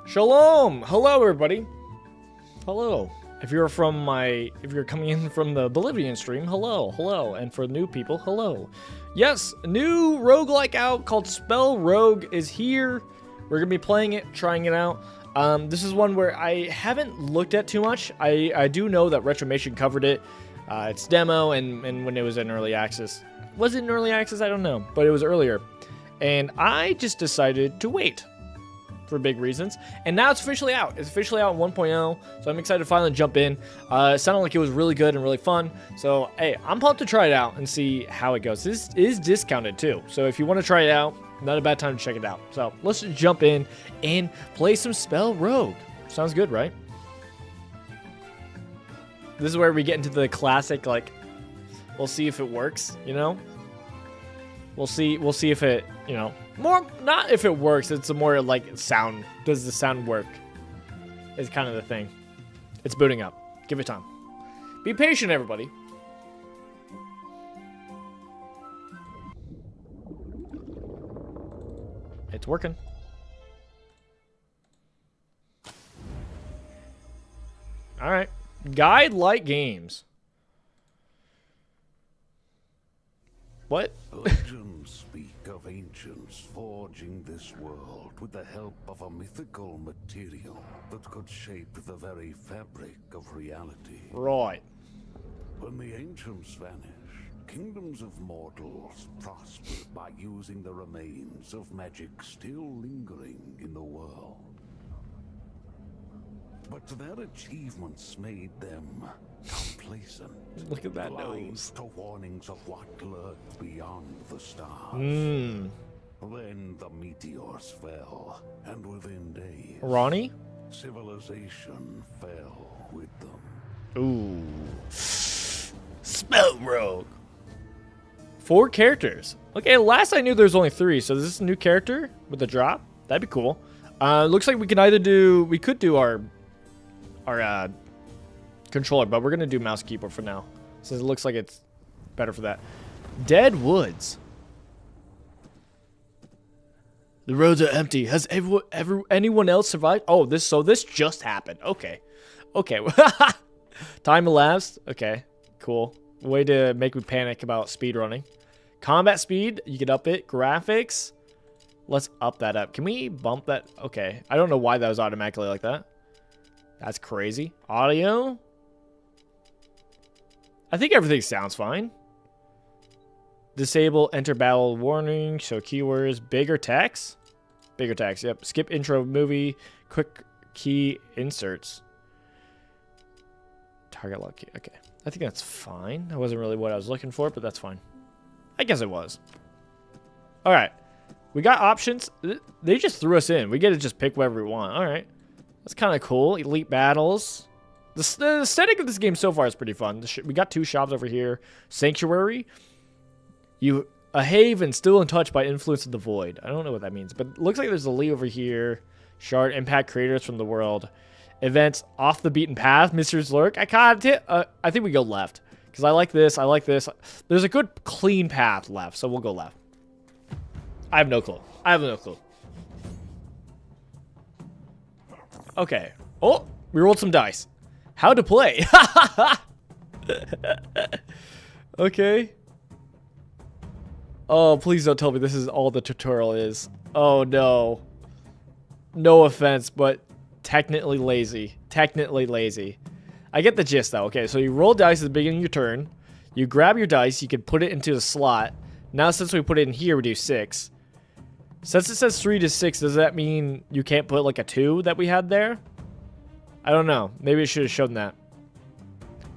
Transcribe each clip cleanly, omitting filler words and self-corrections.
Shalom! Hello, everybody. Hello. If you're coming in from the Bolivian stream, hello. And for new people, hello. Yes, a new roguelike out called Spell Rogue is here. We're gonna be playing it, trying it out. This is one where I haven't looked at too much. I do know that Retromation covered it. It's demo and when it was in early access. Was it in early access? I don't know, but it was earlier. And I just decided to wait. For big reasons, and now it's officially out. It's officially out in 1.0, so I'm excited to finally jump in. It sounded like it was really good and really fun, so hey, I'm pumped to try it out and see how it goes. This is discounted too, so if you want to try it out, not a bad time to check it out. So let's just jump in and play some Spell Rogue. Sounds good, right? This is where we get into the classic, like, we'll see if it works, you know? We'll see if it, you know, more, not if it works, it's a more like sound. Does the sound work? Is kind of the thing. It's booting up. Give it time. Be patient, everybody. It's working. All right. Guide Light Games. What? Legends speak of ancients forging this world with the help of a mythical material that could shape the very fabric of reality. Right. When the ancients vanish, kingdoms of mortals prospered by using the remains of magic still lingering in the world. But their achievements made them complacent. Look at that blind nose. to warnings of what lurked beyond the stars. Mmm. Then the meteors fell, and within days, Ronnie? civilization fell with them. Ooh. Spell Rogue. 4 characters. Okay, last I knew there was only 3, so is this a new character with a drop? That'd be cool. Looks like we can either do, we could do our controller, but we're gonna do mouse keyboard for now, since it looks like it's better for that. Dead Woods. The roads are empty. Has anyone else survived? Oh, this just happened. Okay. Time elapsed. Okay, cool. Way to make me panic about speedrunning. Combat speed, you can up it. Graphics, let's up that up. Can we bump that? Okay, I don't know why that was automatically like that. That's crazy. Audio, I think everything sounds fine. Disable enter battle warning, show keywords, bigger text. Bigger text, yep. Skip intro movie, quick key inserts. Target lock key, okay. I think that's fine. That wasn't really what I was looking for, but that's fine. I guess it was. All right, we got options. They just threw us in. We get to just pick whatever we want. All right, that's kind of cool. Elite battles. The aesthetic of this game so far is pretty fun. We got 2 shops over here. Sanctuary. A haven still untouched by influence of the void. I don't know what that means, but it looks like there's a Lee over here. Shard impact creators from the world. Events off the beaten path. Mysteries lurk. I think we go left because I like this. I like this. There's a good clean path left, so we'll go left. I have no clue. Okay. Oh, we rolled some dice. How to play. Okay. Oh, please don't tell me this is all the tutorial is. Oh, no. No offense, but technically lazy. I get the gist, though. Okay, so you roll dice at the beginning of your turn. You grab your dice. You can put it into the slot. Now, since we put it in here, we do 6. Since it says 3 to 6, does that mean you can't put, like, a 2 that we had there? I don't know. Maybe it should have shown that.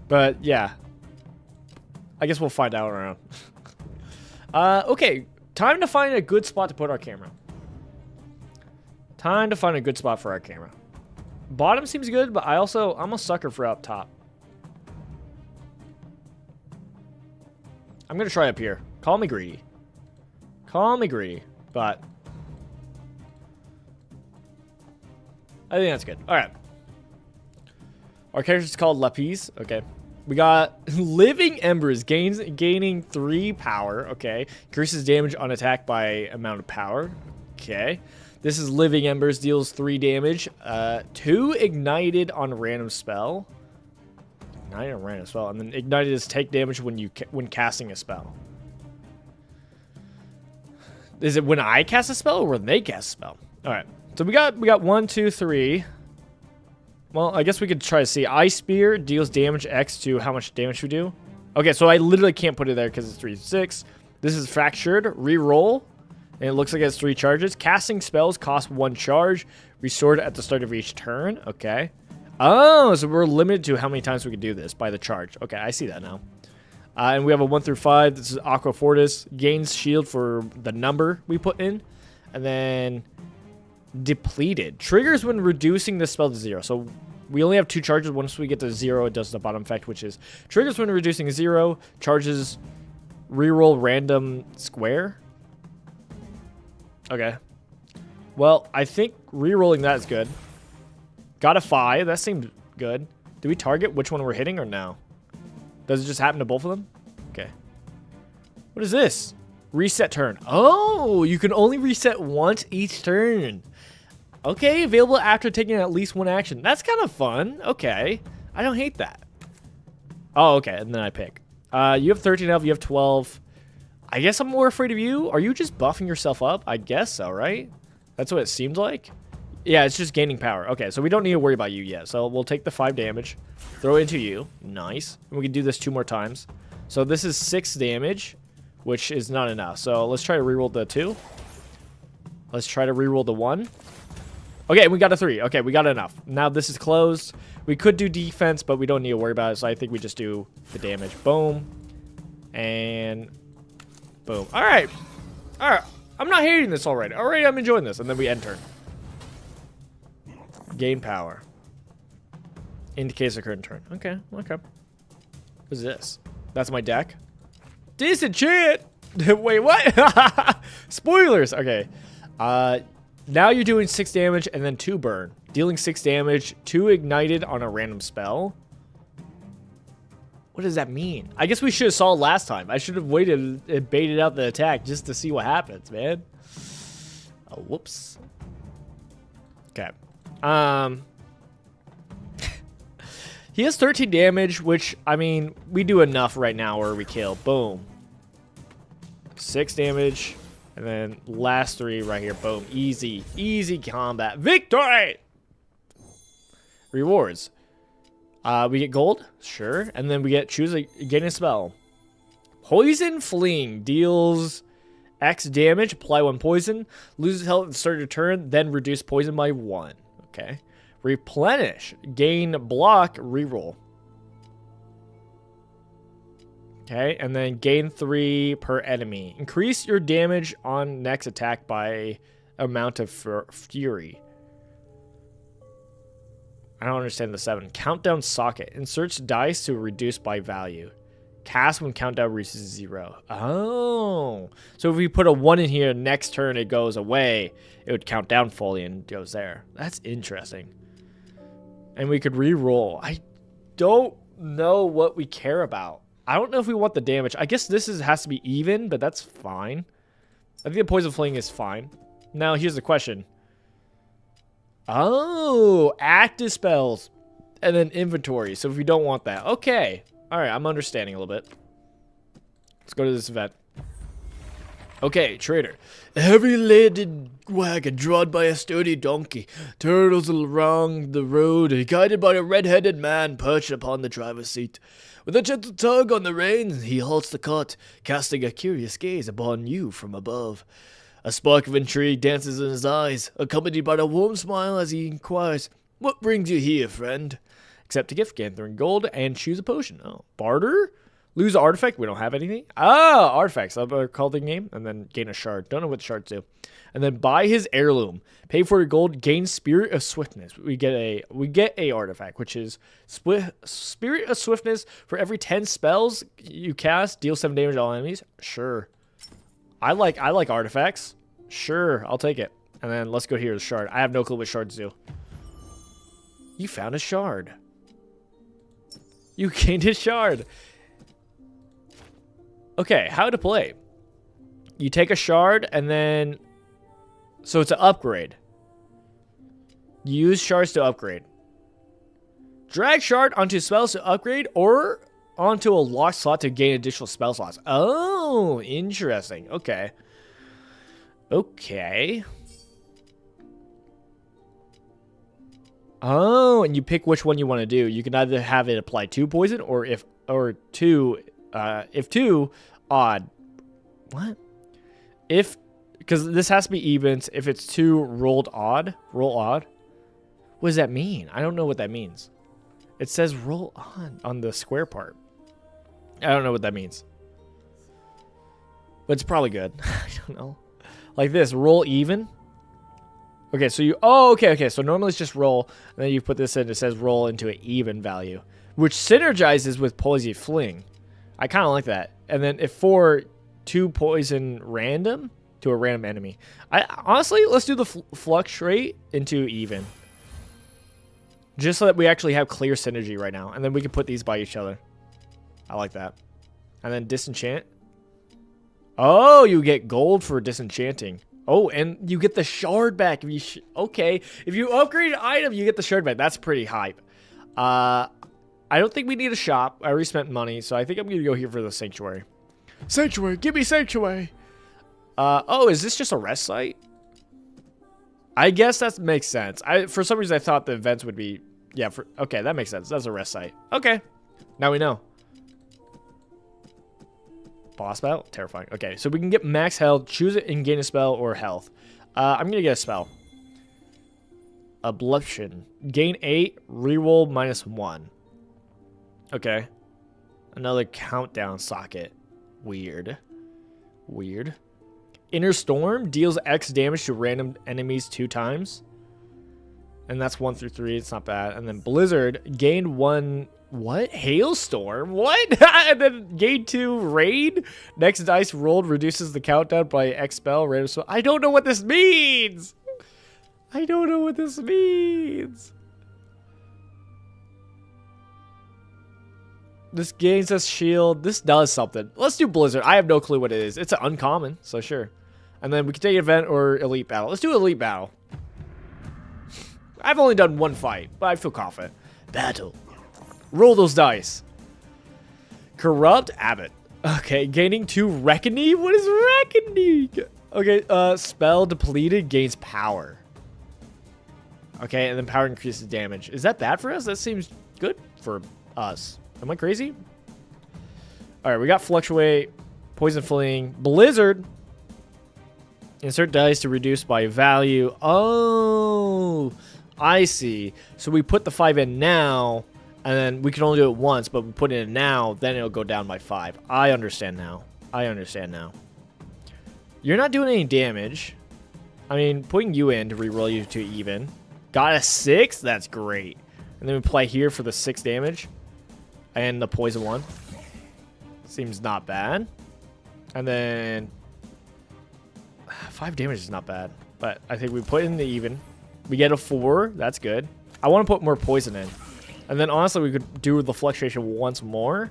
But, yeah. I guess we'll find out around. Okay. Time to find a good spot to put our camera. Time to find a good spot for our camera. Bottom seems good, but I'm a sucker for up top. I'm going to try up here. Call me greedy. But I think that's good. All right. Our character is called Lapis. Okay. We got Living Embers, gaining 3 power. Okay. Increases damage on attack by amount of power. Okay. This is Living Embers, deals 3 damage. 2 ignited on random spell. Ignited on random spell. And then ignited is take damage when casting a spell. Is it when I cast a spell or when they cast a spell? Alright. So we got 1, 2, 3. Well, I guess we could try to see. Ice Spear deals damage X to how much damage we do. Okay, so I literally can't put it there because it's 3, 6. This is Fractured. Reroll. And it looks like it has 3 charges. Casting spells cost 1 charge. Restored at the start of each turn. Okay. Oh, so we're limited to how many times we can do this by the charge. Okay, I see that now. And we have a 1 through 5. This is Aqua Fortis. Gains shield for the number we put in. And then Depleted. Triggers when reducing the spell to 0. So we only have 2 charges. Once we get to 0, it does the bottom effect, which is triggers when reducing 0. Charges reroll random square. Okay. Well, I think rerolling that is good. Got a 5. That seems good. Do we target which one we're hitting or no? Does it just happen to both of them? Okay. What is this? Reset turn. Oh, you can only reset once each turn. Okay, available after taking at least 1 action. That's kind of fun. Okay. I don't hate that. Oh, okay. And then I pick. You have 13 health. You have 12. I guess I'm more afraid of you. Are you just buffing yourself up? I guess so, right? That's what it seems like. Yeah, it's just gaining power. Okay, so we don't need to worry about you yet. So we'll take the 5 damage. Throw it into you. Nice. And we can do this 2 more times. So this is 6 damage, which is not enough. So let's try to reroll the 2. Let's try to reroll the 1. Okay, we got a 3. Okay, we got enough. Now this is closed. We could do defense, but we don't need to worry about it. So I think we just do the damage. Boom. And boom. All right. All right. I'm not hating this already. Already, I'm enjoying this. And then we end turn. Gain power. Indicates a current turn. Okay. Okay. What is this? That's my deck. Disenchant. Wait, what? Spoilers. Okay. Now you're doing 6 damage and then 2 burn. Dealing 6 damage, 2 ignited on a random spell. What does that mean? I guess we should have saw last time. I should have waited and baited out the attack just to see what happens, man. Oh, whoops. Okay. He has 13 damage, which, I mean, we do enough right now where we kill. Boom. 6 damage. And then last 3 right here. Boom. Easy. Easy combat. Victory! Rewards. We get gold. Sure. And then we get gain a spell. Poison Fling. Deals X damage. Apply 1 poison. Loses health at the start of your turn. Then reduce poison by 1. Okay. Replenish. Gain block. Reroll. Okay, and then gain 3 per enemy. Increase your damage on next attack by amount of fury. I don't understand the 7. Countdown socket. Inserts dice to reduce by value. Cast when countdown reaches 0. Oh. So if we put a 1 in here, next turn it goes away. It would count down fully and goes there. That's interesting. And we could re-roll. I don't know what we care about. I don't know if we want the damage. I guess this has to be even, but that's fine. I think the Poison Fling is fine. Now, here's the question. Oh, active spells. And then inventory. So if we don't want that. Okay. All right, I'm understanding a little bit. Let's go to this event. Okay, trader. A heavy-laden wagon drawn by a sturdy donkey turtles along the road, guided by a red-headed man perched upon the driver's seat. With a gentle tug on the reins, he halts the cart, casting a curious gaze upon you from above. A spark of intrigue dances in his eyes, accompanied by a warm smile as he inquires, "What brings you here, friend?" Accept a gift, gain 3 gold, and choose a potion. Oh, barter? Lose an artifact? We don't have anything. Ah, artifacts. I'll call the name, and then gain a shard. Don't know what shards do. And then buy his heirloom. Pay for your gold. Gain Spirit of Swiftness. We get a artifact, which is Spirit of Swiftness. For every 10 spells you cast, deal 7 damage to all enemies. Sure. I like artifacts. Sure, I'll take it. And then let's go here to shard. I have no clue what shards do. You found a shard. You gained a shard. Okay, how to play. You take a shard and then So it's an upgrade. Use shards to upgrade. Drag shard onto spells to upgrade or onto a locked slot to gain additional spell slots. Oh, interesting. Okay. Okay. Oh, and you pick which one you want to do. You can either have it apply 2 poison or if two odd. What? If because this has to be evens. If it's 2 rolled odd, roll odd. What does that mean? I don't know what that means. It says roll on the square part. I don't know what that means. But it's probably good. I don't know. Like this, roll even. Okay, so you... Oh, okay. So normally it's just roll. And then you put this in. It says roll into an even value. Which synergizes with Poison Fling. I kind of like that. And then if for 2 poison random to a random enemy. Honestly, let's do the fluctuate into even. Just so that we actually have clear synergy right now. And then we can put these by each other. I like that. And then disenchant. Oh, you get gold for disenchanting. Oh, and you get the shard back. If you okay. If you upgrade an item, you get the shard back. That's pretty hype. I don't think we need a shop. I already spent money. So I think I'm going to go here for the sanctuary. Sanctuary. Give me sanctuary. Oh, is this just a rest site? I guess that makes sense. For some reason, I thought the events would be... Yeah, okay, that makes sense. That's a rest site. Okay. Now we know. Boss battle? Terrifying. Okay, so we can get max health, choose it, and gain a spell or health. I'm going to get a spell. Ablution. Gain 8, reroll -1. Okay. Another countdown socket. Weird. Weird. Inner Storm deals X damage to random enemies 2 times. And that's 1 through 3. It's not bad. And then Blizzard, gain 1... What? Hailstorm? What? And then gain 2 raid. Next dice rolled reduces the countdown by X spell. Random spell. I don't know what this means. I don't know what this means. This gains us shield. This does something. Let's do Blizzard. I have no clue what it is. It's an uncommon, so sure. And then we can take event or elite battle. Let's do elite battle. I've only done 1 fight, but I feel confident. Battle. Roll those dice. Corrupt Abbot. Okay, gaining 2 Reckoning. What is Reckoning? Okay, spell depleted gains power. Okay, and then power increases damage. Is that bad for us? That seems good for us. Am I crazy? All right, we got Fluctuate, Poison Fling, Blizzard. Insert dice to reduce by value. Oh, I see. So we put the 5 in now, and then we can only do it once, but we put it in now, then it'll go down by 5. I understand now. I understand now. You're not doing any damage. I mean, putting you in to reroll you to even. Got a 6? That's great. And then we play here for the 6 damage. And the poison 1. Seems not bad. And then 5 damage is not bad. But I think we put in the even. We get a 4. That's good. I want to put more poison in. And then honestly, we could do the fluctuation once more.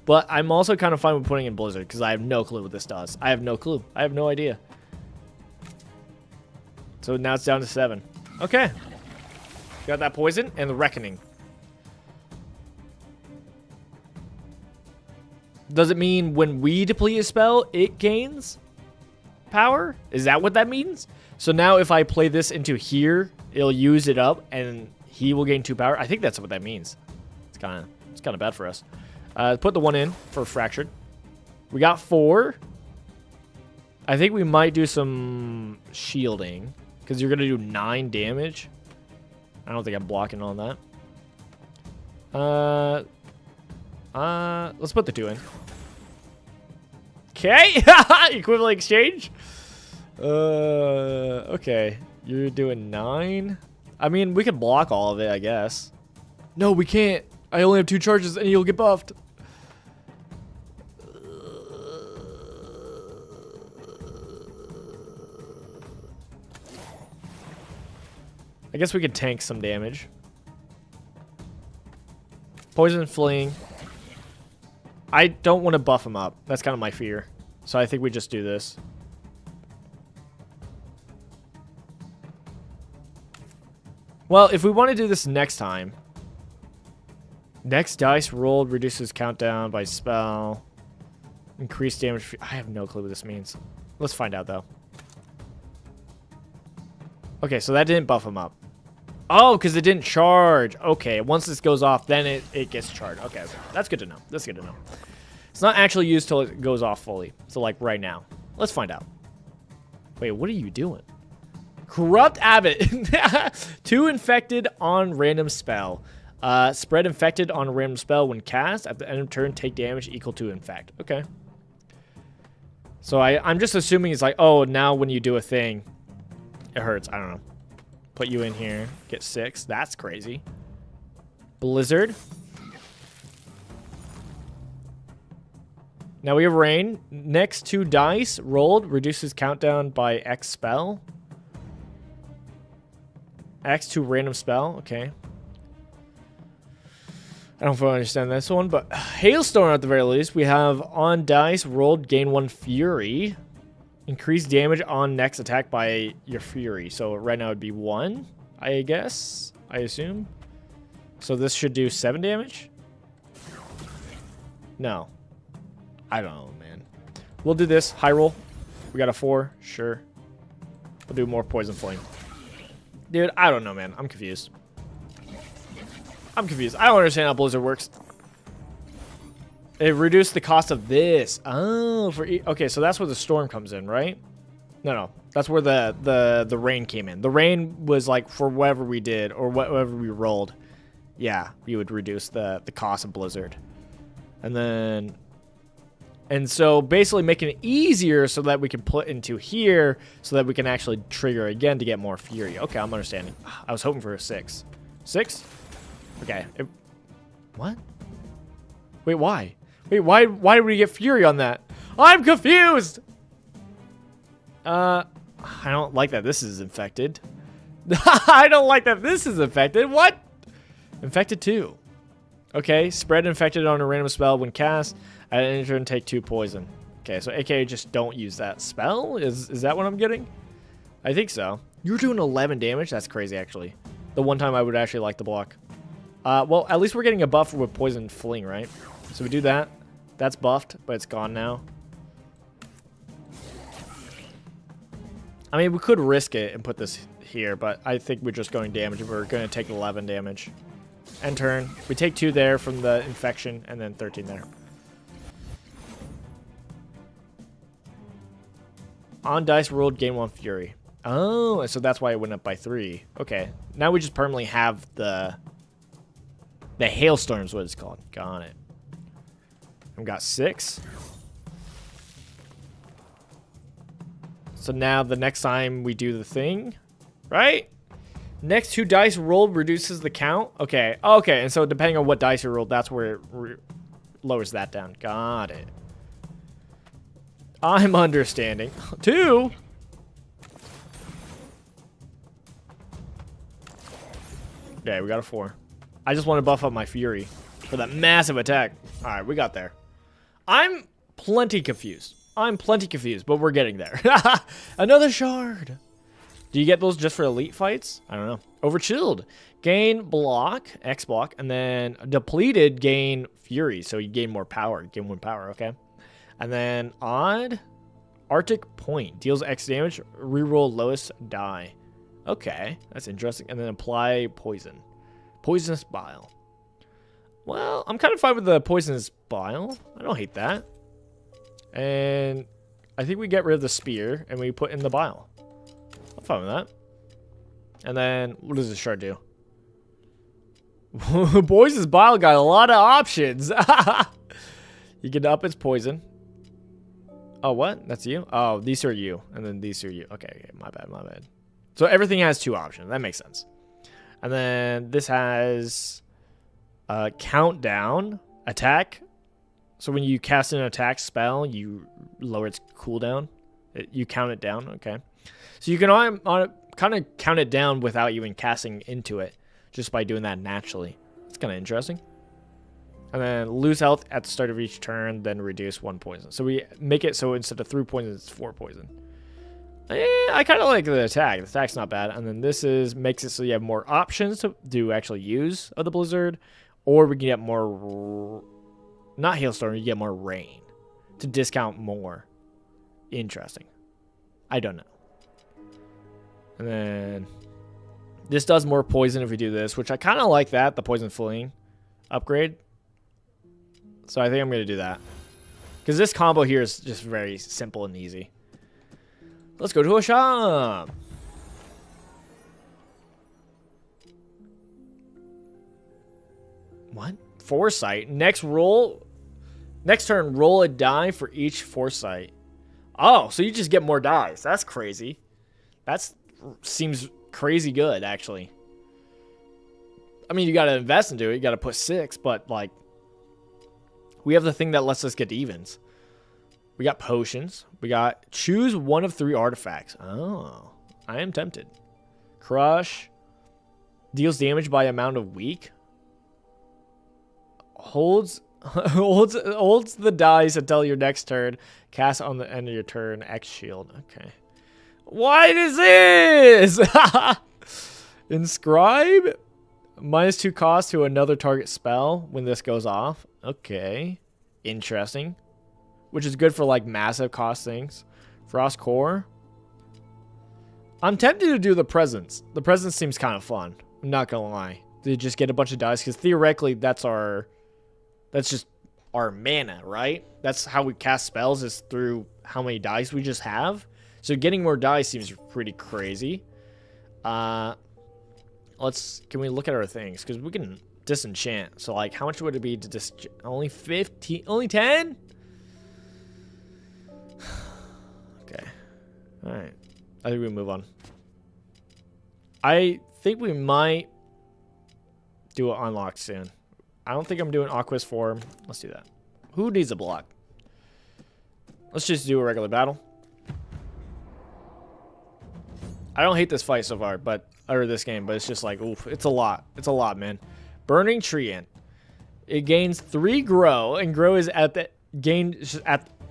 But I'm also kind of fine with putting in Blizzard because I have no clue what this does. I have no clue. I have no idea. So now it's down to 7. Okay. Got that poison and the Reckoning. Does it mean when we deplete a spell, it gains power? Is that what that means? So now if I play this into here, it'll use it up and he will gain 2 power. I think that's what that means. It's kind of bad for us. Put the 1 in for Fractured. We got 4. I think we might do some shielding because you're going to do 9 damage. I don't think I'm blocking on that. Let's put the 2 in. Okay. Equivalent exchange. Okay. You're doing 9. I mean, we can block all of it, I guess. No, we can't. I only have 2 charges and you'll get buffed. I guess we could tank some damage. Poison Fling. I don't want to buff him up. That's kind of my fear. So I think we just do this. Well, if we want to do this next time, next dice rolled reduces countdown by spell. Increased damage. I have no clue what this means. Let's find out though. Okay, so that didn't buff him up. Oh, because it didn't charge. Okay, once this goes off, then it gets charged. Okay, okay. That's good to know. That's good to know. It's not actually used till it goes off fully. So like right now. Let's find out. Wait, what are you doing? Corrupt Abbot. 2 infected on random spell. Spread infected on a random spell when cast. At the end of turn, take damage equal to infect. Okay. So I'm just assuming it's like, oh, now when you do a thing, it hurts. I don't know. Put you in here. Get 6. That's crazy. Blizzard. Now we have rain. Next 2 dice rolled reduces countdown by X spell. X to random spell. Okay. I don't fully understand this one, but Hailstorm at the very least. We have on dice rolled gain 1 fury. Increase damage on next attack by your fury. So right now it'd be 1, I guess. I assume. So this should do 7 damage? No. I don't know, man. We'll do this. High roll. We got a 4. Sure. We'll do more poison flame. Dude, I don't know, man. I'm confused. I'm confused. I don't understand how Blizzard works. It reduced the cost of this. Oh, okay, so that's where the storm comes in, right? No. That's where the rain came in. The rain was like for whatever we did or whatever we rolled. Yeah, you would reduce the cost of Blizzard. And so basically making it easier so that we can put into here so that we can actually trigger again to get more fury. Okay, I'm understanding. I was hoping for a 6. 6? Okay. What? Wait, why? Wait, why did we get fury on that? I'm confused! I don't like that this is infected. I don't like that this is infected. What? Infected 2. Okay, spread infected on a random spell when cast. At any turn, take 2 poison. Okay, so AKA just don't use that spell? Is that what I'm getting? I think so. You're doing 11 damage? That's crazy, actually. The one time I would actually like the block. Well, at least we're getting a buff with poison fling, right? So we do that. That's buffed, but it's gone now. I mean, we could risk it and put this here, but I think we're just going damage. We're going to take 11 damage. End turn. We take 2 there from the infection, and then 13 there. On dice rolled, gain 1 fury. Oh, so that's why it went up by 3. Okay. Now we just permanently have the hailstorm is what it's called. Got it. We've got 6. So now the next time we do the thing, right? Next 2 dice rolled reduces the count. Okay. Okay. And so depending on what dice you rolled, that's where it lowers that down. Got it. I'm understanding. 2. Okay, we got a 4. I just want to buff up my fury for that massive attack. All right, we got there. I'm plenty confused. But we're getting there. Another shard. Do you get those just for elite fights? I don't know. Overchilled. Gain block, X block, and then depleted gain fury. So you gain more power. Gain 1 power, okay. And then odd. Arctic point. Deals X damage. Reroll lowest die. Okay, that's interesting. And then apply poison. Poisonous bile. Well, I'm kind of fine with the poisonous bile. I don't hate that. And I think we get rid of the spear and we put in the bile. I'm fine with that. And then what does this shard do? Poisonous bile got a lot of options. You can up its poison. Oh, what? That's you? Oh, these are you. And then these are you. Okay, my bad. So everything has 2 options. That makes sense. And then this has countdown, attack. So when you cast an attack spell, you lower its cooldown. You count it down. Okay. So you can kind of count it down without even casting into it, just by doing that naturally. It's kind of interesting. And then lose health at the start of each turn, then reduce 1 poison. So we make it so instead of 3 poison, it's 4 poison. I kind of like the attack. The attack's not bad. And then this makes it so you have more options to actually use of the Blizzard. Or we can get more... Not Hailstorm, you get more rain. To discount more. Interesting. I don't know. And then... This does more poison if we do this, which I kind of like that. The poison fleeing upgrade. So I think I'm going to do that. Because this combo here is just very simple and easy. Let's go to a shop. What? Foresight. Next turn, roll a die for each foresight. Oh, so you just get more dice. That's crazy. That seems crazy good, actually. I mean, you got to invest into it. You got to put 6, but like, we have the thing that lets us get evens. We got potions. We got choose one of 3 artifacts. Oh, I am tempted. Crush. Deals damage by amount of weak. Holds the dice until your next turn. Cast on the end of your turn. X shield. Okay. What is this? Inscribe. -2 cost to another target spell when this goes off. Okay. Interesting. Which is good for like massive cost things. Frost Core. I'm tempted to do the presence. The presence seems kind of fun. I'm not gonna lie. To just get a bunch of dice, because theoretically that's just our mana, right? That's how we cast spells, is through how many dice we just have. So getting more dice seems pretty crazy. Can we look at our things? Because we can disenchant. So like, how much would it be to disenchant? Only 15? Only 10? Okay. Alright. I think we move on. I think we might do it unlocked soon. I don't think I'm doing Aqua's form. Let's do that. Who needs a block? Let's just do a regular battle. I don't hate this fight so far, or this game, but it's just like, oof, it's a lot. It's a lot, man. Burning Tree Ant. It gains 3 grow, and grow is at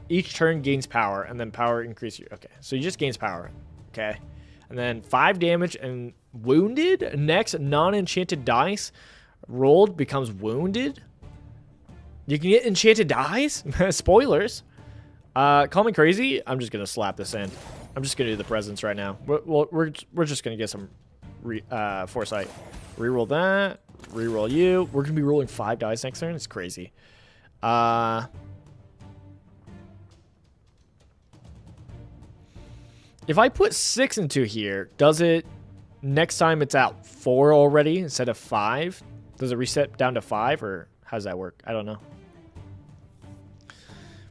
each turn gains power, and then power increases. Okay, so he just gains power. Okay, and then 5 damage and wounded. Next, non-enchanted dice rolled becomes wounded. You can get enchanted dice. Spoilers. Call me crazy. I'm just gonna slap this in. I'm just gonna do the presence right now. We're just gonna get some foresight. Reroll that. Reroll you. We're gonna be rolling 5 dice next turn. It's crazy. If I put 6 into here, does it next time it's out 4 already instead of 5? Does it reset down to 5, or how does that work? I don't know.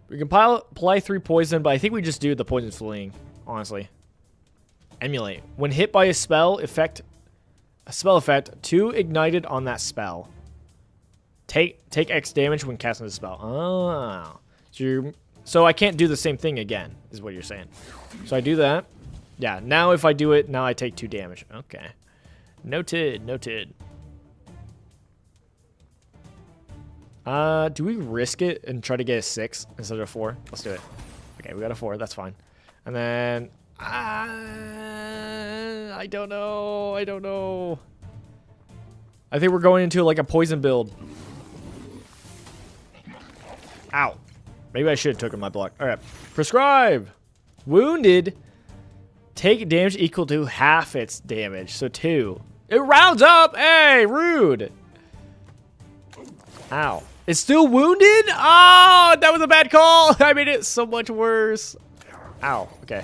We can apply 3 poison, but I think we just do the poison fleeing, honestly. Emulate. When hit by a spell effect, 2 ignited on that spell. Take X damage when casting the spell. Oh. So I can't do the same thing again, is what you're saying. So I do that. Yeah, now if I do it, now I take 2 damage. Okay. Noted, noted. Do we risk it and try to get a 6 instead of 4? Let's do it. Okay, we got a 4. That's fine. And then... I don't know. I don't know. I think we're going into like a poison build. Ow. Maybe I should have taken my block. All right. Prescribe. Wounded. Take damage equal to half its damage. So 2. It rounds up. Hey, rude. Ow. It's still wounded? Oh, that was a bad call. I made it so much worse. Ow. Okay.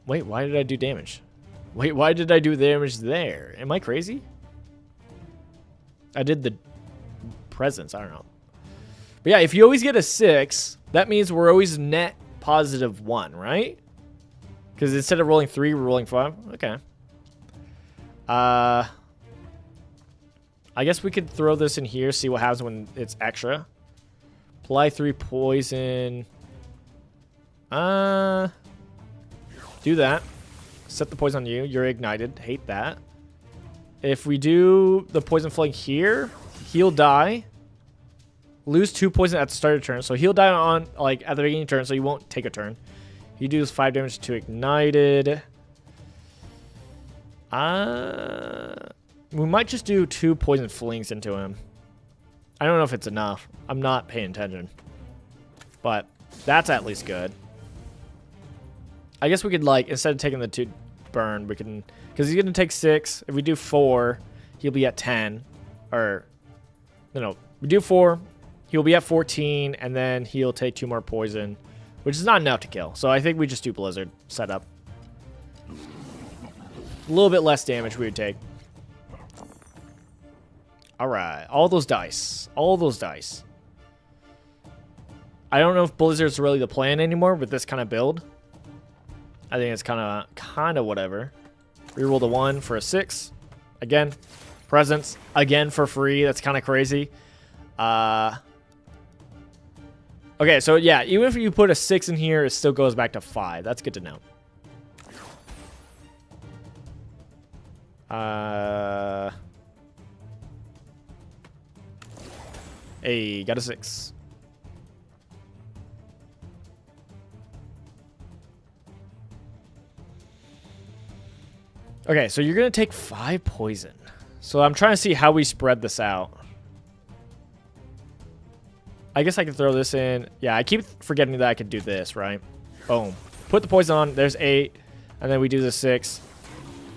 Wait, why did I do damage? Wait, why did I do damage there? Am I crazy? I did the presence. I don't know. But yeah, if you always get a 6, that means we're always net positive 1, right? Because instead of rolling 3, we're rolling 5. Okay. I guess we could throw this in here, see what happens when it's extra. Apply 3 poison. Do that. Set the poison on you. You're ignited. Hate that. If we do the poison flame here, he'll die. Lose 2 poison at the start of turn. So he'll die on, like, at the beginning of turn, so he won't take a turn. He deals 5 damage to ignited. We might just do 2 poison flings into him. I don't know if it's enough. I'm not paying attention. But that's at least good. I guess we could, like, instead of taking the 2 burn, we can... Because he's going to take 6. If we do 4, he'll be at 10. Or... No. We do 4. He'll be at 14. And then he'll take 2 more poison. Which is not enough to kill. So I think we just do Blizzard setup. A little bit less damage we would take. Alright. All those dice. All those dice. I don't know if Blizzard's really the plan anymore with this kind of build. I think it's kind of whatever. Reroll the 1 for a 6. Again. Presents. Again for free. That's kind of crazy. Okay, so yeah, even if you put a 6 in here, it still goes back to 5. That's good to know. Hey, got a 6. Okay, so you're going to take 5 poison. So I'm trying to see how we spread this out. I guess I can throw this in. Yeah, I keep forgetting that I could do this, right? Boom. Put the poison on. There's 8. And then we do the 6.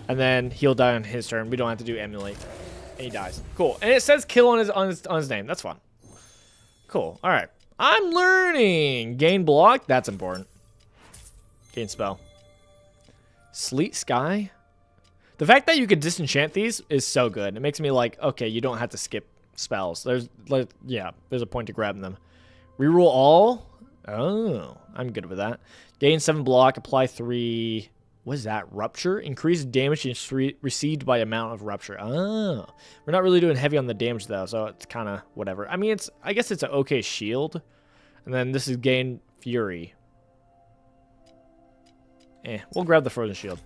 And then he'll die on his turn. We don't have to do emulate. And he dies. Cool. And it says kill on his name. That's fun. Cool. All right. I'm learning. Gain block. That's important. Gain spell. Sleet Sky. The fact that you could disenchant these is so good. It makes me like, okay, you don't have to skip spells. There's like, yeah, there's a point to grabbing them. Reroll all. Oh, I'm good with that. Gain 7 block. Apply 3. What is that? Rupture. Increase damage received by amount of rupture. Oh, we're not really doing heavy on the damage though, so it's kind of whatever. I mean, I guess it's an okay shield. And then this is gain fury. We'll grab the frozen shield.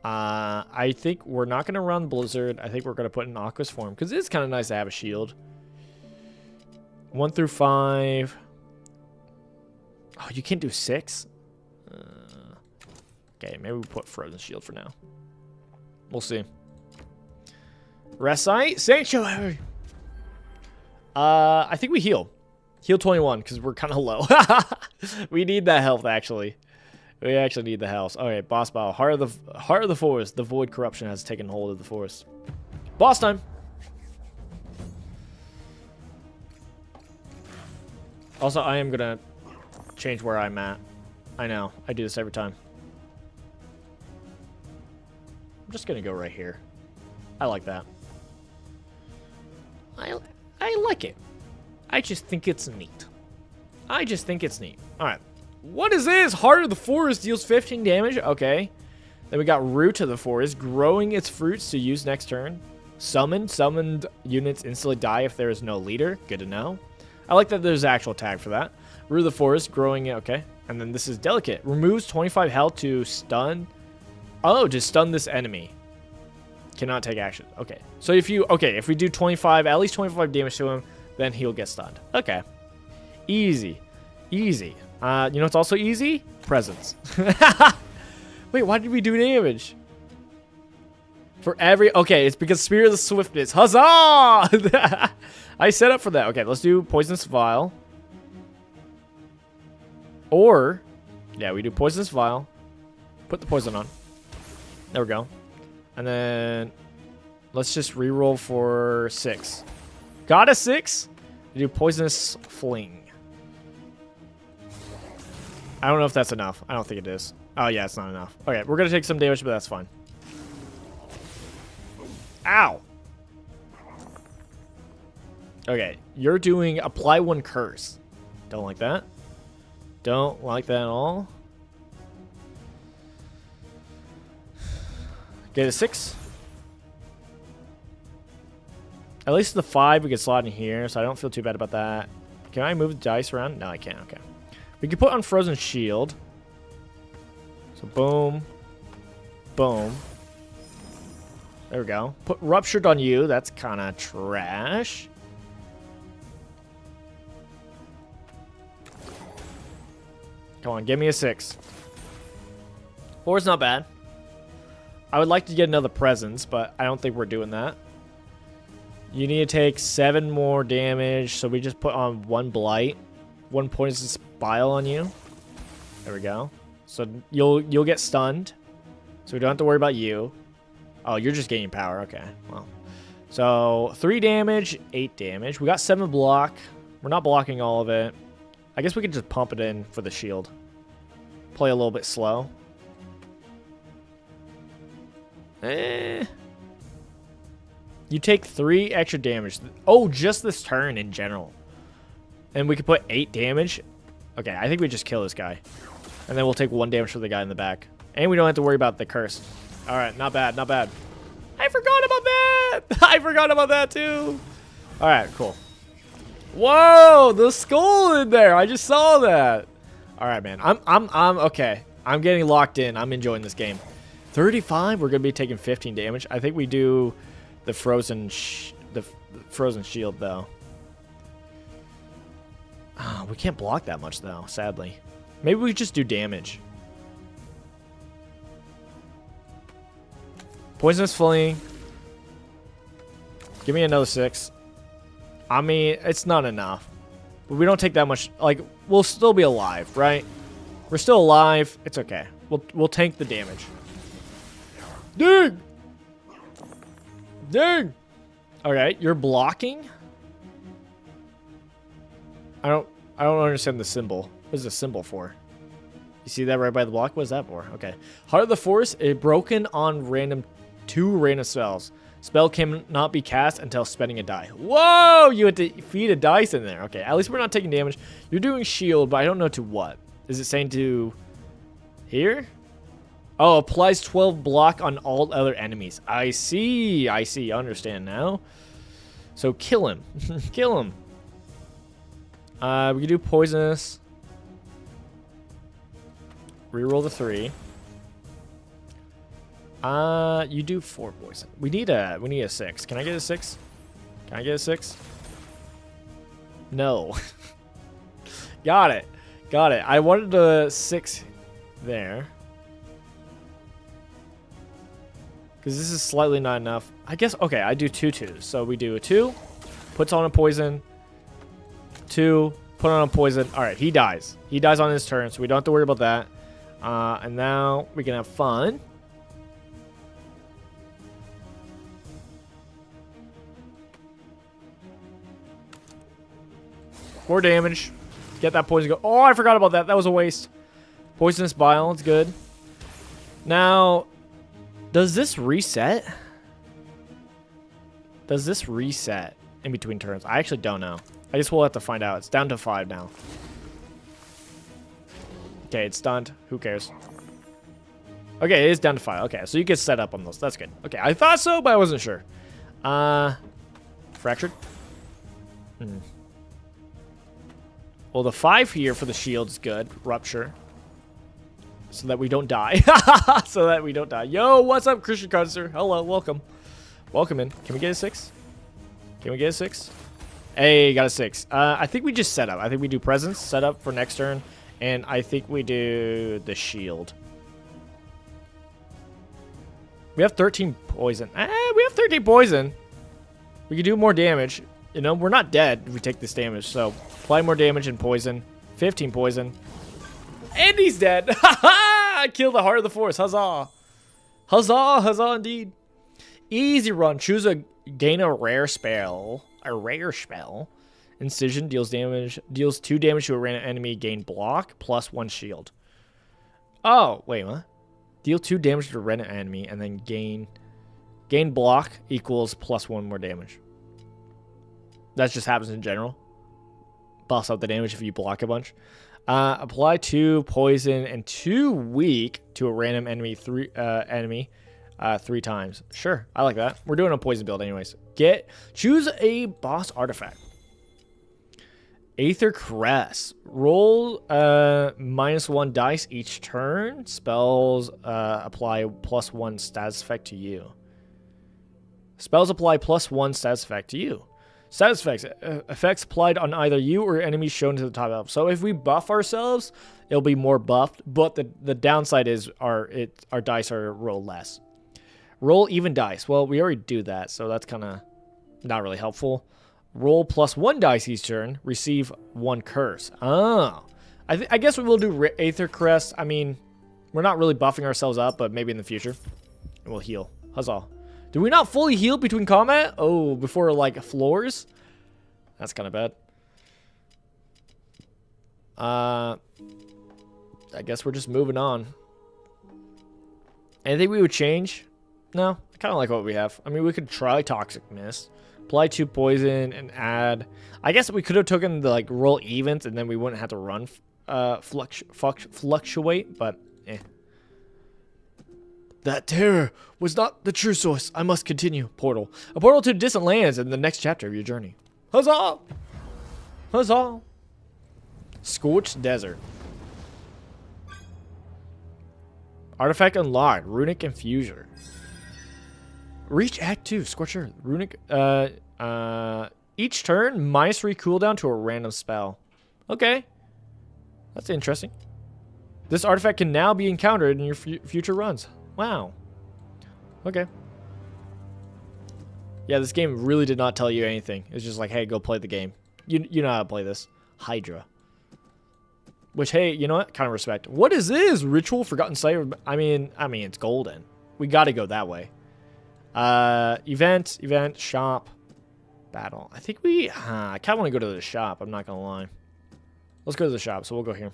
I think we're not going to run Blizzard. I think we're going to put in Aqua's form because it's kind of nice to have a shield. 1 through 5. Oh, you can't do 6? Okay, maybe we put frozen shield for now. We'll see. Rest site? Sanctuary! I think we heal. Heal 21 because we're kind of low. We need that health, actually. We actually need the health. Okay, boss battle. Heart of the forest. The void corruption has taken hold of the forest. Boss time. Also, I am gonna change where I'm at. I know. I do this every time. I'm just gonna go right here. I like that. I like it. I just think it's neat. I just think it's neat. All right. What is this? Heart of the Forest deals 15 damage. Okay. Then we got Root of the Forest, growing its fruits to use next turn. Summoned units instantly die if there is no leader. Good to know. I like that there's an actual tag for that. Root of the Forest, growing it. Okay. And then this is Delicate. Removes 25 health to stun. Oh, to stun this enemy. Cannot take action. Okay. So if we do 25, at least 25 damage to him, then he'll get stunned. Okay. Easy. Easy. You know what's also easy? Presents. Wait, why did we do damage? For every... Okay, it's because Spirit of the Swiftness. Huzzah! I set up for that. Okay, let's do Poisonous Vial. Or... Yeah, we do Poisonous Vial. Put the poison on. There we go. And then... Let's just reroll for 6. Got a 6? We do Poisonous Fling. I don't know if that's enough. I don't think it is. Oh, yeah, it's not enough. Okay, we're going to take some damage, but that's fine. Ow! Okay, you're doing Apply 1 Curse. Don't like that. Don't like that at all. Get a 6. At least the 5 we can slot in here, so I don't feel too bad about that. Can I move the dice around? No, I can't. Okay. We can put on Frozen Shield. So boom. Boom. There we go. Put Ruptured on you. That's kind of trash. Come on, give me a 6. 4 is not bad. I would like to get another presence, but I don't think we're doing that. You need to take 7 more damage, so we just put on 1 blight, 1 poisonous bile on you. There we go. So you'll get stunned, so we don't have to worry about you. Oh, you're just gaining power. Okay, well. So 3 damage, 8 damage. We got 7 block. We're not blocking all of it. I guess we could just pump it in for the shield. Play a little bit slow. You take 3 extra damage. Oh, just this turn in general. And we could put 8 damage. Okay, I think we just kill this guy. And then we'll take 1 damage for the guy in the back. And we don't have to worry about the curse. Alright, not bad, not bad. I forgot about that! I forgot about that too! Alright, cool. Whoa! The skull in there! I just saw that! Alright, man. I'm okay. I'm getting locked in. I'm enjoying this game. 35? We're gonna be taking 15 damage. I think we do the frozen shield though. Oh, we can't block that much though, sadly. Maybe we just do damage. Poisonous Fling. Give me another 6. I mean, it's not enough. But we don't take that much. Like, we'll still be alive, right? We're still alive. It's okay. We'll tank the damage. Ding! Ding! Okay, you're blocking? I don't understand the symbol. What is the symbol for? You see that right by the block? What is that for? Okay. Heart of the Force is broken on 2 random spells. Spell cannot be cast until spending a die. Whoa! You had to feed a dice in there. Okay, at least we're not taking damage. You're doing shield, but I don't know to what. Is it saying to here? Oh, applies 12 block on all other enemies. I see. I see. I understand now. So kill him. Kill him. We can do poisonous. Reroll the 3. You do 4 poison. We need a 6. Can I get a 6? Can I get a 6? No. Got it. Got it. I wanted a 6 there. Because this is slightly not enough. I guess, okay, I do 2 2s. So we do a 2, puts on a poison, 2, put on a poison. All right, he dies. He dies on his turn, so we don't have to worry about that. And now we can have fun. More damage. Get that poison go. Oh, I forgot about that. That was a waste. Poisonous bile. It's good. Now, does this reset? Does this reset in between turns? I actually don't know. I guess we'll have to find out. It's down to 5 now. Okay, it's stunned. Who cares? Okay, it is down to 5. Okay, so you get set up on those. That's good. Okay, I thought so, but I wasn't sure. Fractured? Well, the 5 here for the shield is good. Rupture. So that we don't die. So that we don't die. Yo, what's up, Christian Cruiser? Hello, welcome. Welcome in. Can we get a 6? Can we get a 6? Hey, got a 6. I think we just set up. I think we do presence, set up for next turn. And I think we do the shield. We have 13 poison. We have 13 poison. We can do more damage. You know, we're not dead if we take this damage. So, apply more damage and poison. 15 poison. And he's dead. I killed the Heart of the Force. Huzzah. Huzzah. Huzzah indeed. Easy run. Choose gain a rare spell. A rare spell. Incision deals 2 damage to a random enemy. Gain block plus 1 shield. Oh, wait, what? Deal 2 damage to a random enemy and then gain block equals plus 1 more damage. That just happens in general. Buffs up the damage if you block a bunch. Apply 2 poison and 2 weak to a random enemy 3 times. Sure, I like that. We're doing a poison build anyways. Choose a boss artifact. Aether Crest. Roll -1 dice each turn. Spells apply +1 status effect to you. Spells apply +1 status effect to you. Status effects. Effects applied on either you or enemies shown to the top of. So if we buff ourselves, it'll be more buffed. But the downside is our dice are roll less. Roll even dice. Well, we already do that, so that's kind of not really helpful. Roll +1 dice each turn. Receive 1 curse. Oh. I guess we will do Aether Crest. I mean, we're not really buffing ourselves up, but maybe in the future. And we'll heal. Huzzah. Do we not fully heal between combat? Oh, before, like, floors? That's kind of bad. I guess we're just moving on. Anything we would change? No, I kind of like what we have. I mean, we could try Toxic Mist. Apply 2 poison and add... I guess we could have taken the, like, roll evens and then we wouldn't have to run fluctuate, but eh. That terror was not the true source. I must continue. Portal. A portal to distant lands in the next chapter of your journey. Huzzah! Huzzah! Scorched Desert. Artifact unlocked. Runic Infuser. Reach Act 2. Scorched Earth. Runic. Each turn, -3 cooldown to a random spell. Okay. That's interesting. This artifact can now be encountered in your future runs. Wow. Okay. Yeah, this game really did not tell you anything. It's just like, hey, go play the game. You know how to play this. Hydra. Which, hey, you know what? Kind of respect. What is this? Ritual Forgotten Sight? I mean, it's golden. We got to go that way. Event, shop, battle. I think we... I kind of want to go to the shop. I'm not going to lie. Let's go to the shop. So we'll go here.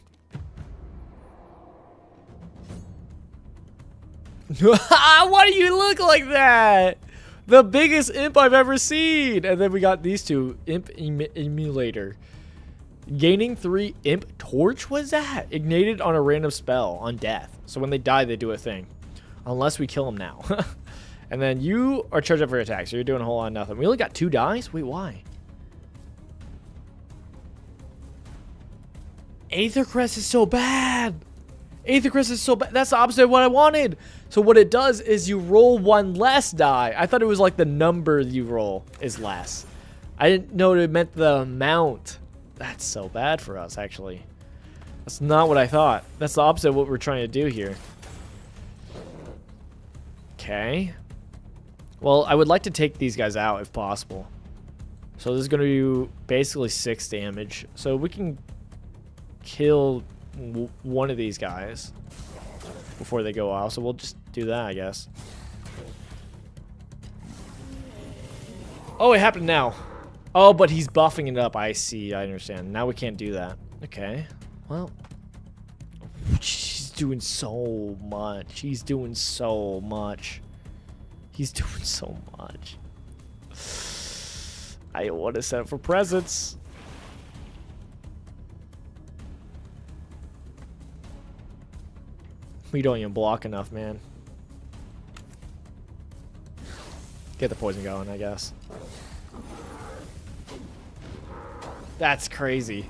Why do you look like that? The biggest imp I've ever seen. And then we got these two. Imp emulator. Gaining 3 imp torch. What is that? Ignited on a random spell on death. So when they die, they do a thing. Unless we kill them now. And then you are charged up for attack. So you're doing a whole lot of nothing. We only got 2 dice? Wait, why? Aether Crest is so bad. Aether Crest is so bad. That's the opposite of what I wanted. So what it does is you roll 1 less die. I thought it was like the number you roll is less. I didn't know it meant the amount. That's so bad for us, actually. That's not what I thought. That's the opposite of what we're trying to do here. Okay. Well, I would like to take these guys out if possible. So this is going to do basically 6 damage. So we can kill one of these guys before they go out. So we'll just do that, I guess. Oh, it happened now. Oh, but he's buffing it up. I see. I understand. Now we can't do that. Okay. Well, she's doing so much. He's doing so much. He's doing so much. I want to set up for presents. We don't even block enough, man. Get the poison going, I guess. That's crazy.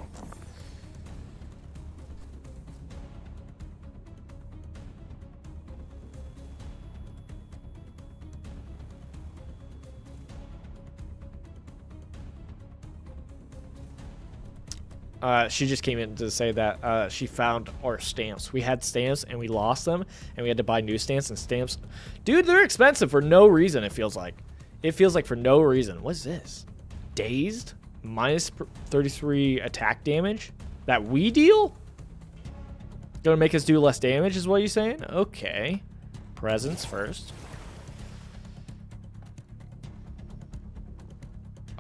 She just came in to say that she found our stamps. We had stamps and we lost them, and we had to buy new stamps. And stamps, dude, they're expensive for no reason. It feels like for no reason. What is this? Dazed, -33 attack damage that we deal. Gonna make us do less damage, is what you're saying? Okay, presents first.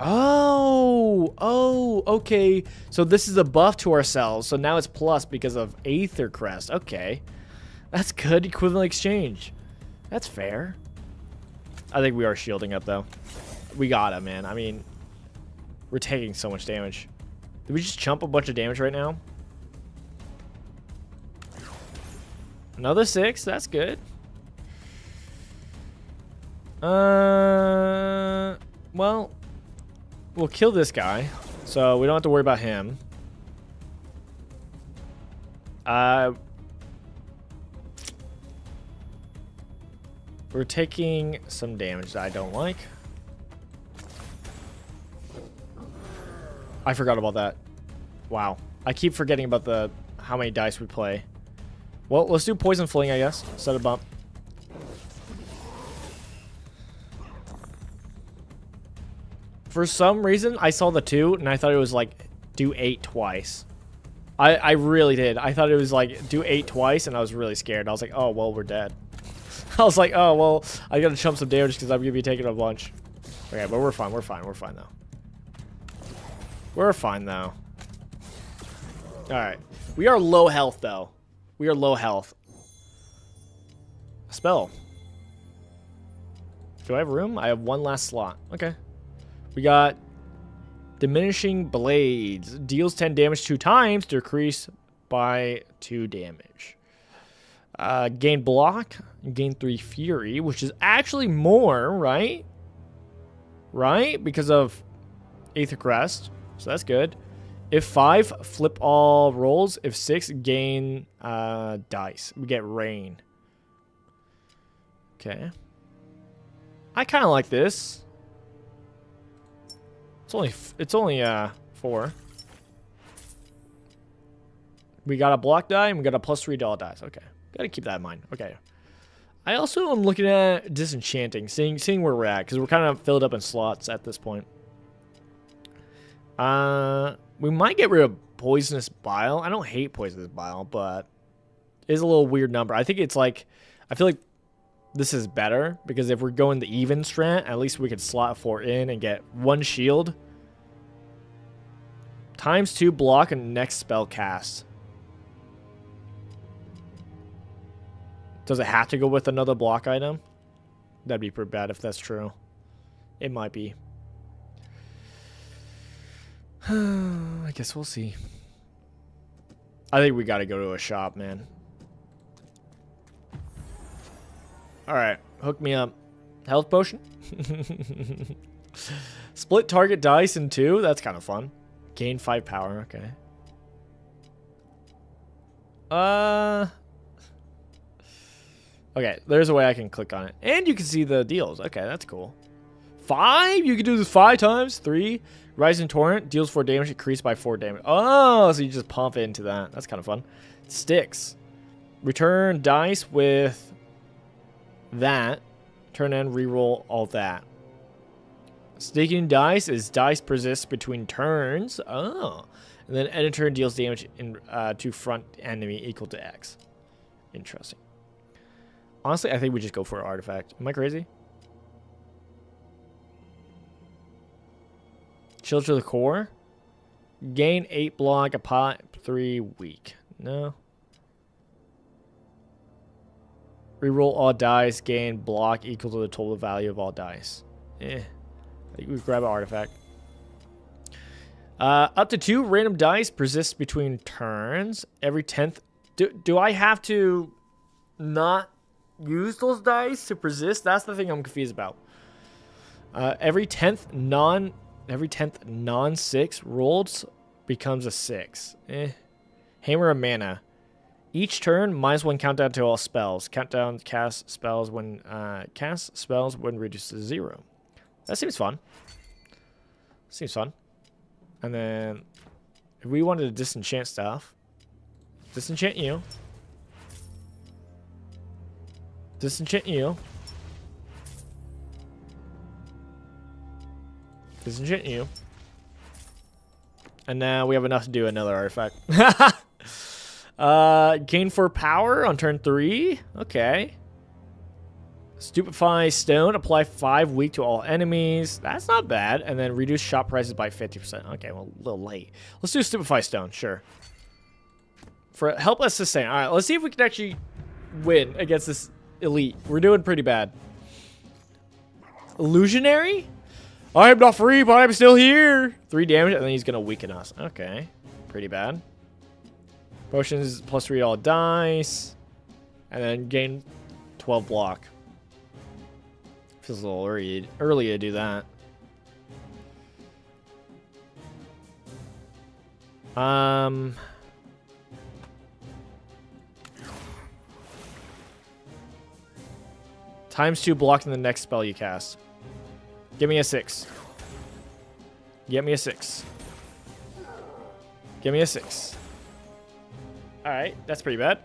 Oh, okay. So this is a buff to ourselves. So now it's plus because of Aether Crest. Okay. That's good. Equivalent exchange. That's fair. I think we are shielding up, though. We gotta, man. I mean, we're taking so much damage. Did we just chump a bunch of damage right now? Another 6. That's good. Well... We'll kill this guy, so we don't have to worry about him. We're taking some damage that I don't like. I forgot about that. Wow. I keep forgetting about the how many dice we play. Well, let's do Poison Fling, I guess. Set a bump. For some reason, I saw the 2, and I thought it was like, do 8 twice. I really did. I thought it was like, do 8 twice, and I was really scared. I was like, oh, well, we're dead. I was like, oh, well, I gotta chump some damage because I'm gonna be taking a bunch. Okay, but we're fine. We're fine. We're fine, though. We're fine, though. Alright. We are low health, though. We are low health. Spell. Do I have room? I have one last slot. Okay. We got Diminishing Blades. Deals 10 damage 2 times. Decrease by 2 damage. Gain block. Gain 3 fury, which is actually more, right? Right? Because of Aether Crest. So that's good. If 5, flip all rolls. If 6, gain dice. We get rain. Okay. I kind of like this. It's only 4. We got a block die and we got a +3 doll dice. Okay. Gotta keep that in mind. Okay. I also am looking at disenchanting, seeing where we're at, because we're kind of filled up in slots at this point. We might get rid of Poisonous Bile. I don't hate Poisonous Bile, but it's a little weird number. I think it's like, I feel like this is better, because if we're going the even strat, at least we could slot 4 in and get 1 shield. ×2 block and next spell cast. Does it have to go with another block item? That'd be pretty bad if that's true. It might be. I guess we'll see. I think we gotta go to a shop, man. Alright, hook me up. Health potion? Split target dice in 2. That's kind of fun. Gain 5 power. Okay. Okay, there's a way I can click on it. And you can see the deals. Okay, that's cool. 5? You can do this 5 times. 3. Rising Torrent deals 4 damage, increased by 4 damage. Oh, so you just pump into that. That's kind of fun. Sticks. Return dice with that. Turn in, reroll all that. Staking dice is dice persists between turns. Oh. And then end of turn deals damage to front enemy equal to X. Interesting. Honestly, I think we just go for an artifact. Am I crazy? Chill to the core. Gain 8 block, a pot, 3 weak. No. Reroll all dice, gain block equal to the total value of all dice. I think we grab an artifact. Up to 2 random dice persist between turns. Every 10th. Do I have to not use those dice to persist? That's the thing I'm confused about. Every 10th non-6 rolled becomes a 6. Hammer of Mana. Each turn, -1 countdown to all spells. Countdown cast spells when reduced to 0. That seems fun. Seems fun. And then, if we wanted to disenchant stuff, disenchant you. Disenchant you. Disenchant you. And now we have enough to do another artifact. Gain 4 power on turn 3. Okay. Stupefy Stone. Apply 5 weak to all enemies. That's not bad. And then reduce shop prices by 50%. Okay, well, a little late. Let's do Stupefy Stone. Sure. For help us sustain. All right, let's see if we can actually win against this elite. We're doing pretty bad. Illusionary? I am not free, but I'm still here. 3 damage, and then he's going to weaken us. Okay. Pretty bad. Potions +3 all dice. And then gain 12 block. Feels a little early to do that. ×2 blocking the next spell you cast. Give me a 6. Get me a 6. Give me a 6. Alright, that's pretty bad.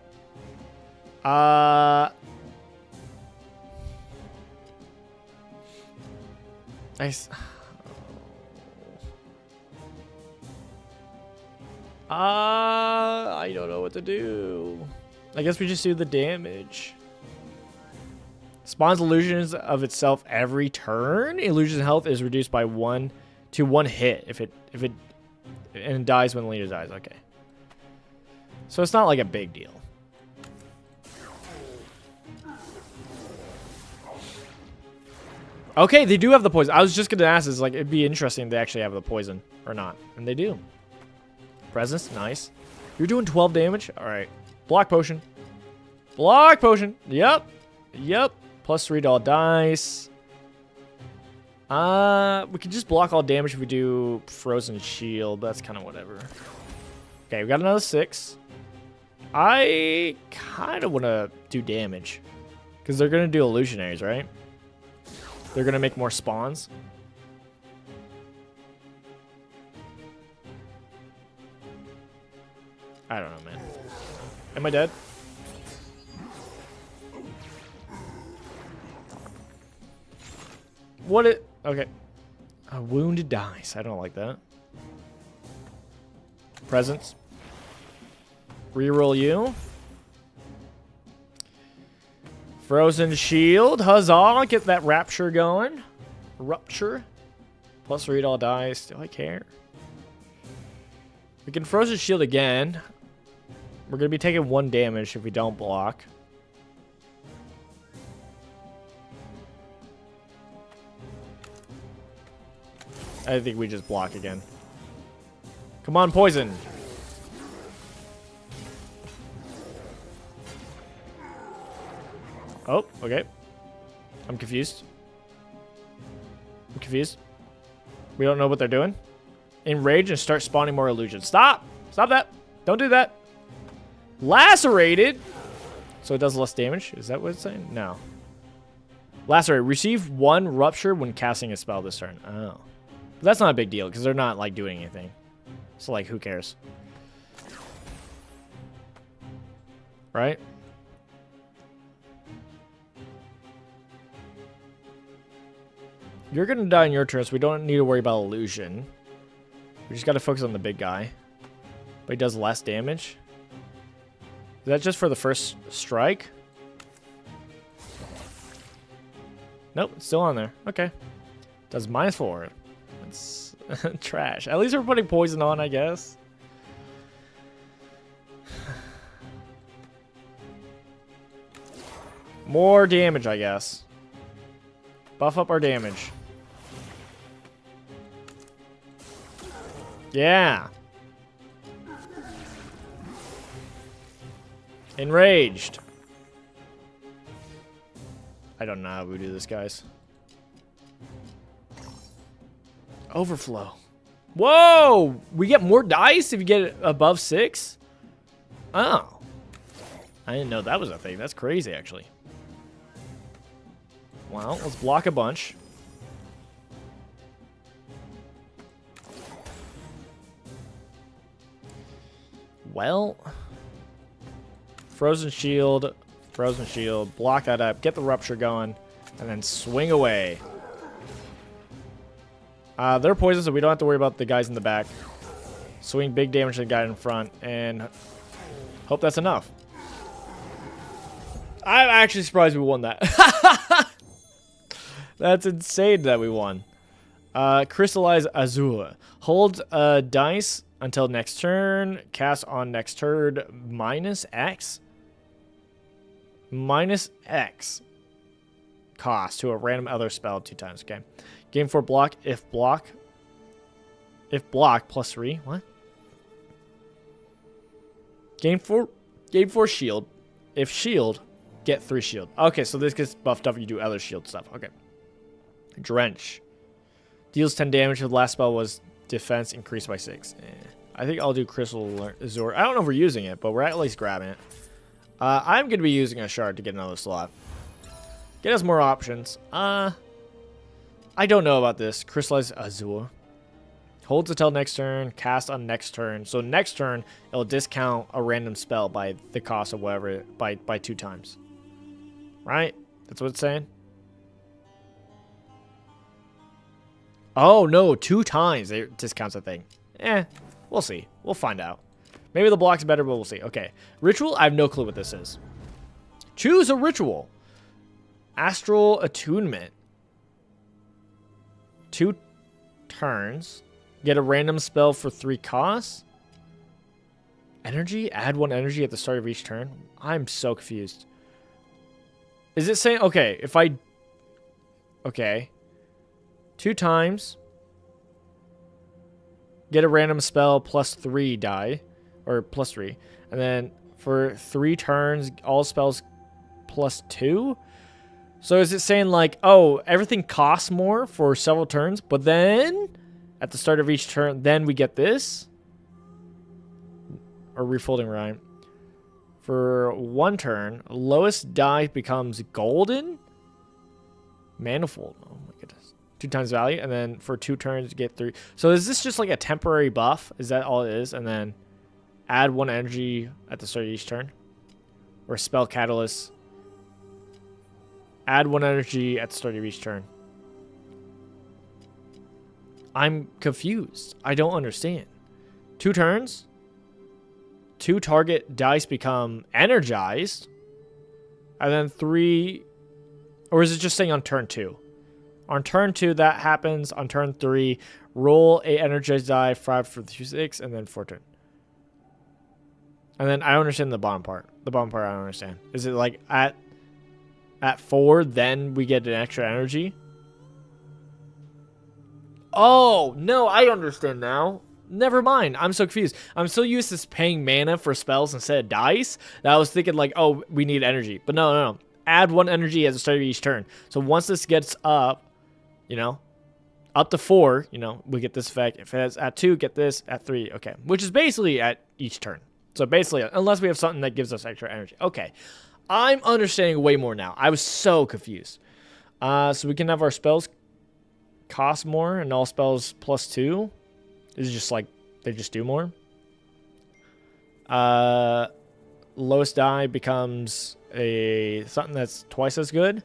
Nice. I don't know what to do. I guess we just do the damage. Spawns illusions of itself every turn. Illusion health is reduced by 1 to 1 hit if it and dies when the leader dies. Okay. So it's not like a big deal. Okay, they do have the poison. I was just gonna ask, is like it'd be interesting if they actually have the poison or not, and they do. Presence, nice. You're doing 12 damage. All right. Block potion. Block potion. Yep. Yep. +3 to all dice. We could just block all damage if we do frozen shield. That's kind of whatever. Okay, we got another 6. I kind of want to do damage because they're gonna do illusionaries, right? They're gonna make more spawns. I don't know, man. Am I dead? What it? Okay. A wounded dice. I don't like that. Presence. Reroll you. Frozen shield. Huzzah. Get that rapture going. Rupture. +3 to all dice. Do I care? We can frozen shield again. We're going to be taking 1 damage if we don't block. I think we just block again. Come on, poison. Oh, okay. I'm confused. I'm confused. We don't know what they're doing. Enrage and start spawning more illusions. Stop! Stop that! Don't do that! Lacerated! So it does less damage? Is that what it's saying? No. Lacerate. Receive 1 rupture when casting a spell this turn. Oh. But that's not a big deal because they're not like doing anything. So like, who cares? Right? You're gonna die in your turn, so we don't need to worry about illusion. We just gotta focus on the big guy. But he does less damage. Is that just for the first strike? Nope, it's still on there. Okay. Does -4. That's trash. At least we're putting poison on, I guess. More damage, I guess. Buff up our damage. Yeah. Enraged. I don't know how we do this, guys. Overflow. Whoa! We get more dice if you get it above 6? Oh. I didn't know that was a thing. That's crazy, actually. Well, let's block a bunch. Well, frozen shield, block that up, get the rupture going, and then swing away. They're poisoned, so we don't have to worry about the guys in the back. Swing big damage to the guy in front, and hope that's enough. I'm actually surprised we won that. That's insane that we won. Crystallize Azure. Hold dice until next turn. Cast on next turn. -X. -X. Cost to a random other spell 2 times. Okay. Game 4 block. If block +3. What? Game 4 shield. If shield, get 3 shield. Okay, so this gets buffed up if you do other shield stuff. Okay. Drench. Deals 10 damage. The last spell was defense increased by 6. I think I'll do Crystal Azure. I don't know if we're using it, but we're at least grabbing it. I'm going to be using a shard to get another slot. Get us more options. I don't know about this. Crystallize Azure. Holds until next turn, cast on next turn. So next turn, it'll discount a random spell by the cost of whatever, by 2 times. Right? That's what it's saying? Oh, no, 2 times it discounts a thing. We'll see. We'll find out. Maybe the block's better, but we'll see. Okay. Ritual, I have no clue what this is. Choose a ritual. Astral Attunement. 2 turns. Get a random spell for 3 costs. Energy? Add 1 energy at the start of each turn. I'm so confused. Is it saying... Okay, if I... Okay. 2 times. Get a random spell plus 3 die. Or plus 3. And then for 3 turns, all spells plus 2. So is it saying like, oh, everything costs more for several turns, but then at the start of each turn, then we get this? Or refolding rhyme. For 1 turn, lowest die becomes golden? Manifold. Oh my goodness. 2 times value, and then for 2 turns, get 3. So is this just like a temporary buff? Is that all it is? And then add 1 energy at the start of each turn? Or spell catalyst. Add 1 energy at the start of each turn. I'm confused. I don't understand. 2 turns. 2 target dice become energized. And then 3... Or is it just saying on turn 2? On turn 2, that happens. On turn 3, roll a energized die, 5 for 6, and then 4 turn. And then I don't understand the bottom part. The bottom part I don't understand. Is it like at 4, then we get an extra energy? Oh, no, I understand now. Never mind. I'm so confused. I'm so used to paying mana for spells instead of dice that I was thinking like, oh, we need energy. But no. Add 1 energy at the start of each turn. So once this gets up, you know, up to 4, you know, we get this effect. If it's at 2, get this. At 3, okay. Which is basically at each turn. So basically, unless we have something that gives us extra energy. Okay. I'm understanding way more now. I was so confused. So we can have our spells cost more and all spells plus 2. Is it just like they just do more? Lowest die becomes something that's twice as good,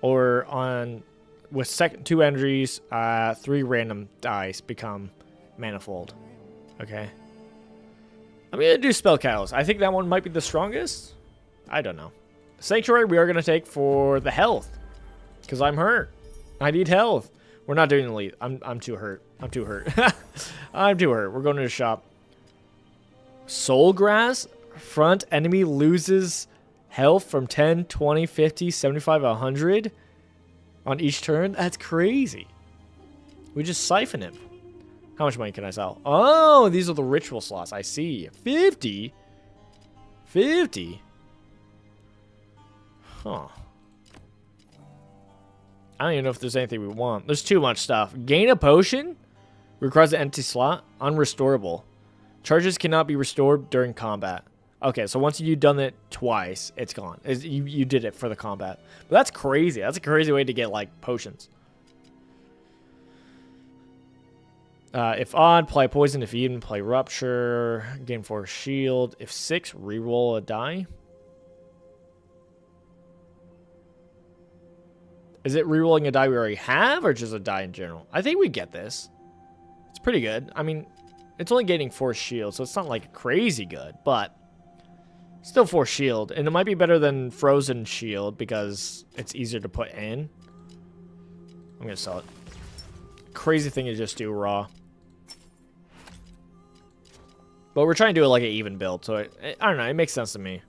or on with second 2 energies, 3 random dice become manifold. Okay. I'm gonna do spell catalyst. I think that one might be the strongest. I don't know. Sanctuary we are gonna take for the health, because I'm hurt. I need health. We're not doing elite. I'm too hurt. I'm too hurt. I'm too hurt. We're going to the shop. Soul Grass. Front enemy loses health from 10, 20, 50, 75, 100 on each turn. That's crazy. We just siphon him. How much money can I sell? Oh, these are the ritual slots. I see. 50? 50? Huh. I don't even know if there's anything we want. There's too much stuff. Gain a potion. Requires an empty slot. Unrestorable. Charges cannot be restored during combat. Okay, so once you've done it twice, it's gone. You did it for the combat. But that's crazy. That's a crazy way to get, like, potions. If odd, play poison. If even, play rupture. Gain 4 shield. If 6, reroll a die. Is it rerolling a die we already have, or just a die in general? I think we get this. It's pretty good. I mean, it's only getting 4 shield, so it's not like crazy good, but still 4 shield. And it might be better than frozen shield because it's easier to put in. I'm going to sell it. Crazy thing to just do raw. But we're trying to do it like an even build, so I don't know. It makes sense to me.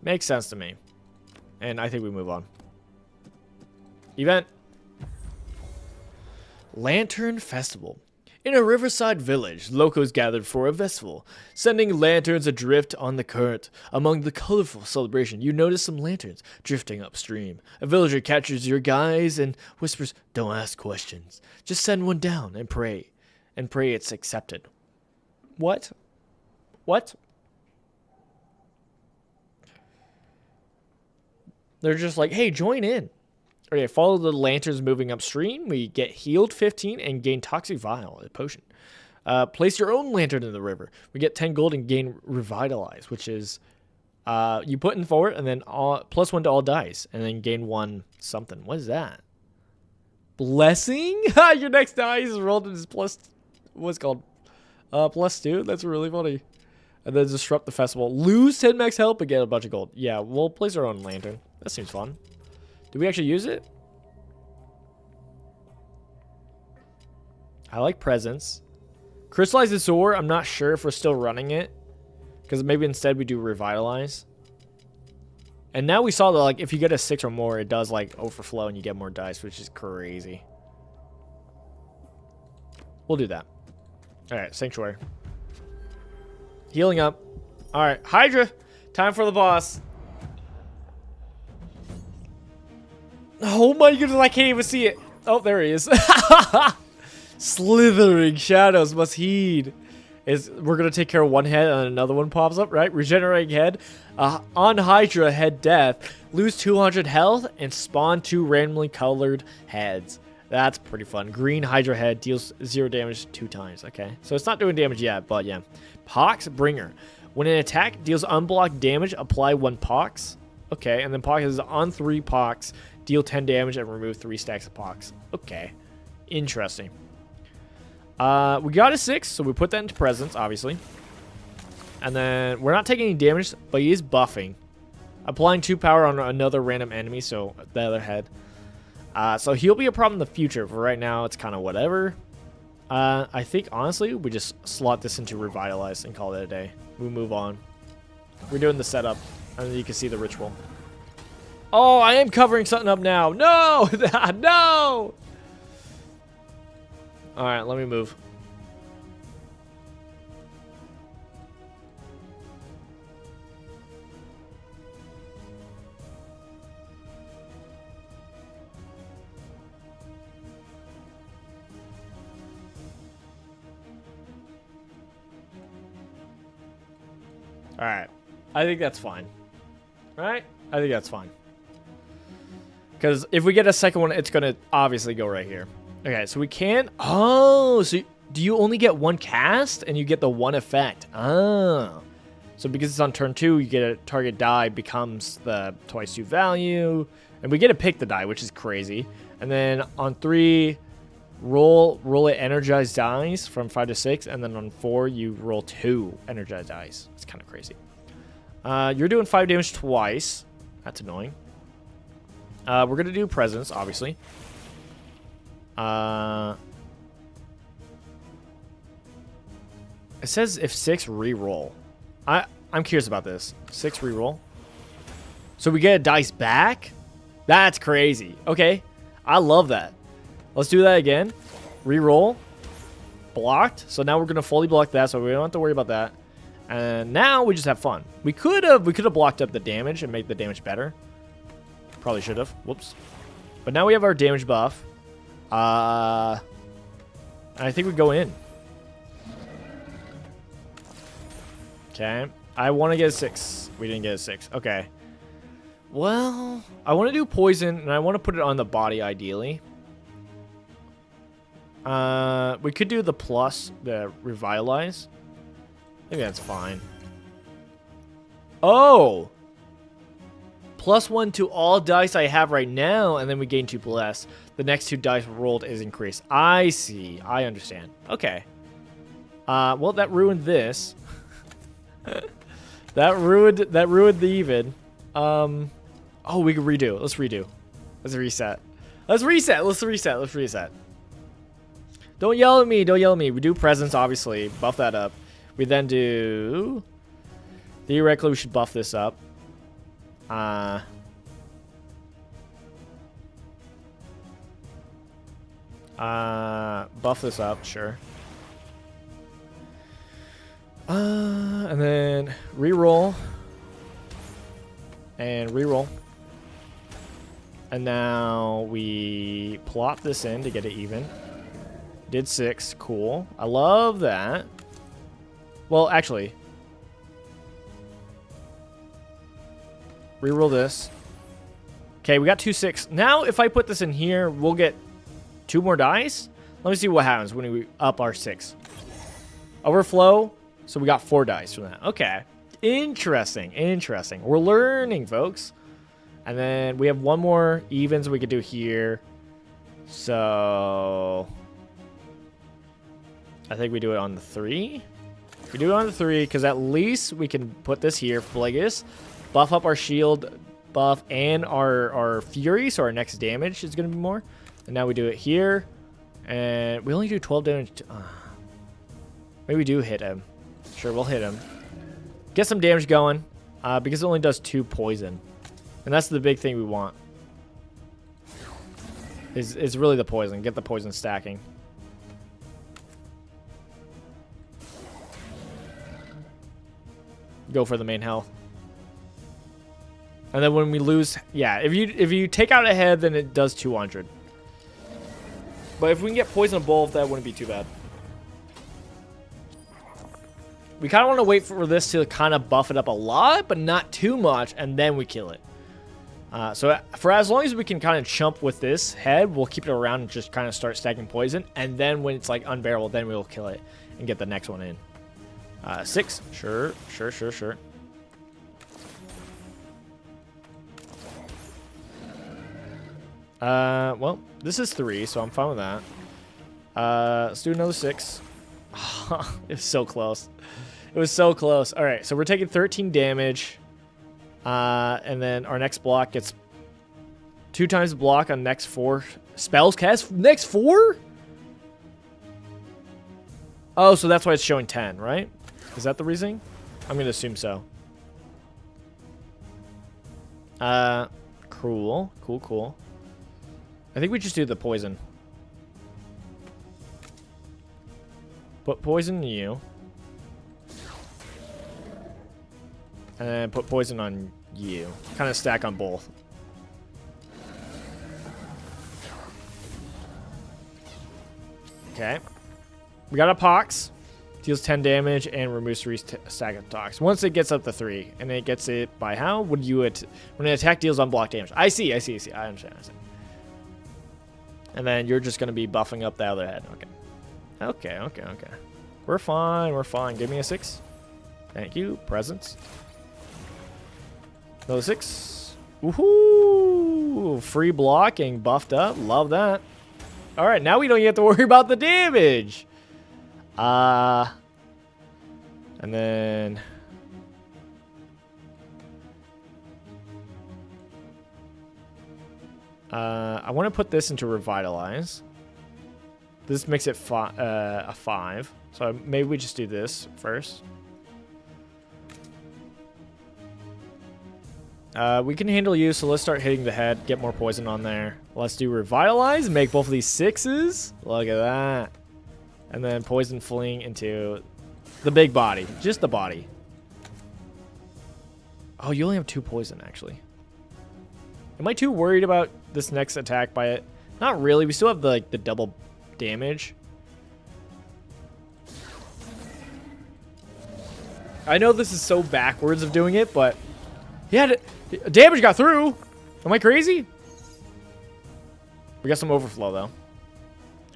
Makes sense to me. And I think we move on. Event. Lantern Festival. In a riverside village, locals gathered for a festival, sending lanterns adrift on the current. Among the colorful celebration, you notice some lanterns drifting upstream. A villager catches your gaze and whispers, "Don't ask questions. Just send one down and pray. And pray it's accepted." What? What? They're just like, hey, join in. Okay, follow the lanterns moving upstream. We get healed 15 and gain toxic vial, a potion. Place your own lantern in the river. We get 10 gold and gain revitalize, which is you put in forward and then +1 to all dice, and then gain 1 something. What is that? Blessing? Your next dice is rolled as plus. What's it called? +2. That's really funny. And then disrupt the festival. Lose 10 max health but get a bunch of gold. Yeah, we'll place our own lantern. That seems fun. Do we actually use it? I like presents. Crystallize the sword. I'm not sure if we're still running it. Because maybe instead we do revitalize. And now we saw that like if you get a 6 or more, it does like overflow and you get more dice, which is crazy. We'll do that. Alright, Sanctuary. Healing up. Alright, Hydra. Time for the boss. Oh my goodness, I can't even see it. Oh, there he is. Slithering shadows must heed. We're going to take care of one head and another one pops up, right? Regenerating head. On Hydra, head death. Lose 200 health and spawn 2 randomly colored heads. That's pretty fun. Green Hydra head deals 0 damage 2 times. Okay, so it's not doing damage yet, but yeah. Pox Bringer. When an attack deals unblocked damage, apply 1 Pox. Okay, and then Pox is on 3 Pox. Deal 10 damage and remove 3 stacks of Pox. Okay, interesting. We got a 6, so we put that into presence, obviously. And then we're not taking any damage, but he is buffing. Applying 2 power on another random enemy, so the other head. So he'll be a problem in the future, but right now it's kind of whatever. I think, honestly, we just slot this into Revitalize and call it a day. We move on. We're doing the setup, and then you can see the ritual. Oh, I am covering something up now. No! No! Alright, let me move. Alright. I think that's fine. Right? I think that's fine. Because if we get a second one, it's going to obviously go right here. Okay, so we can... Oh, so do you only get 1 cast and you get the 1 effect? Oh. So because it's on turn 2, you get a target die becomes the twice 2 value. And we get to pick the die, which is crazy. And then on 3, roll it energized dice from 5 to 6. And then on 4, you roll 2 energized dice. It's kind of crazy. You're doing 5 damage twice. That's annoying. We're going to do presence, obviously. It says if 6 re-roll. I'm curious about this. 6 re-roll. So we get a dice back? That's crazy. Okay. I love that. Let's do that again. Re-roll. Blocked. So now we're going to fully block that, so we don't have to worry about that. And now we just have fun. We could have blocked up the damage and made the damage better. Probably should have. Whoops. But now we have our damage buff. I think we go in. Okay. I want to get a 6. We didn't get a 6. Okay. Well, I want to do poison, and I want to put it on the body, ideally. We could do the plus, the revitalize. I think that's fine. Oh! +1 to all dice I have right now, and then we gain 2 bless. The next 2 dice rolled is increased. I see. I understand. Okay. Well, that ruined this. that ruined the even. Oh, we can redo. Let's redo. Let's reset. Let's reset. Let's reset. Let's reset. Don't yell at me. Don't yell at me. We do presence, obviously. Buff that up. We then do... Theoretically, we should buff this up. Buff this up, sure. And then reroll. And reroll. And now we plop this in to get it even. Did 6, cool. I love that. Well, actually... Reroll this. Okay, we got 2-6. Now, if I put this in here, we'll get 2 more dice. Let me see what happens when we up our 6. Overflow. So we got 4 dice from that. Okay. Interesting. Interesting. We're learning, folks. And then we have 1 more evens we could do here. So I think we do it on the 3. We do it on the 3 because at least we can put this here, Plagueis. Buff up our shield buff and our fury, so our next damage is going to be more. And now we do it here. And we only do 12 damage. Maybe we do hit him. Sure, we'll hit him. Get some damage going because it only does 2 poison. And that's the big thing we want. Is really the poison. Get the poison stacking. Go for the main health. And then when we lose, yeah, if you take out a head, then it does 200. But if we can get poison of both, that wouldn't be too bad. We kind of want to wait for this to kind of buff it up a lot, but not too much, and then we kill it. So for as long as we can kind of chump with this head, we'll keep it around and just kind of start stacking poison. And then when it's like unbearable, then we'll kill it and get the next one in. 6. Sure. Well, this is 3, so I'm fine with that. Let's do another 6. It was so close. It was so close. All right, so we're taking 13 damage. And then our next block gets 2 times the block on next 4 spells cast. Next 4? Oh, so that's why it's showing 10, right? Is that the reasoning? I'm going to assume so. Cool. I think we just do the poison. Put poison in you. And then put poison on you. Kind of stack on both. Okay. We got a Pox. Deals 10 damage and removes 3 stack of Tox. Once it gets up to 3. And it gets it by how? Would you when an attack deals unblocked damage. I see. I understand. And then you're just going to be buffing up the other head. Okay. We're fine. Give me a 6. Thank you. Presents. Another 6. Woohoo! Free blocking. Buffed up. Love that. Alright, now we don't even have to worry about the damage. And then... I want to put this into Revitalize. This makes it a 5. So maybe we just do this first. We can handle you, so let's start hitting the head. Get more poison on there. Let's do Revitalize. Make both of these 6s. Look at that. And then Poison Fling into the big body. Just the body. Oh, you only have 2 poison, actually. Am I too worried about this next attack by it? Not really. We still have the double damage. I know this is so backwards of doing it, but yeah, damage got through. Am I crazy? We got some overflow though.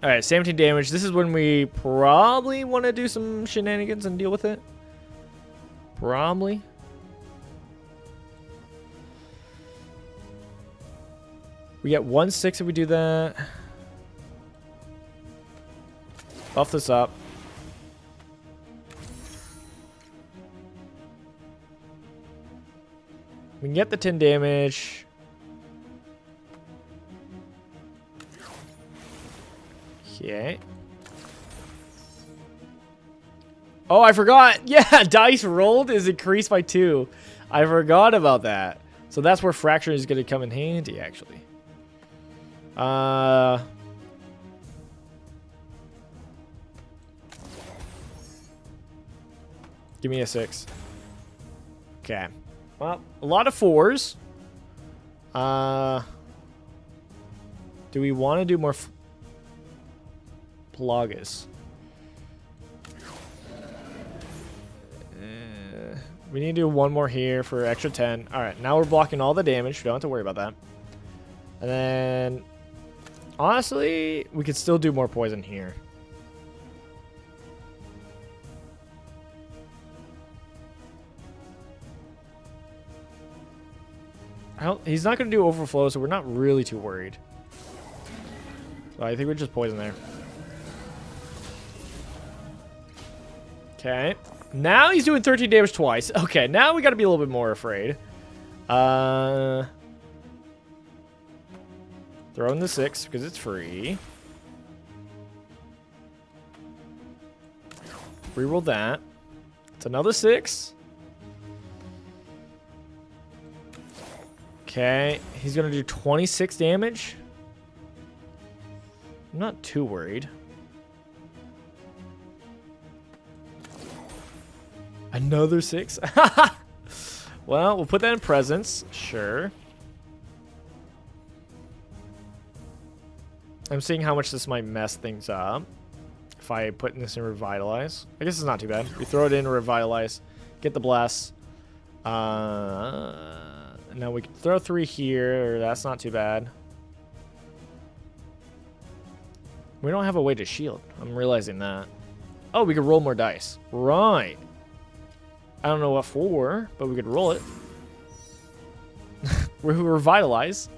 All right, 17 damage. This is when we probably want to do some shenanigans and deal with it. Probably. We get 1/6 if we do that. Buff this up. We can get the 10 damage. Okay. Oh, I forgot. Yeah, dice rolled is increased by 2. I forgot about that. So that's where Fracture is going to come in handy, actually. Give me a 6. Okay. Well, a lot of 4s. Do we want to do more Plagueis? We need to do 1 more here for extra 10. All right, now we're blocking all the damage. We don't have to worry about that. And then, honestly, we could still do more poison here. He's not going to do overflow, so we're not really too worried. So I think we're just poison there. Okay. Now he's doing 13 damage twice. Okay, now we got to be a little bit more afraid. Throw in the 6 because it's free. Reroll that. It's another 6. Okay, he's going to do 26 damage. I'm not too worried. Another 6? Well, we'll put that in presence. Sure. I'm seeing how much this might mess things up. If I put this in Revitalize. I guess it's not too bad. We throw it in Revitalize. Get the Bless. Now we can throw 3 here. That's not too bad. We don't have a way to shield. I'm realizing that. Oh, we could roll more dice. Right. I don't know what for, but we could roll it. We Revitalize.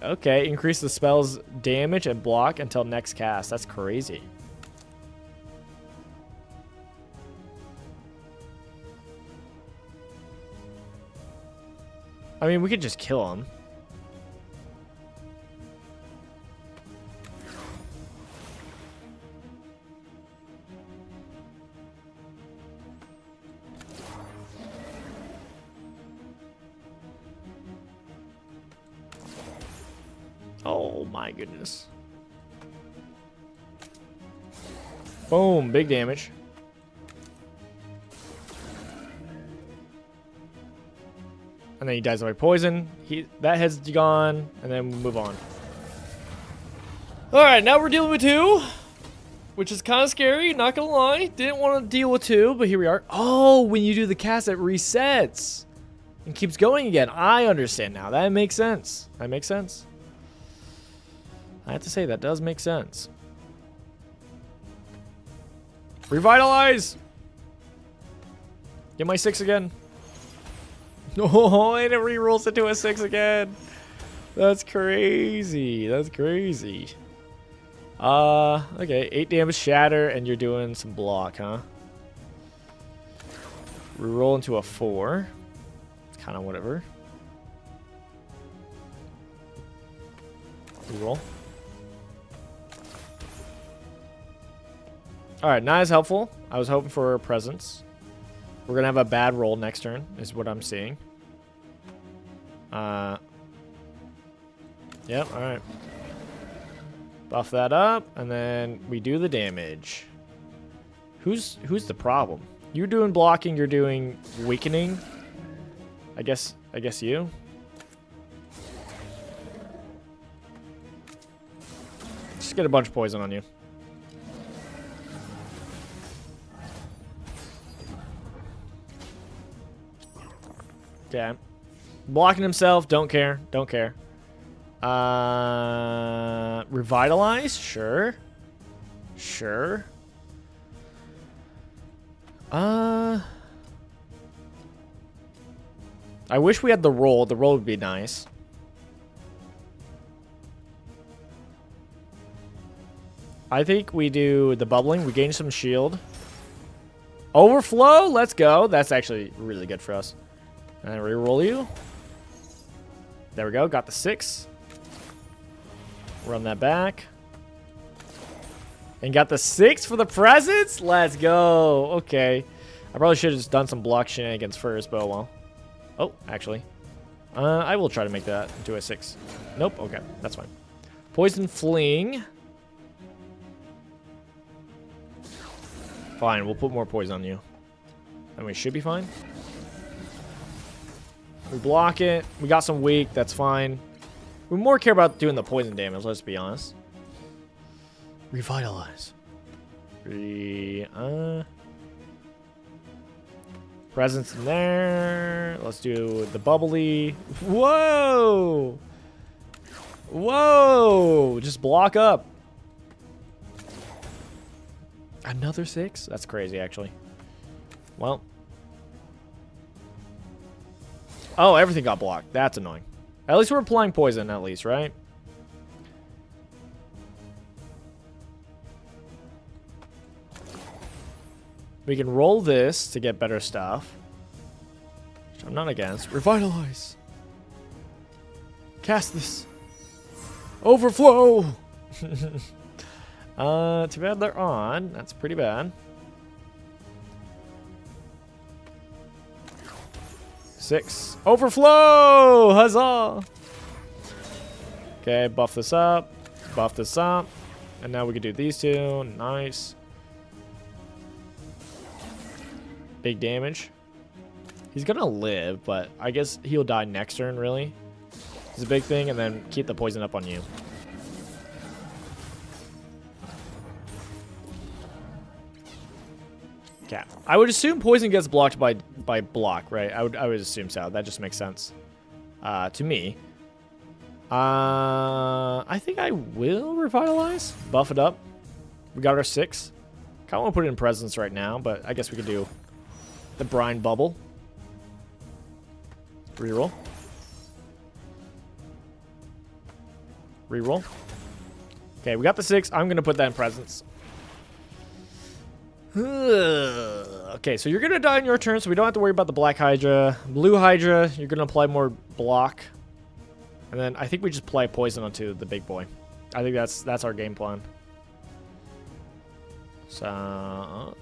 Okay, increase the spell's damage and block until next cast. That's crazy. I mean, we could just kill him. Oh my goodness. Boom, big damage. And then he dies by poison. That head's gone, and then we move on. Alright, now we're dealing with 2, which is kind of scary, not gonna lie. Didn't want to deal with 2, but here we are. Oh, when you do the cast, it resets and keeps going again. I understand now. That makes sense. That makes sense. I have to say, that does make sense. Revitalize! Get my 6 again. Oh, and it rerolls into a 6 again. That's crazy. That's crazy. Okay. 8 damage shatter, and you're doing some block, huh? Reroll into a 4. It's kind of whatever. Reroll. Alright, not as helpful. I was hoping for a presence. We're going to have a bad roll next turn, is what I'm seeing. Yep, alright. Buff that up, and then we do the damage. Who's the problem? You're doing blocking, you're doing weakening. I guess you. Just get a bunch of poison on you. Okay. Blocking himself, don't care. Don't care. Revitalize? Sure. Sure. I wish we had the roll. The roll would be nice. I think we do the bubbling. We gain some shield. Overflow? Let's go. That's actually really good for us. And then reroll you. There we go. Got the 6. Run that back. And got the 6 for the presents? Let's go. Okay. I probably should have just done some block shenanigans first, but oh well. Oh, actually. I will try to make that into a 6. Nope. Okay. That's fine. Poison Fling. Fine. We'll put more poison on you. And we should be fine. We block it. We got some weak. That's fine. We more care about doing the poison damage, let's be honest. Revitalize. Presence in there. Let's do the bubbly. Whoa! Whoa! Just block up. Another 6? That's crazy, actually. Well. Oh, everything got blocked. That's annoying. At least we're applying poison, at least, right? We can roll this to get better stuff. Which I'm not against. Revitalize. Cast this. Overflow. Too bad they're on. That's pretty bad. 6. Overflow! Huzzah! Okay, buff this up. Buff this up. And now we can do these two. Nice. Big damage. He's gonna live, but I guess he'll die next turn, really. It's a big thing, and then keep the poison up on you. Okay. I would assume poison gets blocked by block, right? I would assume so. That just makes sense to me. I think I will revitalize. Buff it up. We got our 6. Kind of want to put it in presence right now, but I guess we could do the brine bubble. Reroll. Reroll. Okay, we got the 6. I'm going to put that in presence. Okay, so you're going to die in your turn, so we don't have to worry about the black Hydra. Blue Hydra, you're going to apply more block. And then I think we just apply poison onto the big boy. I think that's our game plan. So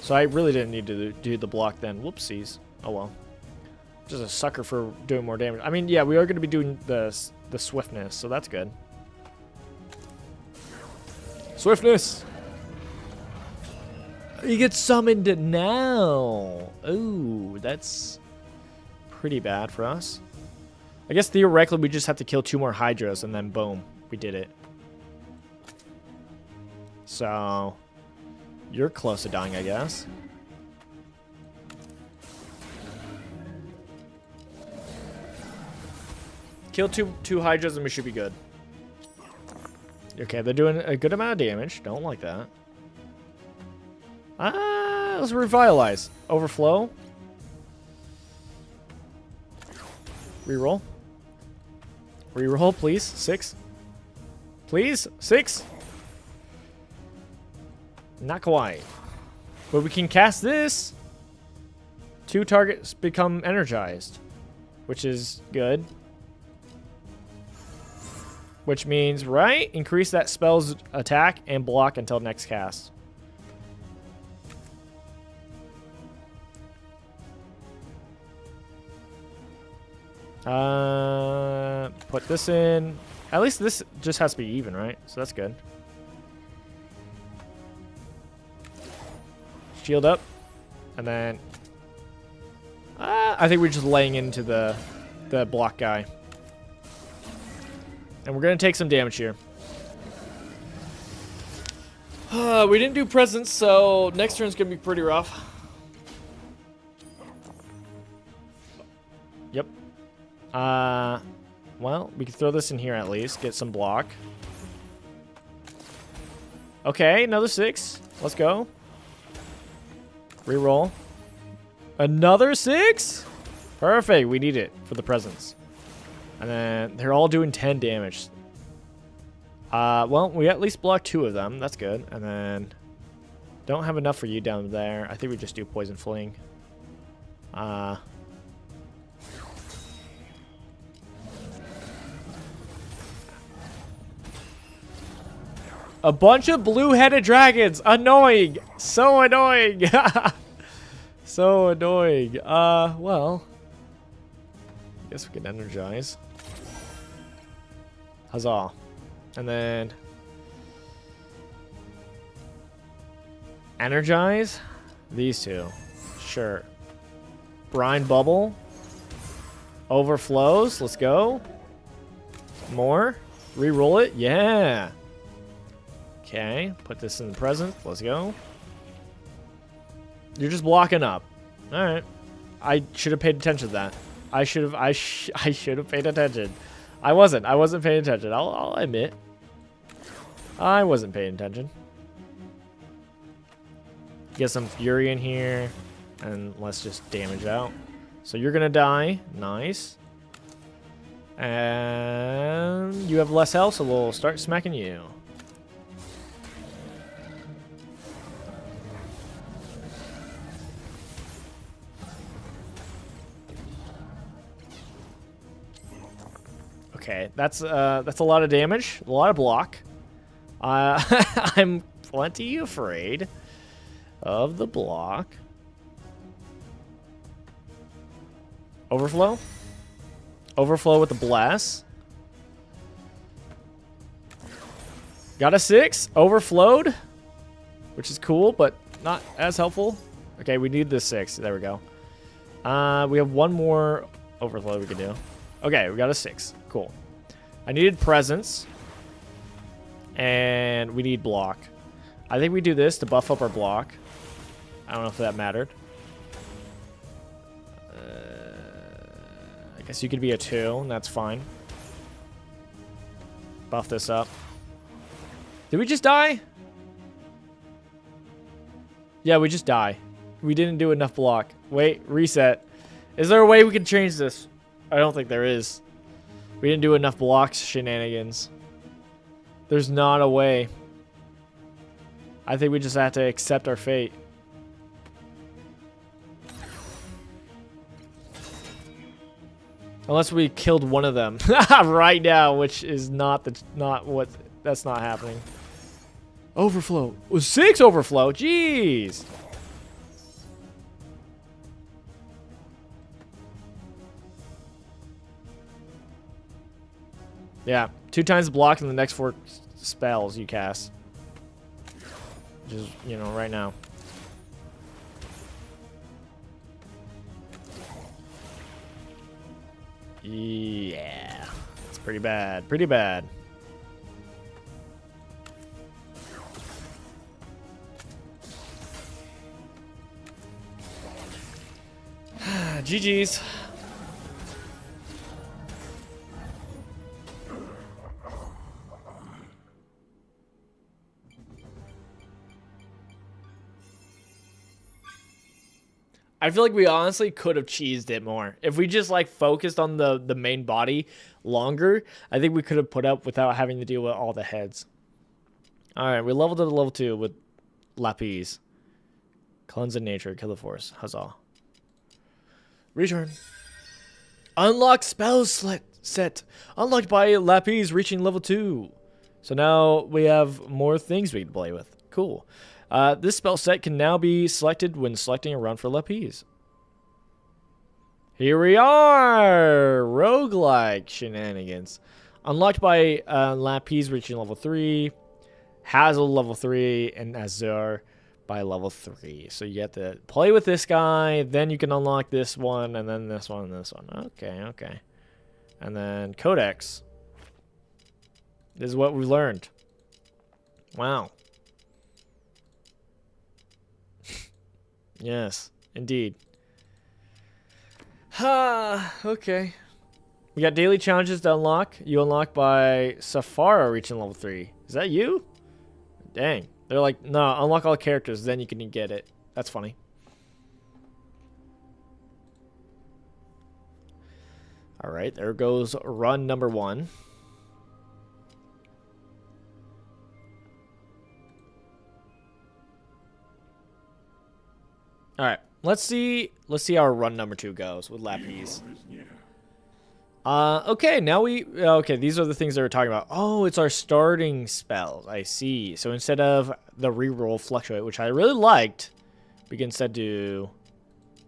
I really didn't need to do the block then. Whoopsies. Oh well. Just a sucker for doing more damage. I mean, yeah, we are going to be doing the swiftness, so that's good. Swiftness! You get summoned now! Ooh, that's pretty bad for us. I guess theoretically we just have to kill 2 more Hydras and then boom, we did it. So, you're close to dying, I guess. Kill two Hydras and we should be good. Okay, they're doing a good amount of damage. Don't like that. Let's revitalize. Overflow. Reroll. Reroll, please. 6. Please? 6? Not quite. But we can cast this. 2 targets become energized, which is good. Which means, right? Increase that spell's attack and block until next cast. Put this in. At least this just has to be even, right? So that's good. Shield up. And then I think we're just laying into the block guy. And we're going to take some damage here. We didn't do presence, so next turn's going to be pretty rough. Yep. Well, we can throw this in here at least. Get some block. Okay, another 6. Let's go. Reroll. Another 6? Perfect. We need it for the presence. And then they're all doing 10 damage. Well, we at least blocked 2 of them. That's good. And then don't have enough for you down there. I think we just do poison fling. A bunch of blue-headed dragons. Annoying. So annoying. So annoying. Well, I guess we can energize. Huzzah. And then energize these 2. Sure. Brine bubble. Overflows. Let's go. More. Reroll it. Yeah. Okay. Put this in the present. Let's go. You're just blocking up. All right. I should have paid attention to that. I should have paid attention. I wasn't paying attention. I'll admit. I wasn't paying attention. Get some fury in here, and let's just damage out. So you're gonna die. Nice. And you have less health, so we'll start smacking you. Okay, that's a lot of damage, a lot of block. I'm plenty afraid of the block. Overflow? Overflow with the blast. Got a 6. Overflowed. Which is cool, but not as helpful. Okay, we need this 6. There we go. We have one more overflow we can do. Okay, we got a 6. Cool. I needed presence. And we need block. I think we do this to buff up our block. I don't know if that mattered. I guess you could be a 2, and that's fine. Buff this up. Did we just die? Yeah, we just die. We didn't do enough block. Wait, reset. Is there a way we can change this? I don't think there is. We didn't do enough blocks shenanigans. There's not a way. I think we just have to accept our fate. Unless we killed one of them right now, which is that's not happening. Overflow. Oh, 6 overflow. Jeez. Yeah, 2 times block in the next 4 spells you cast. Just, you know, right now. Yeah, it's pretty bad. Pretty bad. GG's. I feel like we honestly could have cheesed it more. If we just like focused on the main body longer, I think we could have put up without having to deal with all the heads. Alright, we leveled to level 2 with Lapis. Cleanse in nature, kill the force. Huzzah. Return. Unlock spell set. Unlocked by Lapis reaching level 2. So now we have more things we can play with. Cool. This spell set can now be selected when selecting a run for Lapis. Here we are! Roguelike shenanigans. Unlocked by Lapis reaching level 3. Hazel level 3. And Azure by level 3. So you have to play with this guy. Then you can unlock this one. And then this one and this one. Okay, okay. And then Codex. This is what we learned. Wow. Yes, indeed. Okay. We got daily challenges to unlock. You unlock by Safara reaching level 3. Is that you? Dang. They're like, no, unlock all characters, then you can get it. That's funny. Alright, there goes run number 1. All right, let's see how our run number 2 goes with Lapis. Okay, now okay, these are the things that we're talking about. Oh, it's our starting spells. I see. So instead of the reroll fluctuate, which I really liked, we can instead do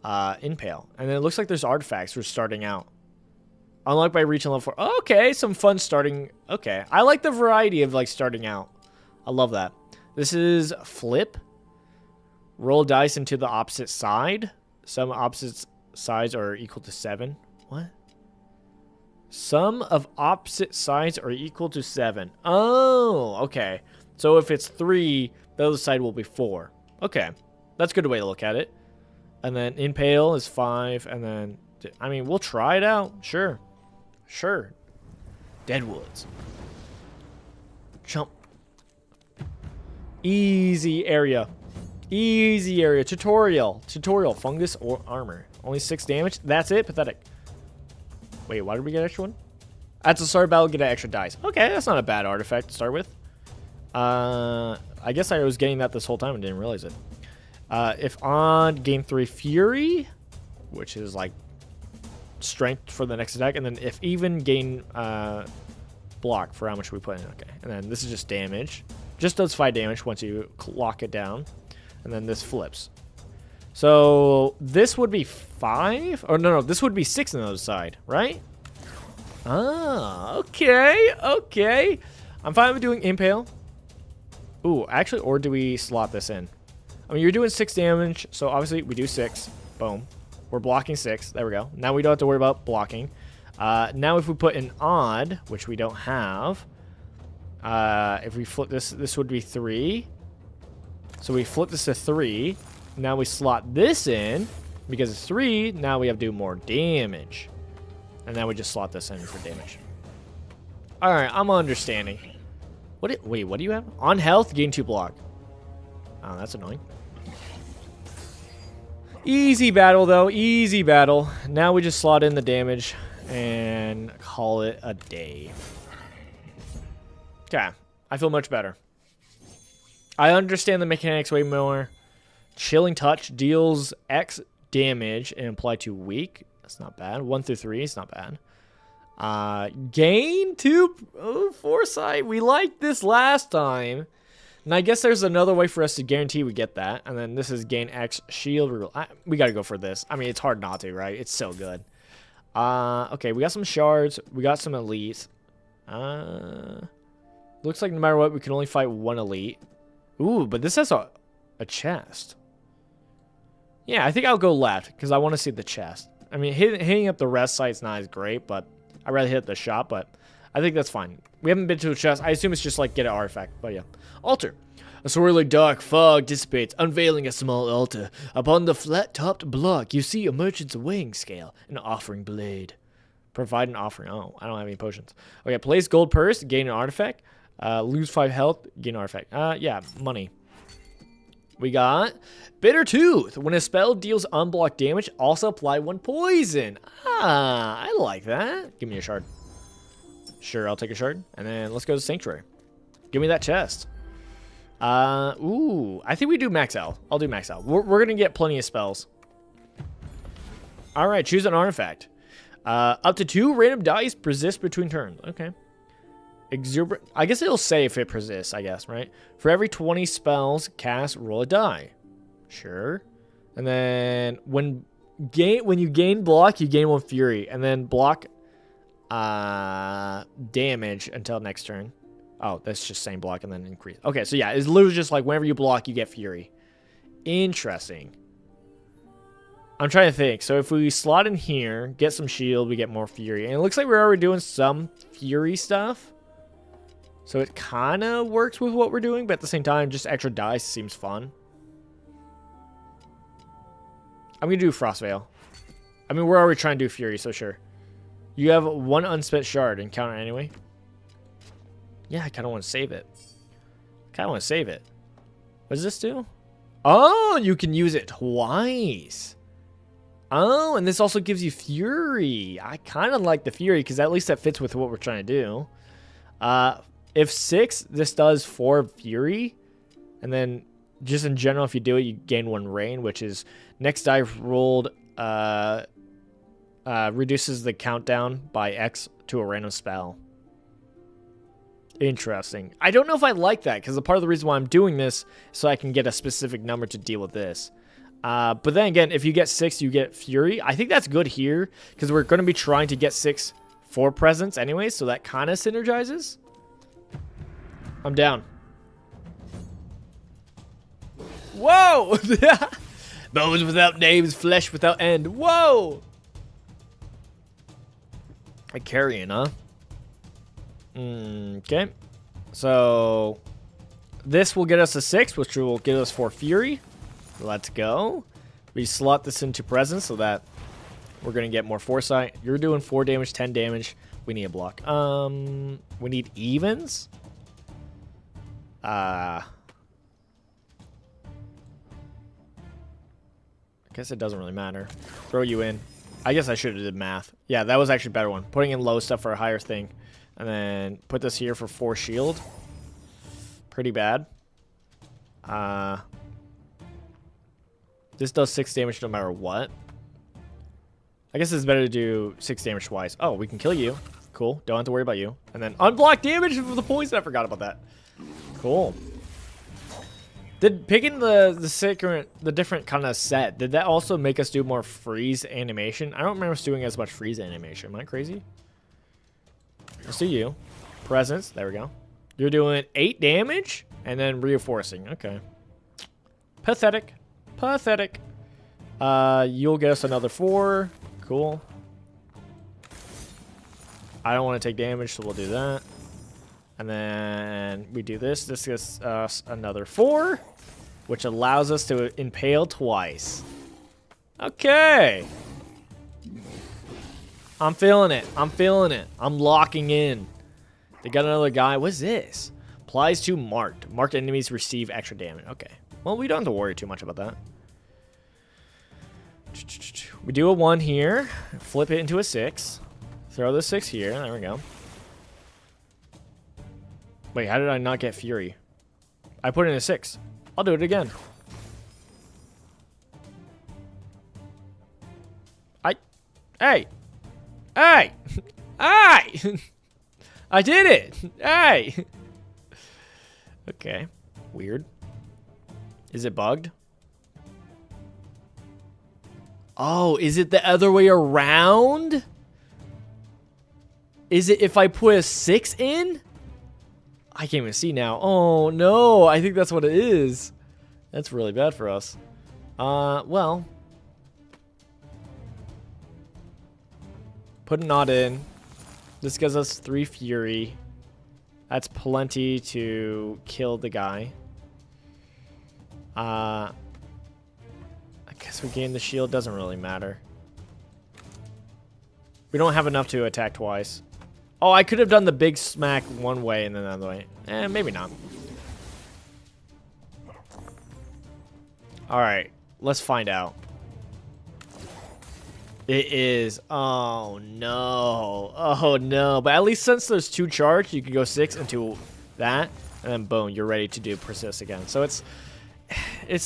impale. And then it looks like there's artifacts for starting out. Unlocked by reaching level 4. Okay, some fun starting. Okay, I like the variety of like starting out. I love that. This is flip. Roll dice into the opposite side. Some opposite sides are equal to 7. What? Sum of opposite sides are equal to 7. Oh, okay. So if it's 3, the other side will be 4. Okay. That's a good way to look at it. And then impale is 5. And then, I mean, we'll try it out. Sure. Sure. Deadwoods. Jump. Easy area. Easy area. Tutorial. Tutorial. Fungus or armor. Only 6 damage. That's it. Pathetic. Wait, why did we get extra one? At the start of battle, get an extra dice. Okay, that's not a bad artifact to start with. I guess I was getting that this whole time and didn't realize it. If on, gain 3 fury, which is like strength for the next attack, and then if even, gain block for how much we put in. Okay, and then this is just damage. Just does 5 damage once you lock it down, and then this flips. So this would be 5, or no, this would be 6 on the other side, right? Ah, okay, okay. I'm fine with doing impale. Ooh, actually, or do we slot this in? I mean, you're doing 6 damage, so obviously we do 6. Boom. We're blocking 6. There we go. Now we don't have to worry about blocking. Now if we put an odd, which we don't have, if we flip this, this would be 3. So we flip this to 3. Now we slot this in. Because it's 3, now we have to do more damage. And now we just slot this in for damage. Alright, I'm understanding. Wait, what do you have? On health, gain 2 block. Oh, that's annoying. Easy battle, though. Easy battle. Now we just slot in the damage and call it a day. Okay, I feel much better. I understand the mechanics way more. Chilling touch deals X damage and apply to weak. That's not bad. 1 through 3 is not bad. Gain 2 foresight. We liked this last time. And I guess there's another way for us to guarantee we get that. And then this is gain X shield. We got to go for this. I mean, it's hard not to, right? It's so good. Okay, we got some shards. We got some elites. Looks like no matter what, we can only fight 1 elite. Ooh, but this has a chest. Yeah, I think I'll go left because I want to see the chest. I mean, hitting up the rest site's not as great, but I'd rather hit the shop, but I think that's fine. We haven't been to a chest. I assume it's just like get an artifact, but yeah. Altar. A swirling dark fog dissipates, unveiling a small altar. Upon the flat-topped block, you see a merchant's weighing scale, an offering blade. Provide an offering. Oh, I don't have any potions. Okay, place gold purse, gain an artifact. Lose 5 health, gain an artifact. Yeah, money. We got Bitter Tooth. When a spell deals unblocked damage, also apply 1 poison. Ah, I like that. Give me a shard. Sure, I'll take a shard. And then let's go to Sanctuary. Give me that chest. Ooh, I think we do max out. I'll do max out. We're going to get plenty of spells. All right, choose an artifact. Up to 2 random dice persist between turns. Okay. Exuberant. I guess it'll say if it persists, I guess, right? For every 20 spells cast, roll a die. Sure. And then when you gain block, you gain 1 fury. And then block damage until next turn. Oh, that's just same block and then increase. Okay, so yeah, it's literally just like whenever you block, you get fury. Interesting. I'm trying to think. So if we slot in here, get some shield, we get more fury. And it looks like we're already doing some fury stuff. So it kind of works with what we're doing, but at the same time, just extra dice seems fun. I'm going to do Frostveil. I mean, we're already trying to do Fury, so sure. You have 1 unspent shard. Encounter anyway. Yeah, I kind of want to save it. What does this do? Oh, you can use it twice. Oh, and this also gives you Fury. I kind of like the Fury, because at least that fits with what we're trying to do. If 6, this does 4 Fury. And then, just in general, if you do it, you gain 1 Rain, which is next dive rolled reduces the countdown by X to a random spell. Interesting. I don't know if I like that, because part of the reason why I'm doing this is so I can get a specific number to deal with this. But then again, if you get 6, you get Fury. I think that's good here, because we're going to be trying to get 6 for presence anyway, so that kind of synergizes. I'm down. Whoa! Bones without names, flesh without end. Whoa! A carrion, huh? Okay. So, this will get us a 6, which will give us 4 Fury. Let's go. We slot this into presence so that we're going to get more foresight. You're doing 4 damage, 10 damage. We need a block. We need evens. I guess it doesn't really matter. Throw you in. I guess I should have did math. Yeah, that was actually a better one. Putting in low stuff for a higher thing. And then put this here for 4 shield. Pretty bad. This does 6 damage no matter what. I guess it's better to do 6 damage twice. Oh, we can kill you. Cool. Don't have to worry about you. And then unblock damage for the poison. I forgot about that. Cool. Did picking the different kind of set, did that also make us do more freeze animation? I don't remember us doing as much freeze animation. Am I crazy? Let's do you. Presence. There we go. You're doing 8 damage and then reinforcing. Okay. Pathetic. Pathetic. You'll get us another 4. Cool. I don't want to take damage, so we'll do that. And then we do this. This gets us another 4, which allows us to impale twice. Okay. I'm feeling it. I'm feeling it. I'm locking in. They got another guy. What's this? Applies to marked. Marked enemies receive extra damage. Okay. Well, we don't have to worry too much about that. We do a 1 here. Flip it into a 6. Throw the 6 here. There we go. Wait, how did I not get Fury? I put in a 6. I'll do it again. Hey! Hey! Hey! I did it! Hey! Okay. Weird. Is it bugged? Oh, is it the other way around? Is it if I put a 6 in? I can't even see now. Oh, no. I think that's what it is. That's really bad for us. Well. Put a knot in. This gives us 3 fury. That's plenty to kill the guy. I guess we gain the shield. Doesn't really matter. We don't have enough to attack twice. Oh, I could have done the big smack one way and then the other way. Maybe not. Alright, let's find out. It is. Oh, no. Oh, no. But at least since there's 2 charged, you can go 6 into that. And then, boom, you're ready to do persist again. So it's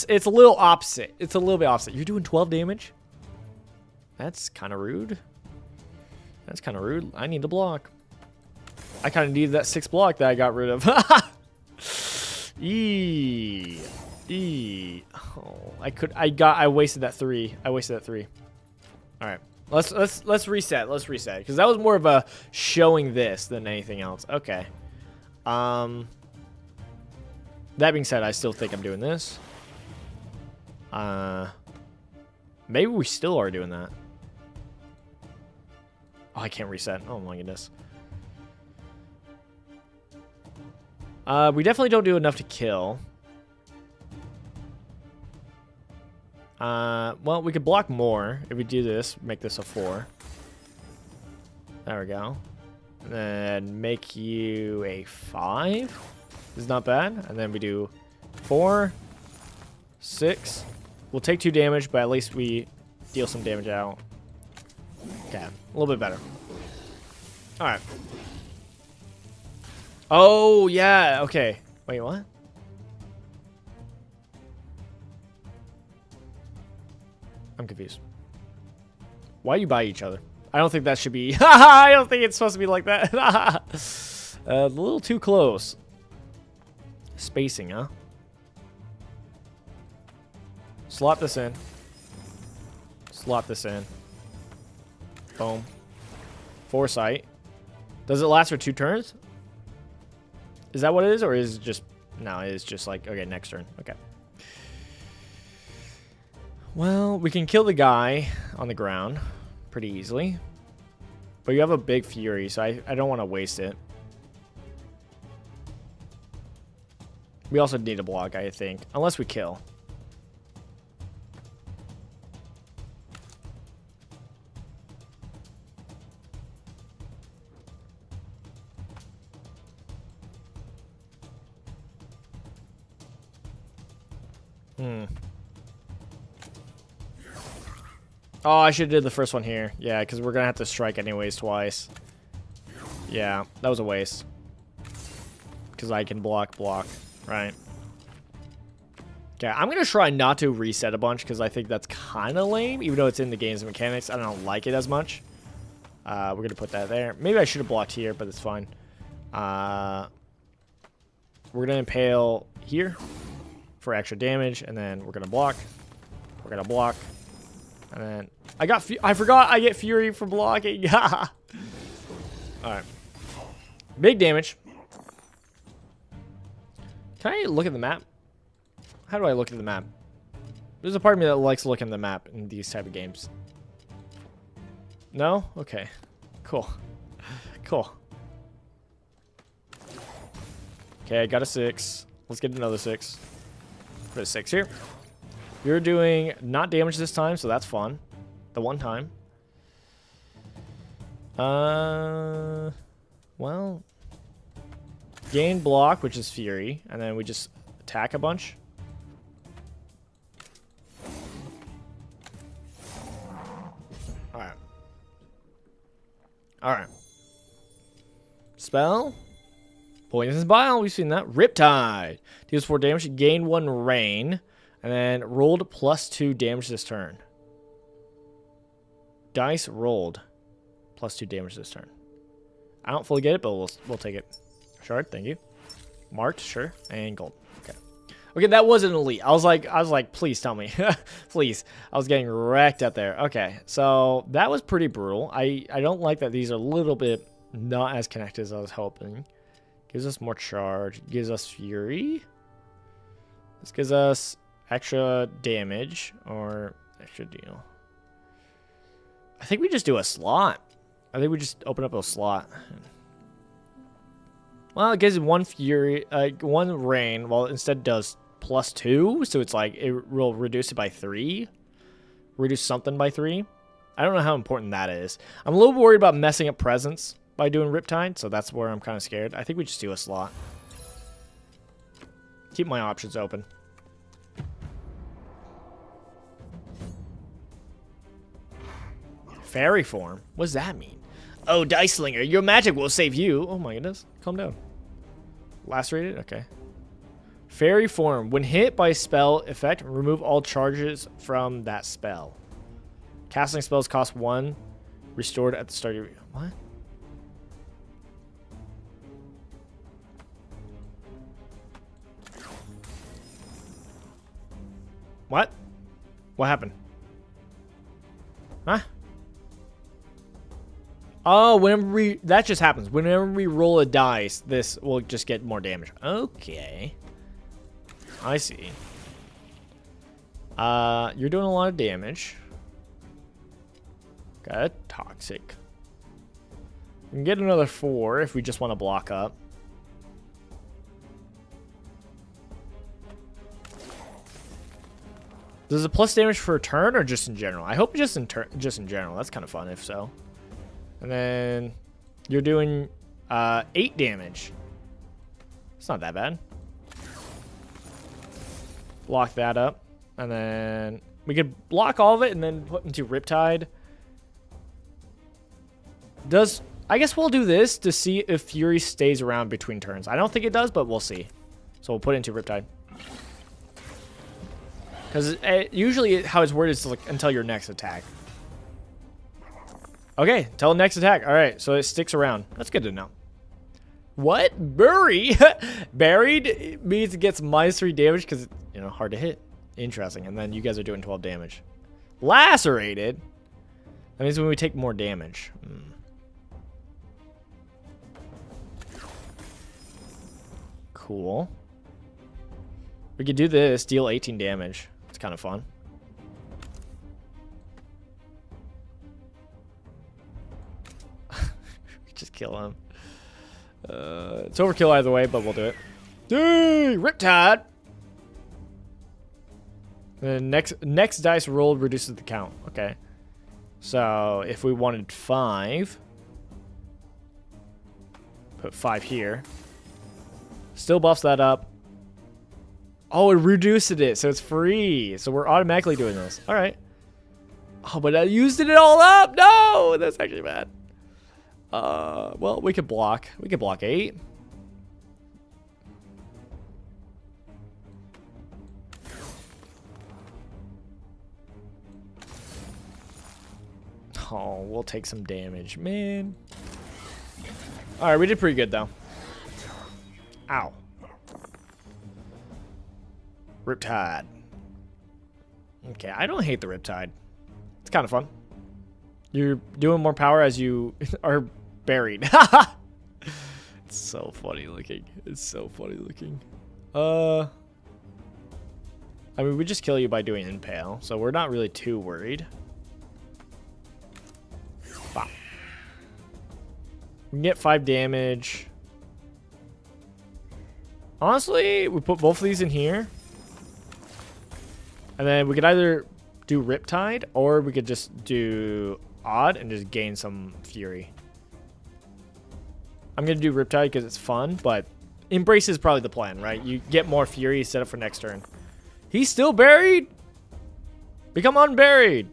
a little opposite. It's a little bit opposite. You're doing 12 damage? That's kind of rude. That's kind of rude. I need to block. I kind of needed that 6 block that I got rid of. Eee. Oh, I wasted that 3. I wasted that 3. All right. Let's reset. Let's reset because that was more of a showing this than anything else. Okay. That being said, I still think I'm doing this. Maybe we still are doing that. Oh, I can't reset. Oh my goodness. We definitely don't do enough to kill. Well, we could block more if we do this. Make this a 4. There we go. And then make you a 5. This is not bad. And then we do 4, 6. We'll take 2 damage, but at least we deal some damage out. Okay, a little bit better. All right. Oh, yeah. Okay. Wait, what? I'm confused. Why do you buy each other? I don't think that should be... I don't think it's supposed to be like that. A little too close. Spacing, huh? Slot this in. Slot this in. Boom. Foresight. Does it last for 2 turns? Is that what it is? Or is it just... No, it is just like... Okay, next turn. Okay. Well, we can kill the guy on the ground pretty easily. But you have a big fury, so I don't want to waste it. We also need a block, I think. Unless we kill. Oh, I should have did the first one here. Yeah, because we're going to have to strike anyways twice. Yeah, that was a waste. Because I can block, right? Okay, I'm going to try not to reset a bunch because I think that's kind of lame. Even though it's in the game's mechanics, I don't like it as much. We're going to put that there. Maybe I should have blocked here, but it's fine. We're going to impale here for extra damage. And then we're going to block. We're going to block. And then I forgot I get Fury for blocking. Alright. Big damage. Can I look at the map? How do I look at the map? There's a part of me that likes looking at the map in these type of games. No? Okay. Cool. Cool. Okay, I got a 6. Let's get another 6. Put a 6 here. You're doing not damage this time, so that's fun. The one time. Well, gain block, which is Fury, and then we just attack a bunch. Alright. Alright. Spell. Poisonous Bile, we've seen that. Riptide. Deals 4 damage, gain 1 rain, and then rolled +2 damage this turn. Dice rolled +2 damage this turn. I don't fully get it, but we'll take it. Shard, thank you. Marked, sure, and gold. Okay. Okay, that was an elite. I was like, please tell me, please. I was getting wrecked out there. Okay, so that was pretty brutal. I don't like that these are a little bit not as connected as I was hoping. Gives us more charge. Gives us Fury. This gives us extra damage or extra deal. I think we just do a slot. I think we just open up a slot. Well, it gives 1 Fury, 1 Rain, while it instead does +2. So it's like it will reduce it by 3. Reduce something by 3. I don't know how important that is. I'm a little worried about messing up presence by doing Riptide, so that's where I'm kind of scared. I think we just do a slot. Keep my options open. Fairy form? What does that mean? Oh, Dice Slinger, your magic will save you. Oh my goodness. Calm down. Lacerated? Okay. Fairy form. When hit by spell effect, remove all charges from that spell. Casting spells cost 1. Restored at the start of your... What? What? What happened? Huh? Oh, that just happens. Whenever we roll a dice, this will just get more damage. Okay. I see. You're doing a lot of damage. Got toxic. We can get another 4 if we just want to block up. Does it plus damage for a turn or just in general? I hope just in general. That's kind of fun if so. And then you're doing 8 damage. It's not that bad. Block that up. And then we could block all of it and then put into Riptide. I guess we'll do this to see if Fury stays around between turns. I don't think it does, but we'll see. So we'll put it into Riptide. Because usually how it's worded is like until your next attack. Okay, until next attack. All right, so it sticks around. That's good to know. What? Bury? Buried means it gets -3 damage because it's, you know, hard to hit. Interesting. And then you guys are doing 12 damage. Lacerated? That means when we take more damage. Cool. We could do this, deal 18 damage. It's kind of fun. Just kill him. It's overkill either way, but we'll do it. Yay! Riptide! The next dice rolled reduces the count. Okay. So if we wanted 5, put 5 here. Still buffs that up. Oh, it reduced it, so it's free. So we're automatically doing this. All right. Oh, but I used it all up. No, that's actually bad. Well, we could block. We could block 8. Oh, we'll take some damage, man. All right, we did pretty good though. Ow. Riptide. Okay, I don't hate the Riptide. It's kind of fun. You're doing more power as you are buried. It's so funny looking. It's so funny looking. I mean, we just kill you by doing impale, so we're not really too worried. Wow. We can get 5 damage. Honestly, we put both of these in here. And then we could either do Riptide, or we could just do Odd and just gain some Fury. I'm going to do Riptide because it's fun, but Embrace is probably the plan, right? You get more Fury set up for next turn. He's still buried? Become unburied.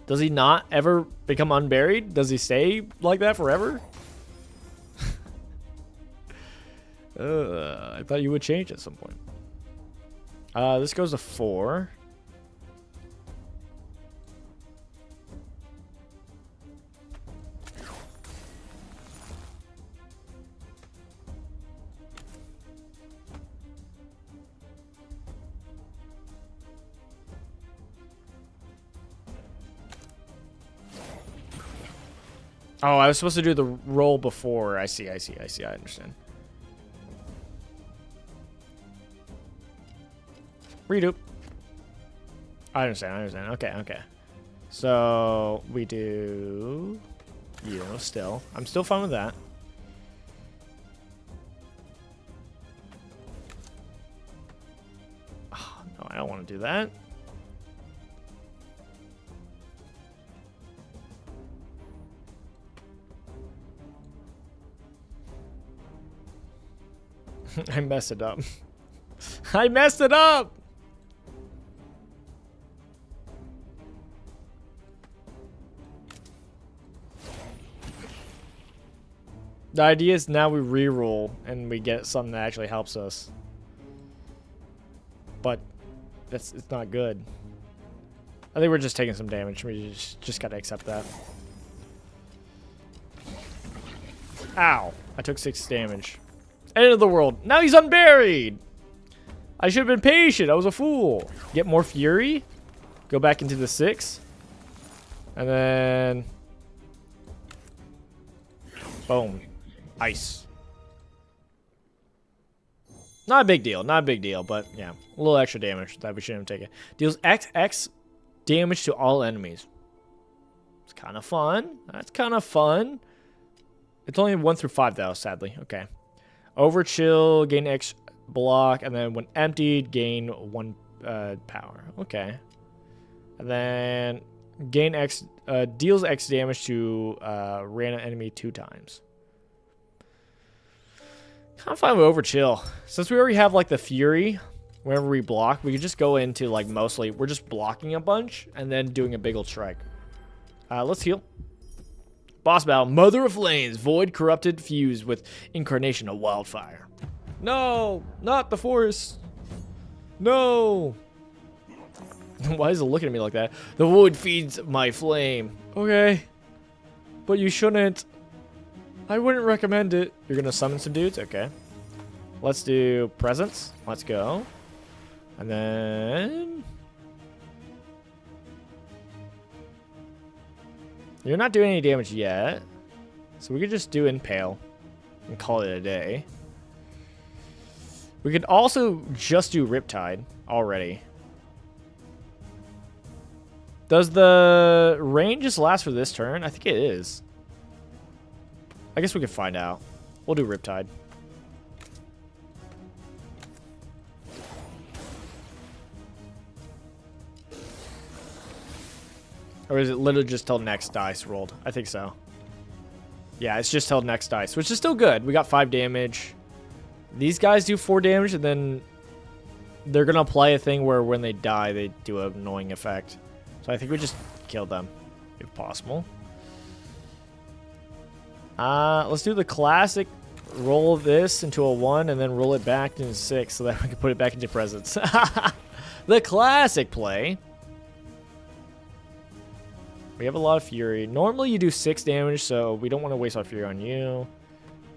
Does he not ever become unburied? Does he stay like that forever? I thought you would change at some point. This goes to 4. Oh, I was supposed to do the roll before. I see. I understand. Redo. I understand. Okay. So we do still. I'm still fine with that. Oh, no, I don't want to do that. I messed it up. I messed it up! The idea is now we reroll and we get something that actually helps us. But it's not good. I think we're just taking some damage. We just gotta accept that. Ow. I took 6 damage. End of the world. Now he's unburied. I should have been patient. I was a fool. Get more Fury. Go back into the 6. And then... boom. Ice. Not a big deal. Not a big deal. But yeah. A little extra damage that we shouldn't have taken. Deals XX damage to all enemies. It's kind of fun. That's kind of fun. It's only 1 through 5 though, sadly. Okay. Overchill, gain X block, and then when emptied, gain 1 power. Okay. And then gain X, deals X damage to random enemy 2 times. Kind of fine with Overchill. Since we already have like the Fury, whenever we block, we could just go into like mostly, we're just blocking a bunch and then doing a big old strike. Let's heal. Boss battle, Mother of Flames, Void corrupted, fused with incarnation of wildfire. No, not the forest. No. Why is it looking at me like that? The void feeds my flame. Okay. But you shouldn't. I wouldn't recommend it. You're gonna summon some dudes? Okay. Let's do presence. Let's go. And then... you're not doing any damage yet. So we could just do Impale and call it a day. We could also just do Riptide already. Does the rain just last for this turn? I think it is. I guess we could find out. We'll do Riptide. Or is it literally just till next dice rolled? I think so. Yeah, it's just till next dice, which is still good. We got 5 damage. These guys do 4 damage, and then they're going to apply a thing where when they die, they do an annoying effect. So I think we just kill them, if possible. Let's do the classic. Roll this into a 1 and then roll it back into 6 so that we can put it back into presence. The classic play. We have a lot of fury. Normally you do 6 damage, so we don't want to waste our fury on you.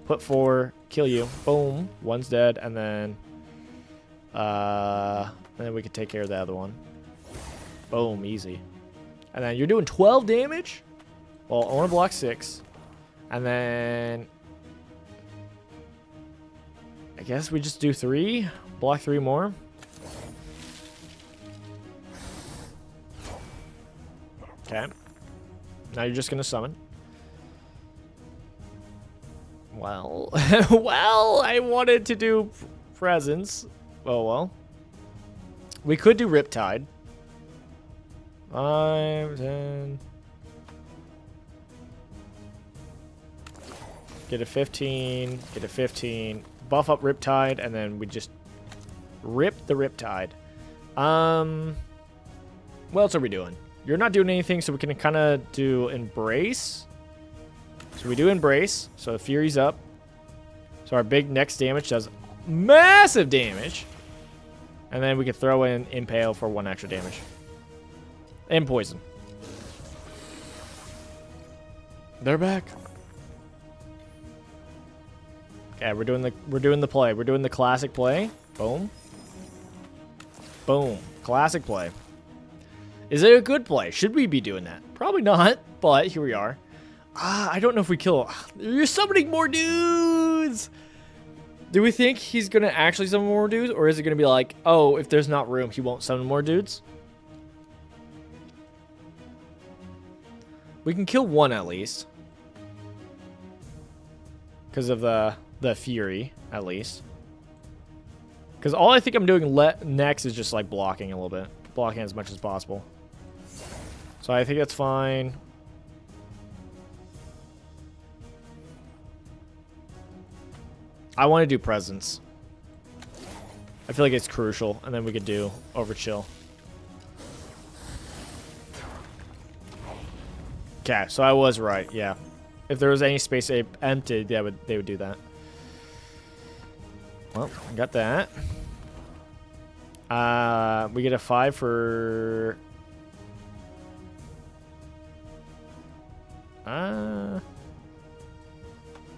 Put 4, kill you. Boom. One's dead, and then we can take care of the other one. Boom, easy. And then you're doing 12 damage. Well, I want to block 6. And then I guess we just do 3. Block 3 more. Okay. Now you're just going to summon. Well, well, I wanted to do presence. Oh, well. We could do Riptide. 5, 10. Get a 15. Get a 15. Buff up Riptide, and then we just rip the Riptide. What else are we doing? You're not doing anything, so we can kind of do Embrace. So we do Embrace, so the Fury's up. So our big next damage does massive damage. And then we can throw in Impale for 1 extra damage. And Poison. They're back. Okay, we're doing the play. We're doing the classic play. Boom. Boom. Classic play. Is it a good play? Should we be doing that? Probably not, but here we are. I don't know if we kill. You're summoning more dudes. Do we think he's going to actually summon more dudes, or is it going to be like, oh, if there's not room, he won't summon more dudes? We can kill 1 at least. Because of the Fury, at least. Because all I think I'm doing next is just like blocking a little bit. Blocking as much as possible. So I think that's fine. I want to do Presence. I feel like it's crucial. And then we could do Overchill. Okay, so I was right, yeah. If there was any space empty, they would do that. Well, got that. We get a 5 for...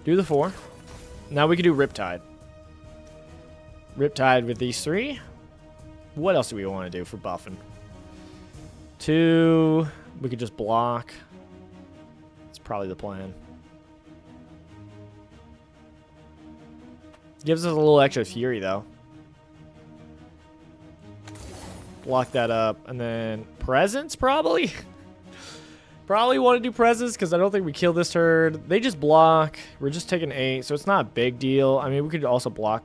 do the 4. Now we can do Riptide. Riptide with these 3. What else do we want to do for buffing? 2. We could just block. That's probably the plan. Gives us a little extra fury, though. Block that up. And then Presence, probably? Probably want to do Presence, because I don't think we kill this turd. They just block. We're just taking 8, so it's not a big deal. I mean, we could also block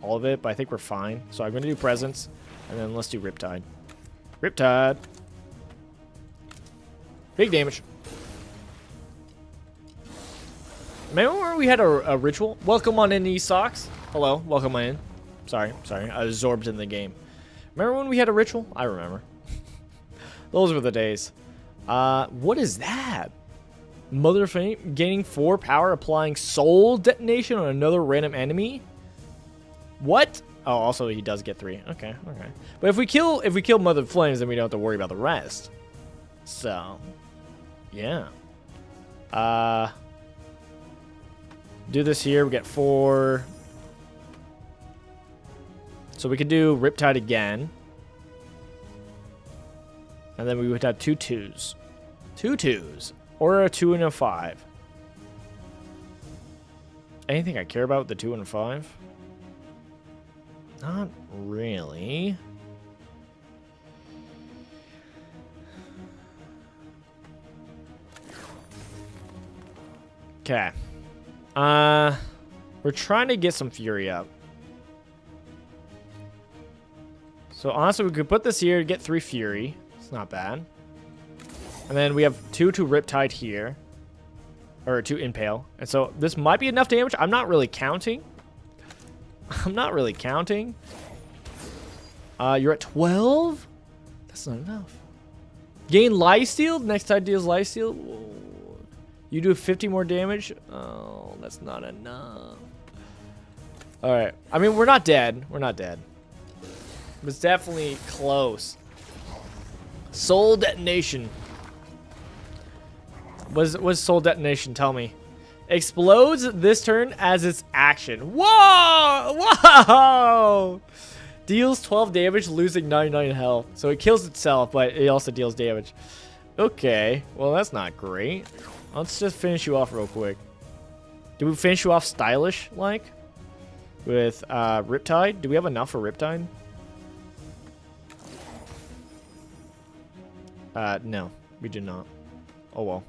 all of it, but I think we're fine. So I'm going to do Presence, and then let's do Riptide. Riptide. Big damage. Remember where we had a ritual? Welcome on in, these socks. Hello, welcome on in. Sorry. I absorbed in the game. Remember when we had a ritual? I remember. Those were the days. What is that? Mother of Fame gaining 4 power, applying soul detonation on another random enemy. What? Oh, also he does get 3. Okay. But if we kill Mother of Flames, then we don't have to worry about the rest. So, yeah. Do this here. We get 4. So we could do Riptide again. And then we would have 2 2s. 2 2s. Or a 2 and a 5. Anything I care about with the 2 and 5? Not really. Okay. We're trying to get some fury up. So honestly, we could put this here to get 3 fury. It's not bad. And then we have 2 to Riptide here. Or 2 Impale. And so this might be enough damage. I'm not really counting. You're at 12? That's not enough. Gain lifesteal. Next time deals lifesteal. You do 50 more damage. Oh, that's not enough. All right. I mean, we're not dead. We're not dead. But it's definitely close. Soul detonation. What's soul detonation? Tell me. Explodes this turn as its action. Whoa! Whoa! Deals 12 damage, losing 99 health. So it kills itself, but it also deals damage. Okay. Well, that's not great. Let's just finish you off real quick. Do we finish you off stylish, like? With Riptide? Do we have enough for Riptide? No. We do not. Oh, well.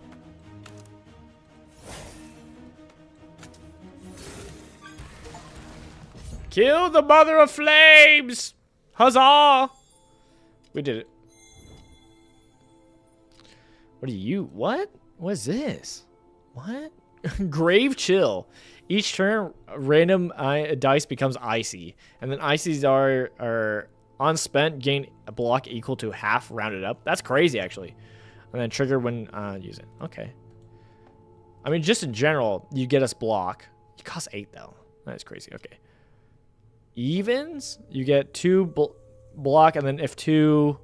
Kill the mother of flames! Huzzah! We did it. What are you? What? What is this? What? Grave chill. Each turn, random dice becomes icy. And then icies are unspent, gain a block equal to half rounded up. That's crazy, actually. And then trigger when use it. Okay. I mean, just in general, you get us block. You cost 8, though. That's crazy. Okay. Evens, you get 2 block, and then if 2,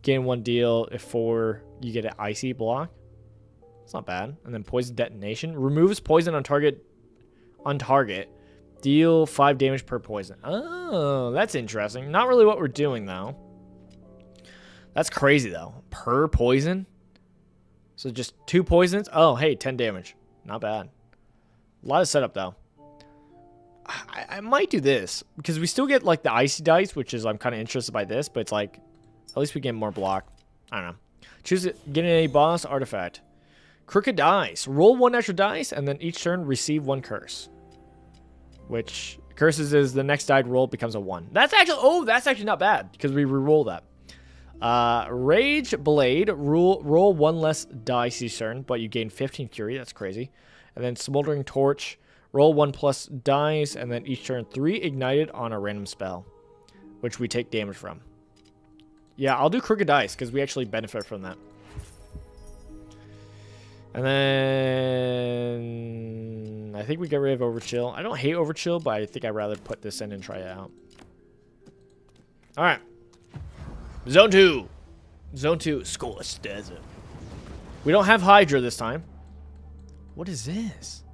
gain 1 deal. If 4, you get an icy block. It's not bad. And then poison detonation removes poison on target. Deal 5 damage per poison. Oh, that's interesting. Not really what we're doing though. That's crazy though. Per poison. So just 2 poisons. Oh, hey, 10 damage. Not bad. A lot of setup though. I might do this because we still get like the icy dice, which is I'm kind of interested by this, but it's like at least we get more block. I don't know. Choose it. Get a boss artifact. Crooked dice. Roll 1 extra dice, and then each turn receive 1 curse. Which curses is the next die roll becomes a 1. That's actually not bad because we re-roll that. Rage Blade. Roll 1 less dice each turn, but you gain 15 Curie. That's crazy. And then Smoldering Torch. Roll 1 plus dice, and then each turn 3 ignited on a random spell, which we take damage from. Yeah, I'll do Crooked Dice because we actually benefit from that. And then I think we get rid of Overchill. I don't hate Overchill, but I think I'd rather put this in and try it out. All right. Zone 2. Zone 2, Scorched Desert. We don't have Hydra this time. What is this?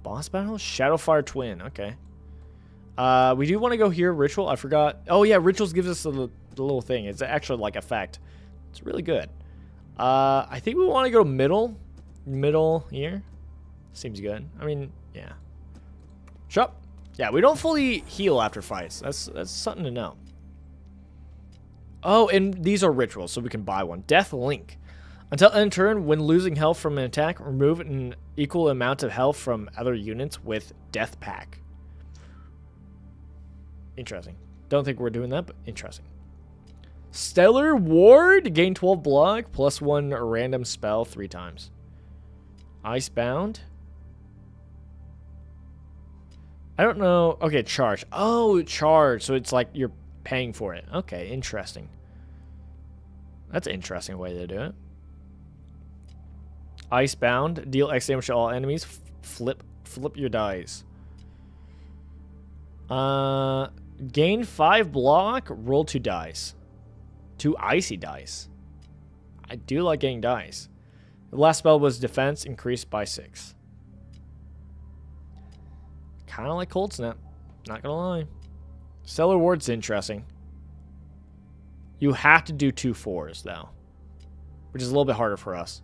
Boss battle? Shadowfire Twin. Okay. We do want to go here. Ritual. I forgot. Oh, yeah. Rituals gives us the little thing. It's actually like effect. It's really good. I think we want to go middle. Middle here. Seems good. I mean, yeah. Shut up. Yeah, we don't fully heal after fights. That's something to know. Oh, and these are rituals, so we can buy one. Death Link. Until end turn, when losing health from an attack, remove an equal amount of health from other units with Death Pack. Interesting. Don't think we're doing that, but interesting. Stellar Ward. Gain 12 block, plus 1 random spell 3 times. Icebound. I don't know. Okay, charge. Oh, charge. So it's like you're paying for it. Okay, interesting. That's an interesting way to do it. Icebound. Deal X damage to all enemies. Flip your dice. Gain 5 block. Roll 2 dice. 2 icy dice. I do like getting dice. The last spell was defense increased by 6. Kind of like Cold Snap. Not gonna lie. Stellar Ward's interesting. You have to do 2 4s though, which is a little bit harder for us.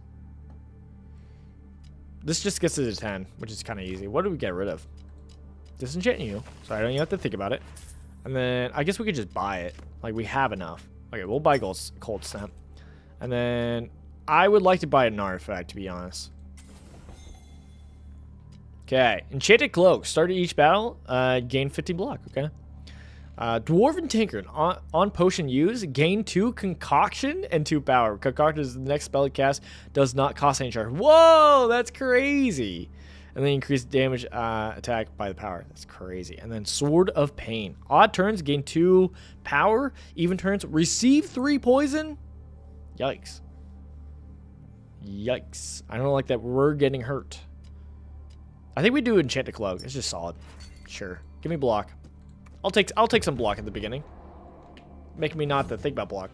This just gets us to 10, which is kind of easy. What do we get rid of? Disenchant you, so I don't even have to think about it. And then I guess we could just buy it. Like we have enough. Okay, we'll buy Cold Snap. And then I would like to buy an artifact, to be honest. Okay, Enchanted Cloak. Start each battle, gain 50 block. Okay. Dwarven Tankard. On potion use, gain 2 concoction and 2 power. Concoction is the next spell it casts. Does not cost any charge. Whoa, that's crazy. And then increase damage attack by the power. That's crazy. And then Sword of Pain. Odd turns, gain 2 power. Even turns, receive 3 poison. Yikes. Yikes. I don't like that we're getting hurt. I think we do Enchanted Cloak. It's just solid. Sure. Give me block. I'll take some block at the beginning. Making me not to think about block.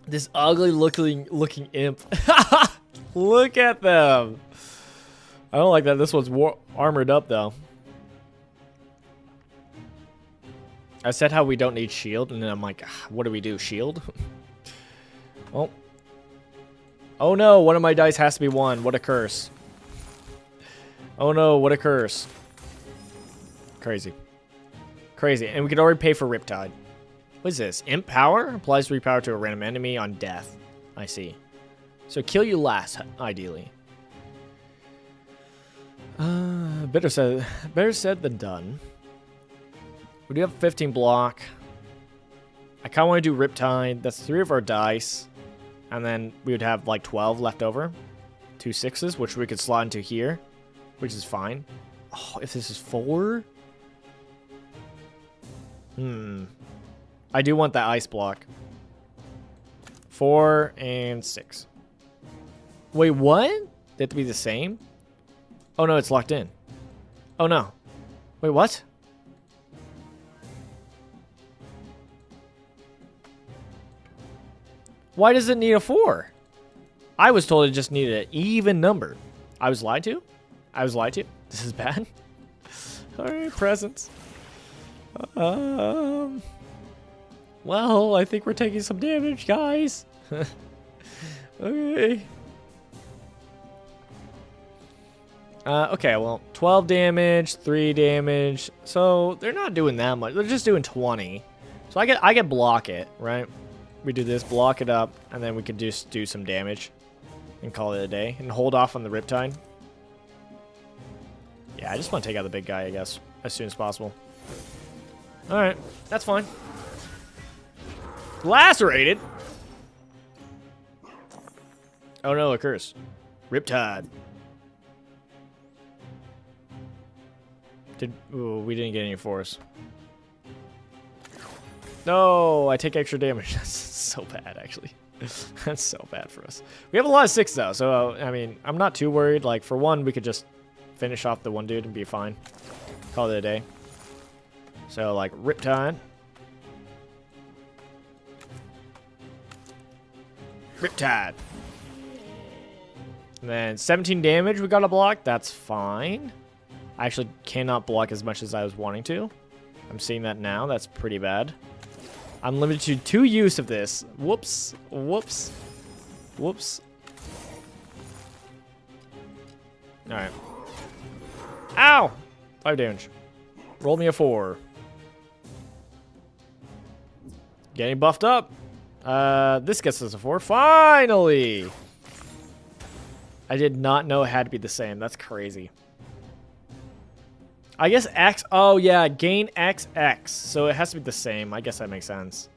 This ugly looking imp. Look at them. I don't like that this one's armored up though. I said how we don't need shield, and then I'm like, what do we do? Shield? Well. Oh no, one of my dice has to be 1. What a curse. Oh no, what a curse. Crazy. Crazy. And we could already pay for Riptide. What is this? Imp power? Applies 3 power to a random enemy on death. I see. So kill you last, ideally. Better said than done. We do have 15 block. I kind of want to do Riptide. That's 3 of our dice. And then we would have like 12 left over. 2 6s, which we could slot into here. Which is fine. Oh, if this is 4? I do want that ice block. 4 and 6. Wait, what? They have to be the same? Oh no, it's locked in. Oh no. Wait, what? Why does it need a 4? I was told it just needed an even number. I was lied to? I was lied to? This is bad? Alright, presents. Well, I think we're taking some damage, guys. Okay. Okay, well, 12 damage, 3 damage. So they're not doing that much. They're just doing 20. So I get block it, right? We do this, block it up, and then we could just do some damage and call it a day and hold off on the Riptide. Yeah, I just want to take out the big guy, I guess, as soon as possible. All right, that's fine. Lacerated. Oh no, a curse. Riptide. Ooh, we didn't get any force. No, I take extra damage. That's so bad, actually. That's so bad for us. We have a lot of 6 though, so I mean, I'm not too worried. Like for 1, we could just finish off the 1 dude and be fine. Call it a day. So like Riptide. Riptide. And then 17 damage we got to block. That's fine. I actually cannot block as much as I was wanting to. I'm seeing that now. That's pretty bad. I'm limited to 2 use of this. Whoops. Whoops. Whoops. Alright. Ow! 5 damage. Roll me a 4. Getting buffed up. This gets us a 4. Finally! I did not know it had to be the same. That's crazy. I guess X. Oh, yeah. Gain XX. So it has to be the same. I guess that makes sense.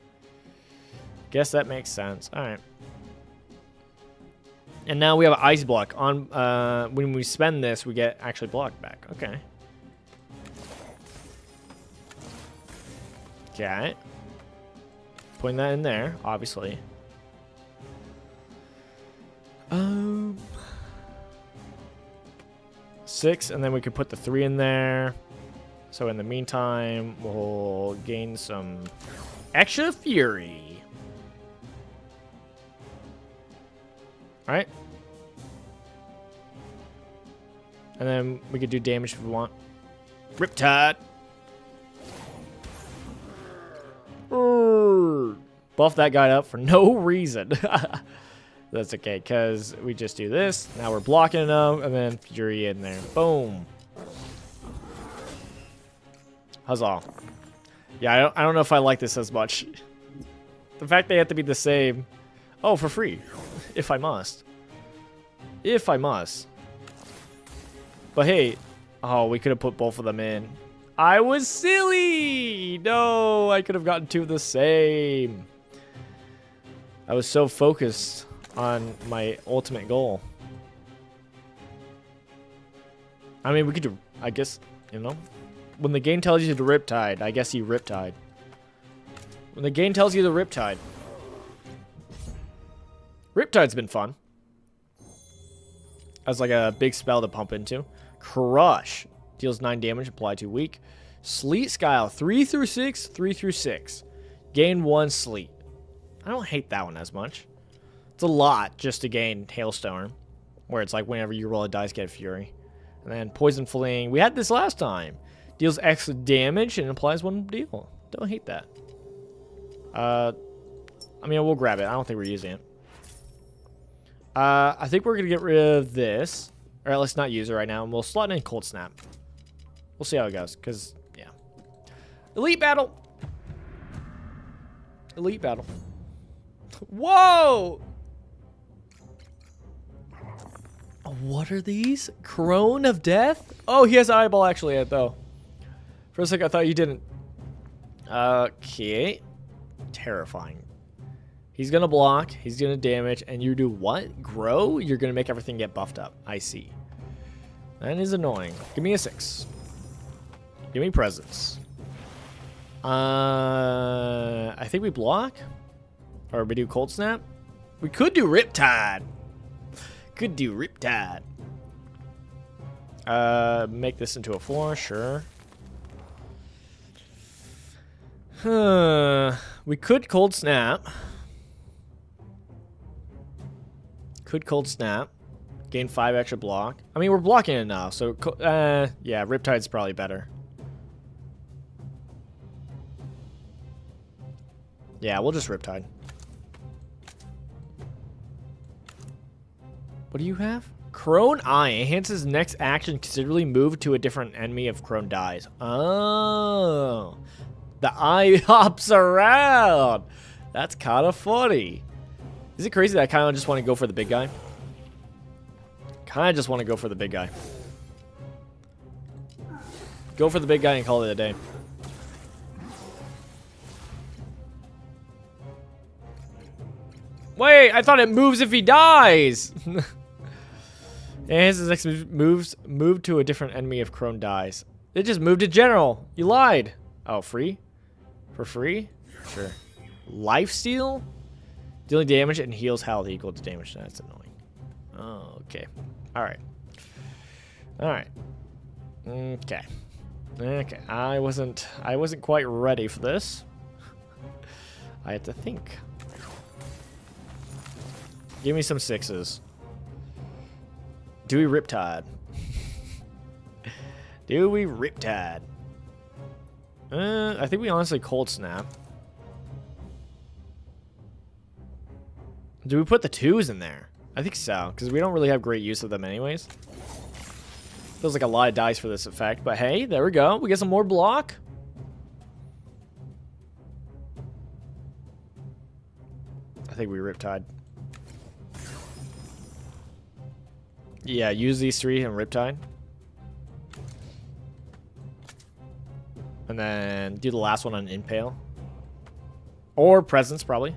Guess that makes sense. All right. And now we have an ice block. On when we spend this, we get actually blocked back. Okay. Okay. Putting that in there, obviously. 6, and then we could put the 3 in there. So in the meantime, we'll gain some extra fury. Alright. And then we could do damage if we want. Riptide. Buff that guy up for no reason. That's okay, because we just do this. Now we're blocking enough, and then Fury in there. Boom. Huzzah. Yeah, I don't know if I like this as much. The fact they have to be the same. Oh, for free. If I must. If I must. But hey. Oh, we could have put both of them in. I was silly! No, I could have gotten 2 of the same. I was so focused on my ultimate goal. I mean, we could do, I guess, you know, when the game tells you to Riptide, I guess you Riptide. When the game tells you to Riptide. Riptide's been fun. As like a big spell to pump into. Crush. Deals 9 damage, apply to weak. Sleet Skyle, 3 through 6, 3 through 6. Gain 1 sleet. I don't hate that one as much. It's a lot just to gain Hailstorm. Where it's like whenever you roll a dice, get Fury. And then Poison Fling. We had this last time. Deals X damage and applies 1 deal. Don't hate that. I mean, we'll grab it. I don't think we're using it. I think we're going to get rid of this. Or at least not use it right now. And we'll slot in Cold Snap. We'll see how it goes. Because, yeah. Elite Battle. Elite Battle. Whoa! What are these? Crone of Death? Oh, he has an eyeball actually, though. For a second, I thought you didn't. Okay. Terrifying. He's going to block. He's going to damage. And you do what? Grow? You're going to make everything get buffed up. I see. That is annoying. Give me a 6. Give me presence. I think we block. Or we do Cold Snap. We could do Riptide. Could do Riptide. Make this into a 4, sure. We could Cold Snap. Could Cold Snap. Gain 5 extra block. I mean, we're blocking it now, so yeah, Riptide's probably better. Yeah, we'll just Riptide. What do you have? Crone Eye enhances next action considerably move to a different enemy if Crone dies. Oh. The eye hops around. That's kind of funny. Is it crazy that I kind of just want to go for the big guy? Kind of just want to go for the big guy. Go for the big guy and call it a day. Wait, I thought it moves if he dies. And his next move to a different enemy if Crone dies. It just moved to general. You lied. Oh, free? For free? Sure. Lifesteal? Dealing damage and heals health equal to damage. That's annoying. Oh, okay. Alright. Alright. Okay. Okay. I wasn't quite ready for this. I had to think. Give me some 6s. Do we Riptide? Do we Riptide? I think we honestly Cold Snap. Do we put the 2s in there? I think so, because we don't really have great use of them anyways. Feels like a lot of dice for this effect, but hey, there we go. We get some more block. I think we Riptide. Yeah, use these 3 and Riptide. And then do the last one on Impale. Or Presence, probably.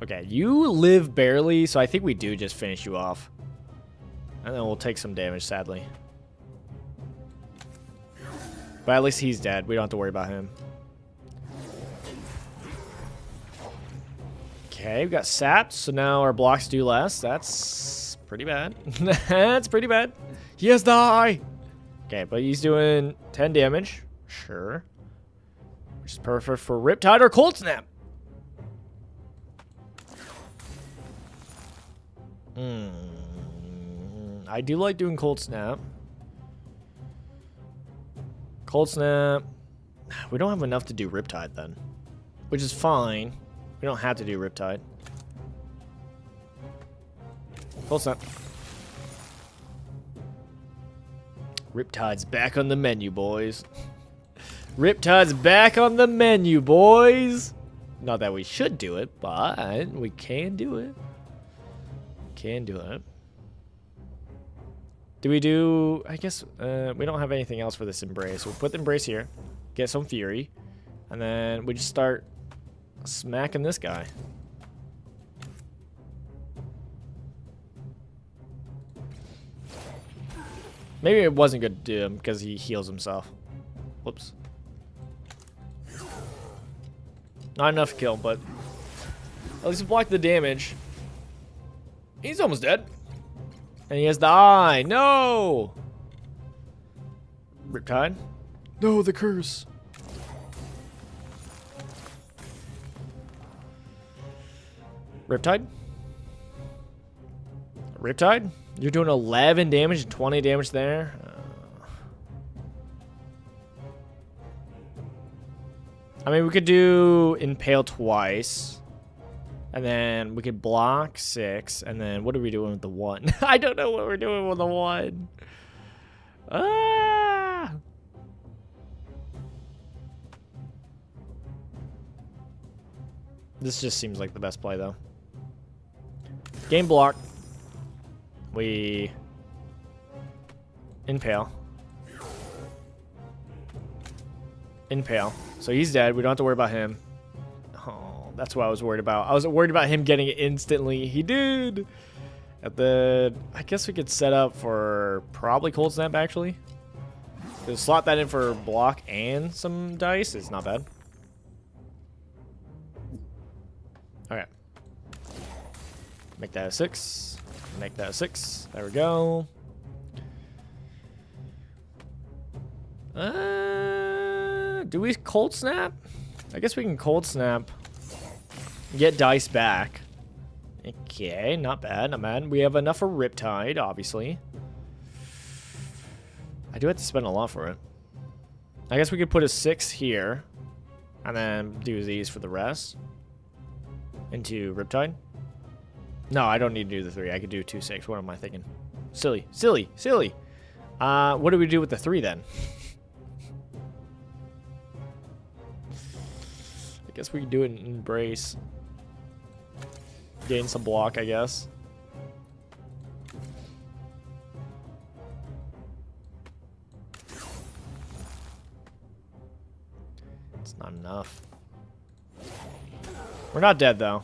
Okay, you live barely, so I think we do just finish you off. And then we'll take some damage, sadly. But at least he's dead. We don't have to worry about him. Okay, we got sapped, so now our blocks do less. That's pretty bad. That's pretty bad. He has die. Okay, but he's doing 10 damage. Sure. Which is perfect for Riptide or Cold Snap. I do like doing Cold Snap. Cold Snap. We don't have enough to do Riptide then. Which is fine. We don't have to do Riptide. Cold Snap. Riptide's back on the menu, boys. Riptide's back on the menu, boys. Not that we should do it, but we can do it. Can do it. Do we do... I guess we don't have anything else for this Embrace. We'll put the Embrace here. Get some Fury. And then we just start smacking this guy. Maybe it wasn't good to do him because he heals himself. Whoops. Not enough to kill, but at least block the damage. He's almost dead. And he has the eye. No! Riptide. No, the curse. Riptide. Riptide? You're doing 11 damage and 20 damage there. I mean, we could do Impale twice. And then we could block 6. And then what are we doing with the 1? I don't know what we're doing with the 1. Ah! This just seems like the best play, though. Game block. We Impale. Impale. So he's dead. We don't have to worry about him. Oh, that's what I was worried about. I was worried about him getting it instantly. He did. I guess we could set up for probably Cold Snap, actually. Just slot that in for block and some dice. It's not bad. Okay. Make that a 6. Make that a 6. There we go. Do we Cold Snap? I guess we can Cold Snap. Get dice back. Okay, not bad, not bad. We have enough for Riptide, obviously. I do have to spend a lot for it. I guess we could put a 6 here. And then do these for the rest. Into Riptide. No, I don't need to do the 3. I could do 2, 6. What am I thinking? Silly, silly, silly. What do we do with the 3 then? I guess we could do it in Embrace. Gain some block, I guess. It's not enough. We're not dead, though.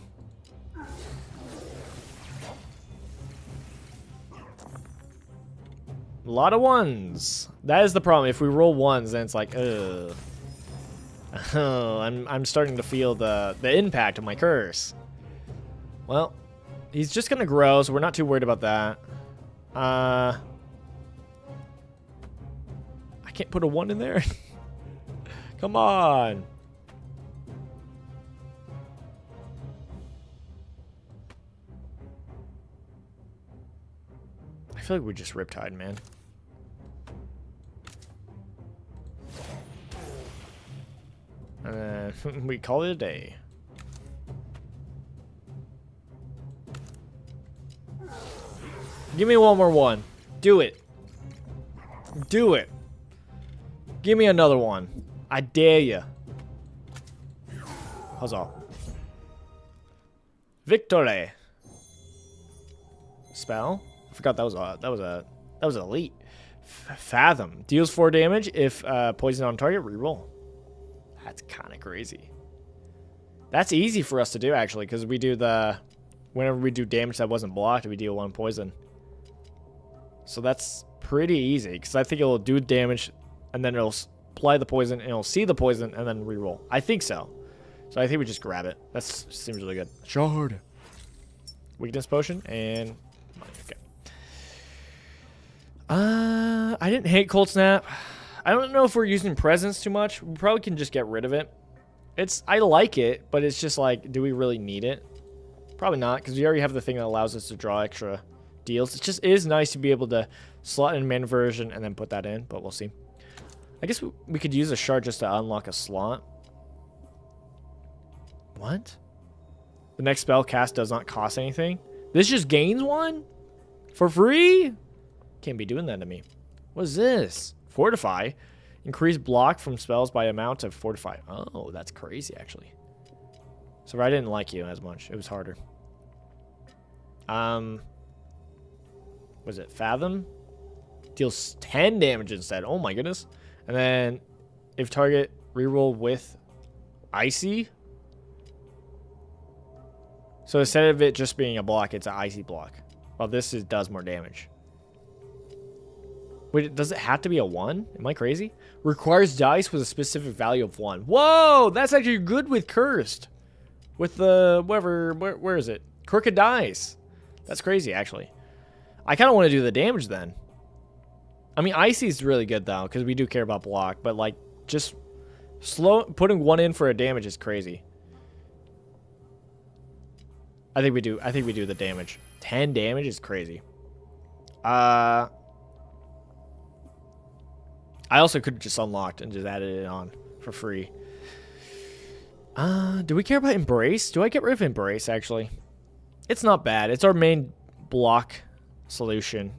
A lot of 1s. That is the problem. If we roll 1s, then it's like, ugh. Oh, I'm starting to feel the impact of my curse. Well, he's just gonna grow, so we're not too worried about that. I can't put a 1 in there. Come on. I feel like we just Riptide, man. And then we call it a day. Give me one more 1. Do it. Do it. Give me another 1. I dare you. Huzzah. Victory. Spell? I forgot that was elite. Fathom. Deals 4 damage if poison on target, reroll. That's kind of crazy. That's easy for us to do, actually, because we do whenever we do damage that wasn't blocked, we deal 1 poison. So that's pretty easy, because I think it'll do damage, and then it'll apply the poison, and it'll see the poison, and then reroll. I think so. So I think we just grab it. That seems really good. Shard. Weakness potion, and... Okay. I didn't hate Cold Snap. I don't know if we're using presence too much. We probably can just get rid of it. I like it, but it's just like, do we really need it? Probably not, because we already have the thing that allows us to draw extra deals. It just is nice to be able to slot in mana version and then put that in, but we'll see. I guess we could use a shard just to unlock a slot. What? The next spell cast does not cost anything. This just gains 1? For free? Can't be doing that to me. What is this? Fortify. Increase block from spells by amount of fortify. Oh, that's crazy, actually. So I didn't like you as much. It was harder. Was it Fathom? Deals 10 damage instead. Oh my goodness. And then if target reroll with Icy. So instead of it just being a block, it's an Icy block. Well, this does more damage. Wait, does it have to be a 1? Am I crazy? Requires dice with a specific value of 1. Whoa, that's actually good with cursed. With the, where is it? Crooked dice. That's crazy, actually. I kind of want to do the damage then. I mean, Icy is really good, though, because we do care about block. But, like, just putting 1 in for a damage is crazy. I think we do the damage. 10 damage is crazy. I also could have just unlocked and just added it on for free. Do we care about Embrace? Do I get rid of Embrace, actually? It's not bad. It's our main block solution.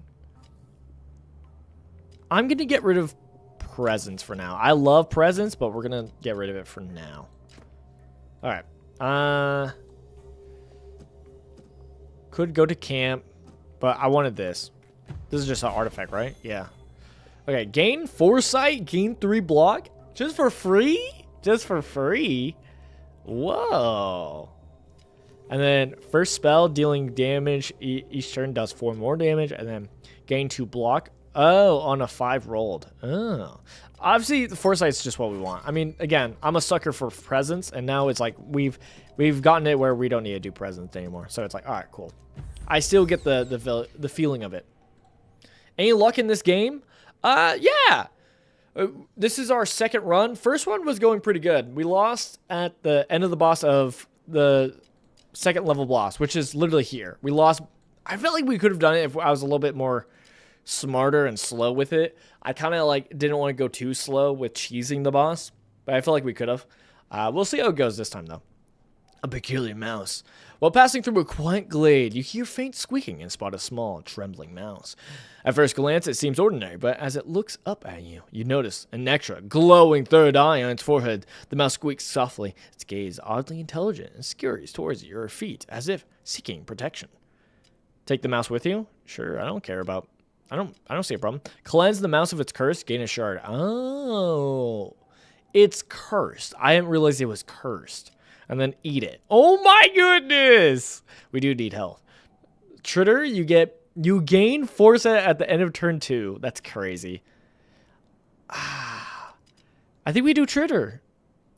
I'm going to get rid of Presence for now. I love Presence, but we're going to get rid of it for now. Alright. Could go to camp, but I wanted this. This is just an artifact, right? Yeah. Okay, gain Foresight, gain 3 block. Just for free? Just for free? Whoa. And then first spell, dealing damage each turn does 4 more damage. And then gain 2 block. Oh, on a 5 rolled. Oh. Obviously, the Foresight's just what we want. I mean, again, I'm a sucker for Presence. And now it's like we've gotten it where we don't need to do Presence anymore. So it's like, all right, cool. I still get the feeling of it. Any luck in this game? Yeah. This is our second run. First one was going pretty good. We lost at the end of the boss of the second level boss, which is literally here. We lost. I felt like we could have done it if I was a little bit more smarter and slow with it. I kind of like didn't want to go too slow with cheesing the boss, but I feel like we could have. We'll see how it goes this time, though. A peculiar mouse. While passing through a quiet glade, you hear faint squeaking and spot a small, trembling mouse. At first glance, it seems ordinary, but as it looks up at you, you notice an extra, glowing third eye on its forehead. The mouse squeaks softly, its gaze oddly intelligent, and scurries towards your feet, as if seeking protection. Take the mouse with you? Sure, I don't care about... I don't see a problem. Cleanse the mouse of its curse, gain a shard. Oh. It's cursed. I didn't realize it was cursed. And then eat it. Oh my goodness! We do need health. Tritter, you gain foresight at the end of turn 2. That's crazy. I think we do Tritter.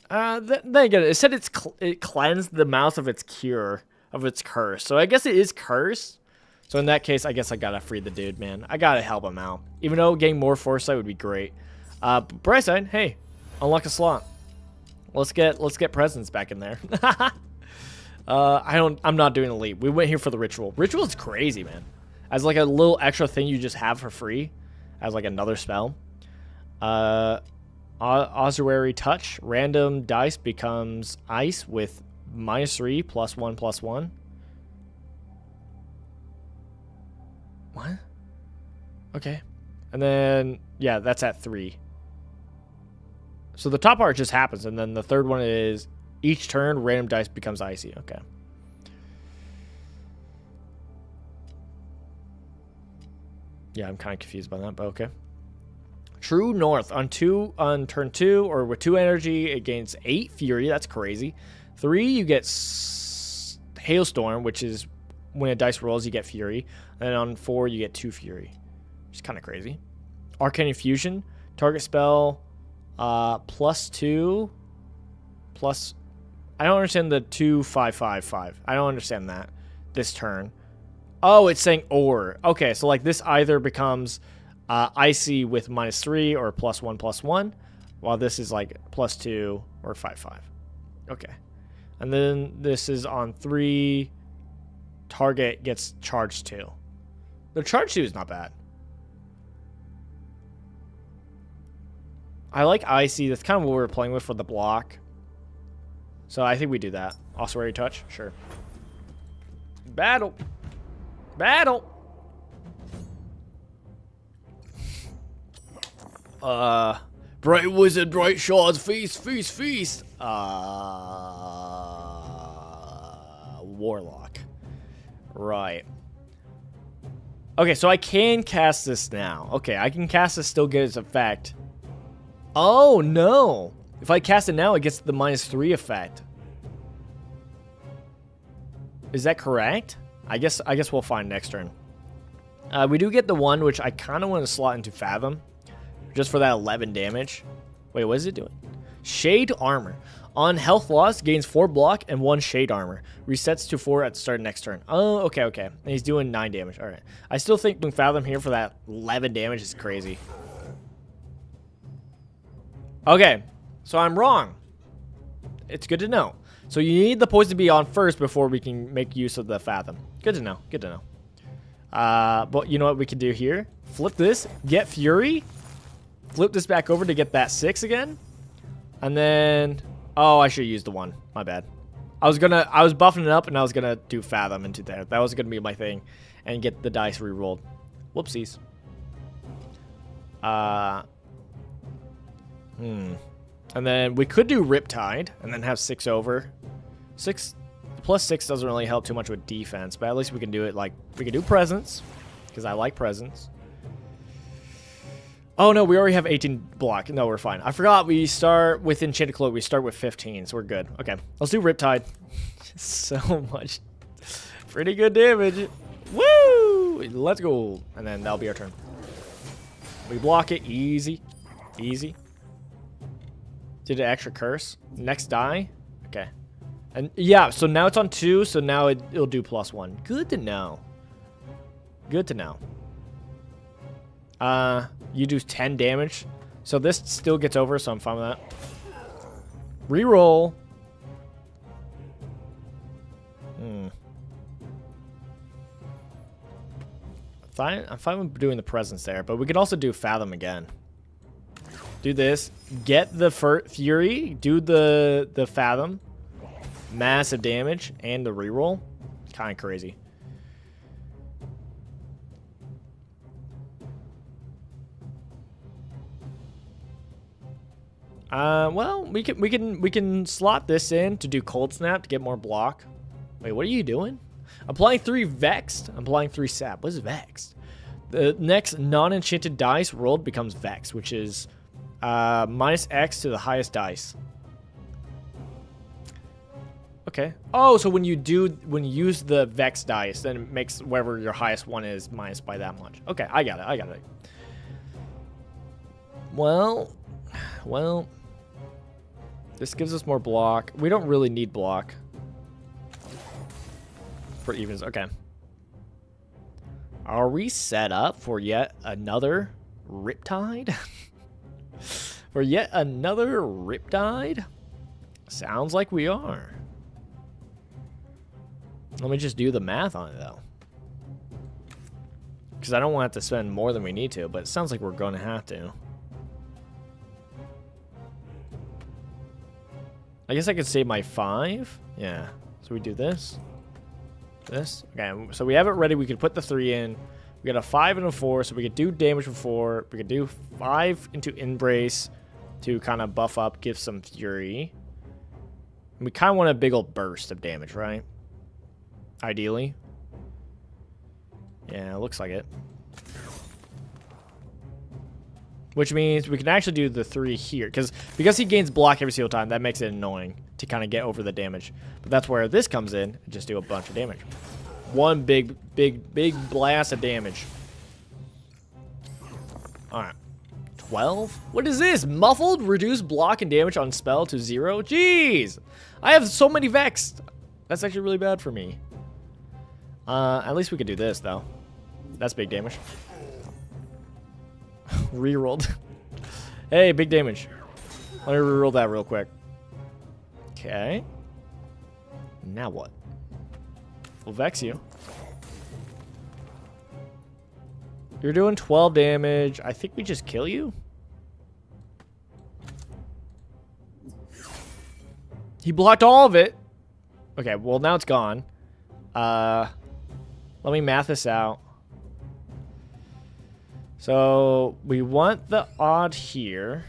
Then again, it said it cleansed the mouse of its cure, of its curse. So I guess it is cursed. So in that case, I guess I gotta free the dude, man. I gotta help him out. Even though getting more foresight would be great. Bright side, hey, unlock a slot. Let's get Presence back in there. I'm not doing elite. We went here for the ritual. Ritual is crazy, man. As like a little extra thing you just have for free, as like another spell. Ossuary touch. Random dice becomes ice with -3 +1/+1. What? Okay. And then yeah, that's at 3. So the top part just happens, and then the third one is each turn, random dice becomes icy. Okay. Yeah, I'm kind of confused by that, but okay. True North. On turn 2, or with 2 energy, it gains 8 Fury. That's crazy. 3, you get Hailstorm, which is when a dice rolls, you get Fury. And then on 4, you get 2 Fury. Which is kind of crazy. Arcane Infusion. Target spell... +2 plus I don't understand the 2-5-5-5. I don't understand that this turn. Oh, it's saying or. Okay, so like this either becomes icy with -3 or +1/+1, while this is like +2 or 5-5. Okay. And then this is on 3, target gets charged 2. The charge 2 is not bad. I like Icy. That's kind of what we were playing with for the block. So I think we do that. Ossuary touch? Sure. Battle. Battle. Bright wizard, bright shards, feast, feast, feast. Warlock. Right. Okay, so I can cast this now. Okay, I can cast this, still get its effect. Oh, no. If I cast it now, it gets the -3 effect. Is that correct? I guess we'll find next turn. We do get the one which I kind of want to slot into Fathom, just for that 11 damage. Wait, what is it doing? Shade Armor. On health loss, gains 4 block and 1 shade armor. Resets to 4 at the start of next turn. Oh, okay, okay. And he's doing 9 damage. All right. I still think doing Fathom here for that 11 damage is crazy. Okay, so I'm wrong. It's good to know. So you need the poison to be on first before we can make use of the Fathom. Good to know. Good to know. But you know what we can do here? Flip this. Get Fury. Flip this back over to get that 6 again. And then... Oh, I should use the 1. My bad. I was buffing it up and I was gonna do Fathom into there. That was gonna be my thing. And get the dice re-rolled. Whoopsies. And then we could do Riptide and then have 6 over. 6 plus 6 doesn't really help too much with defense, but at least we can do it like we can do Presence, because I like Presence. Oh no, we already have 18 block. No, we're fine. I forgot we start with Enchanted Cloak. We start with 15, so we're good. Okay, let's do Riptide. So much. Pretty good damage. Woo! Let's go. And then that'll be our turn. We block it. Easy. Easy. Did an extra curse. Next die. Okay. And yeah, so now it's on 2, so now it'll do +1. Good to know. Good to know. You do 10 damage. So this still gets over, so I'm fine with that. Reroll. I'm fine with doing the Presence there, but we could also do Fathom again. Do this. Get the Fury. Do the Fathom. Massive damage and the reroll. Kind of crazy. Well, we can slot this in to do Cold Snap to get more block. Wait, what are you doing? Applying 3 Vexed. I'm applying 3 Sap. What is Vexed? The next non-enchanted dice rolled becomes Vexed, which is -X to the highest dice. Okay. Oh, so when you use the Vex dice, then it makes wherever your highest one is minus by that much. Okay, I got it. I got it. Well, this gives us more block. We don't really need block for evens. Okay. Are we set up for yet another Riptide? For yet another Riptide? Sounds like we are. Let me just do the math on it, though. Because I don't want to spend more than we need to, but it sounds like we're going to have to. I guess I could save my 5. Yeah. So we do this. This. Okay, so we have it ready. We could put the 3 in. We got a 5 and a 4, so we could do damage for 4. We could do 5 into Embrace to kind of buff up, give some Fury. And we kind of want a big old burst of damage, right? Ideally. Yeah, it looks like it. Which means we can actually do the 3 here. Because he gains block every single time, that makes it annoying to kind of get over the damage. But that's where this comes in and just do a bunch of damage. One big blast of damage. Alright. 12? What is this? Muffled? Reduce block and damage on spell to 0? Jeez! I have so many Vexed. That's actually really bad for me. At least we could do this, though. That's big damage. Rerolled. Hey, big damage. Let me reroll that real quick. Okay. Now what? We'll Vex you. You're doing 12 damage. I think we just kill you. He blocked all of it. Okay, well, now it's gone. Let me math this out. So we want the odd here.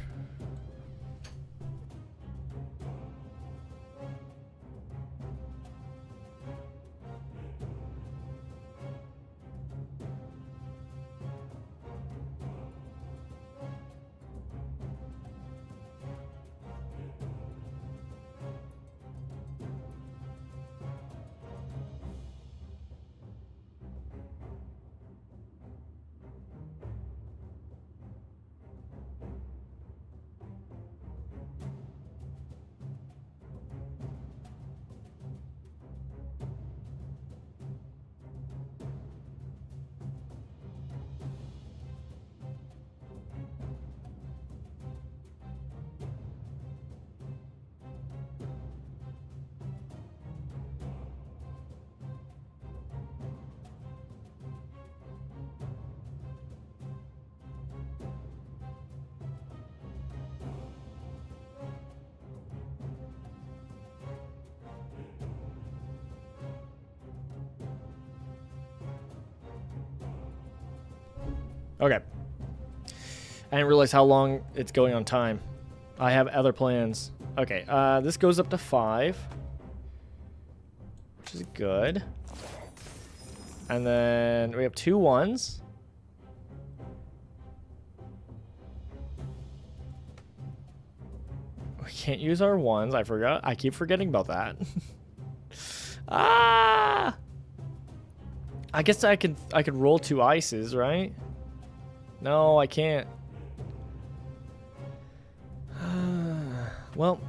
Okay. I didn't realize how long it's going on time. I have other plans. Okay, this goes up to 5. Which is good. And then we have 2 1s. We can't use our 1s. I forgot. I keep forgetting about that. Ah! I guess I could roll 2 ices, right? No, I can't. Well,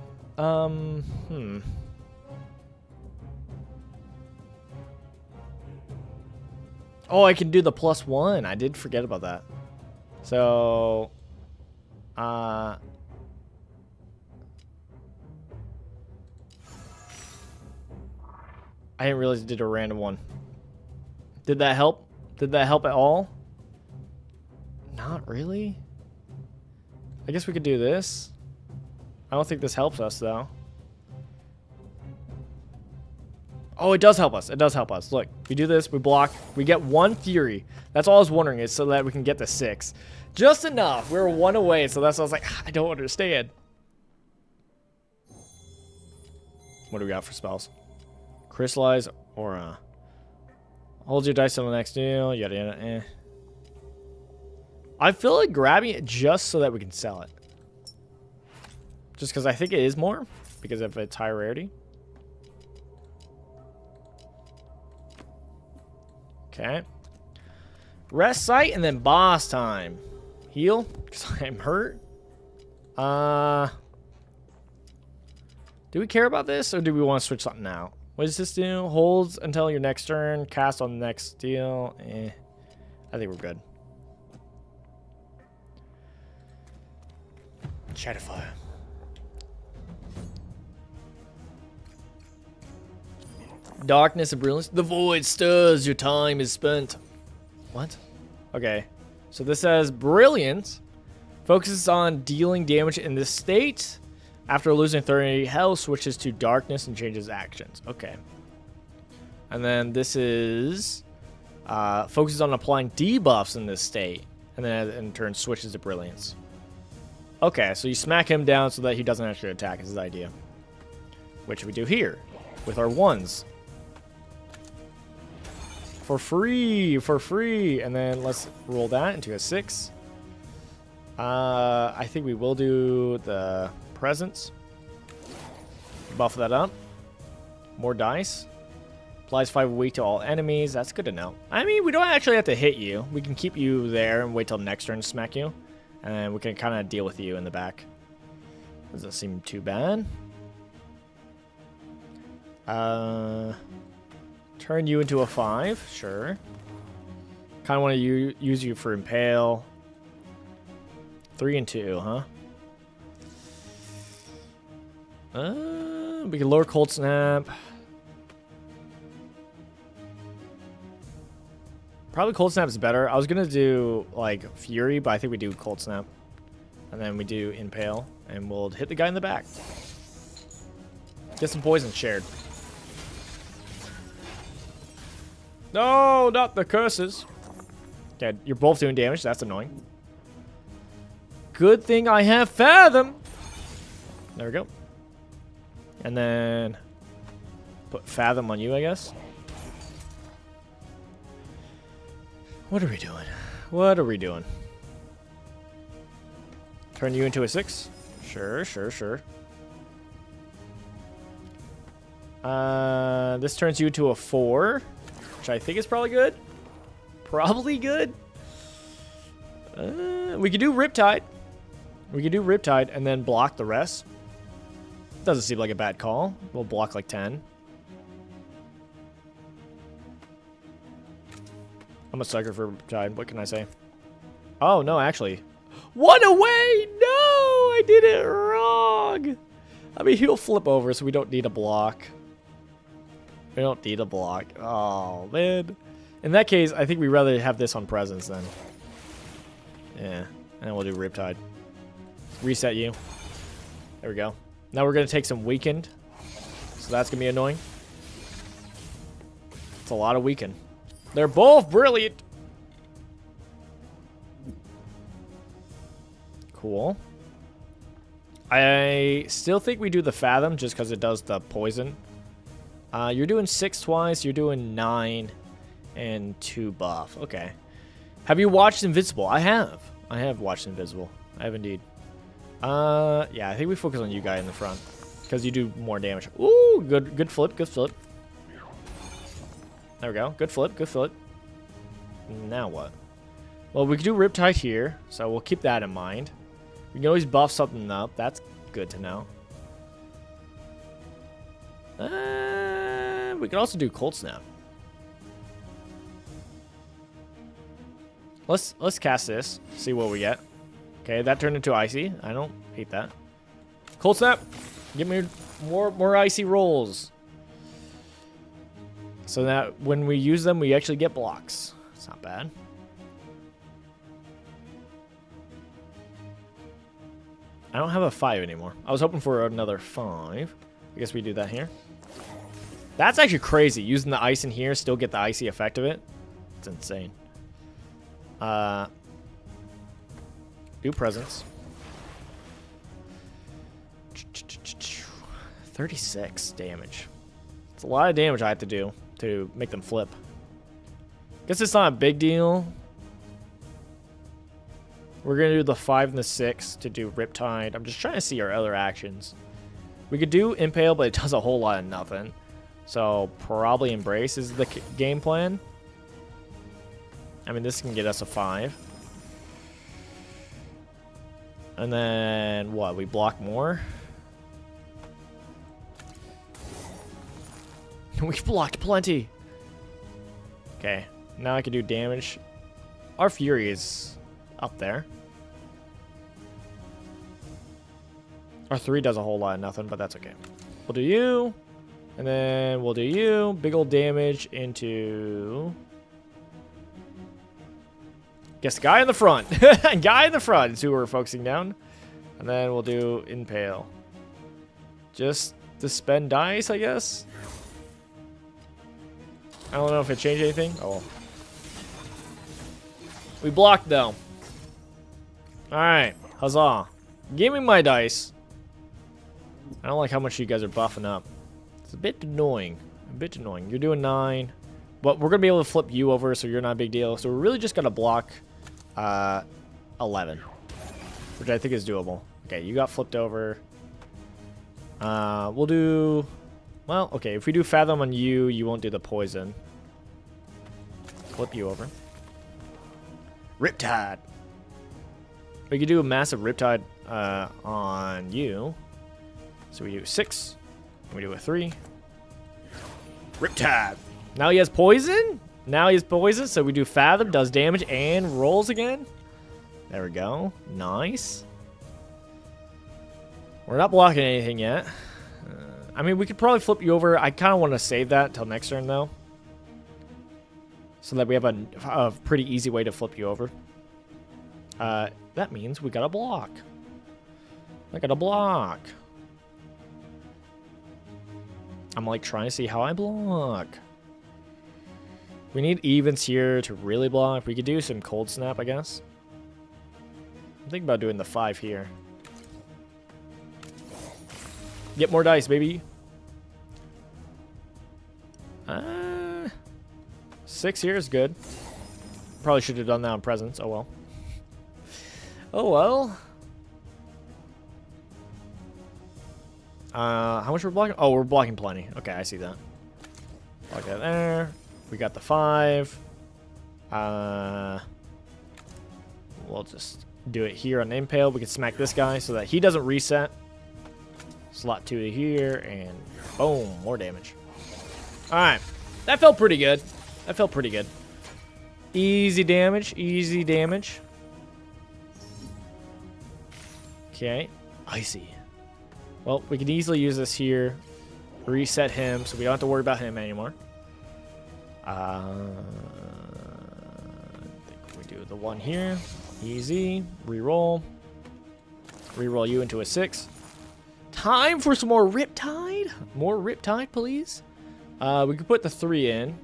Oh, I can do the +1. I did forget about that. So, I didn't realize it did a random one. Did that help? Did that help at all? Not really. I guess we could do this. I don't think this helps us, though. Oh, it does help us. It does help us. Look, we do this, we block, we get 1 theory. That's all I was wondering, is so that we can get to 6. Just enough. We were 1 away, so that's why I was like, I don't understand. What do we got for spells? Crystallize Aura. Hold your dice on the next deal. Yada yada. Eh. I feel like grabbing it just so that we can sell it. Just because I think it is more, because of its high rarity. Okay. Rest site and then boss time. Heal, because I'm hurt. Do we care about this, or do we want to switch something out? What does this do? Holds until your next turn. Cast on the next deal. Eh. I think we're good. Shadowfire. Darkness and brilliance. The void stirs. Your time is spent. What? Okay. So this says brilliance focuses on dealing damage in this state. After losing 30 health, switches to darkness and changes actions. Okay. And then this is focuses on applying debuffs in this state. And then in turn switches to brilliance. Okay, so you smack him down so that he doesn't actually attack is his idea. Which we do here with our 1s. For free. And then let's roll that into a 6. I think we will do the presence. Buff that up. More dice. Applies 5 weight to all enemies. That's good to know. I mean, we don't actually have to hit you. We can keep you there and wait till next turn to smack you. And we can kind of deal with you in the back. Doesn't seem too bad. Turn you into a 5. Sure. Kind of want to use you for Impale. 3 and 2, huh? We can lower Cold Snap. Probably Cold Snap is better. I was going to do, like, Fury, but I think we do Cold Snap. And then we do Impale. And we'll hit the guy in the back. Get some poison shared. No, not the curses. Okay, you're both doing damage. That's annoying. Good thing I have Fathom. There we go. And then put Fathom on you, I guess. What are we doing? What are we doing? Turn you into a 6? Sure. This turns you into a 4, which I think is probably good. Probably good. We could do Riptide. We could do Riptide and then block the rest. Doesn't seem like a bad call. We'll block like 10. I'm a sucker for Riptide. What can I say? Oh, no, actually. 1 away! No! I did it wrong! I mean, he'll flip over, so we don't need a block. We don't need a block. Oh, man. In that case, I think we'd rather have this on presence then. Yeah. And we'll do Riptide. Reset you. There we go. Now we're going to take some Weakened. So that's going to be annoying. It's a lot of Weakened. They're both brilliant. Cool. I still think we do the Fathom just because it does the poison. You're doing 6 twice. You're doing 9 and 2 buff. Okay. Have you watched Invincible? I have. I have watched Invincible. I have indeed. Yeah, I think we focus on you guy in the front because you do more damage. Ooh, good flip, good flip. There we go. Good flip, good flip. Now what? Well, we could do Riptide here, so we'll keep that in mind. We can always buff something up. That's good to know. We can also do Cold Snap. Let's cast this. See what we get. Okay, that turned into Icy. I don't hate that. Cold Snap. Give me more Icy rolls. So that when we use them, we actually get blocks. It's not bad. I don't have a 5 anymore. I was hoping for another 5. I guess we do that here. That's actually crazy. Using the ice in here, still get the icy effect of it. It's insane. Do presents. 36 damage. It's a lot of damage I have to do to make them flip. Guess it's not a big deal. We're going to do the 5 and the 6 to do Riptide. I'm just trying to see our other actions. We could do Impale, but it does a whole lot of nothing. So probably Embrace is the game plan. I mean, this can get us a 5. And then what? We block more? We blocked plenty. Okay, now I can do damage. Our Fury is up there. Our 3 does a whole lot of nothing, but that's okay. We'll do you. And then we'll do you. Big old damage into... Guess the guy in the front. Guy in the front is who we're focusing down. And then we'll do Impale. Just to spend dice, I guess. I don't know if it changed anything. Oh. We blocked, though. Alright. Huzzah. Give me my dice. I don't like how much you guys are buffing up. It's a bit annoying. A bit annoying. You're doing 9. But we're going to be able to flip you over, so you're not a big deal. So we're really just going to block 11. Which I think is doable. Okay, you got flipped over. We'll do... Well, okay, if we do Fathom on you, you won't do the poison. Flip you over. Riptide. We could do a massive Riptide on you. So we do 6. And we do a 3. Riptide. Now he has poison? Now he has poison, so we do Fathom, does damage, and rolls again. There we go. Nice. We're not blocking anything yet. I mean, we could probably flip you over. I kind of want to save that till next turn, though. So that we have a pretty easy way to flip you over. That means we got to block. I got to block. I'm like trying to see how I block. We need evens here to really block. We could do some Cold Snap, I guess. I'm thinking about doing the 5 here. Get more dice, baby. 6 here is good. Probably should have done that on presents. Oh well. Oh well. How much we're blocking? Oh, we're blocking plenty. Okay, I see that. Block that there. We got the 5. We'll just do it here on Impale. We can smack this guy so that he doesn't reset. Slot 2 here, and boom, more damage. Alright. That felt pretty good. That felt pretty good. Easy damage. Easy damage. Okay. Icy. Well, we can easily use this here. Reset him, so we don't have to worry about him anymore. I think we do the 1 here. Easy. Reroll. Reroll you into a 6. Time for some more Riptide. More Riptide, please. We could put the 3 in.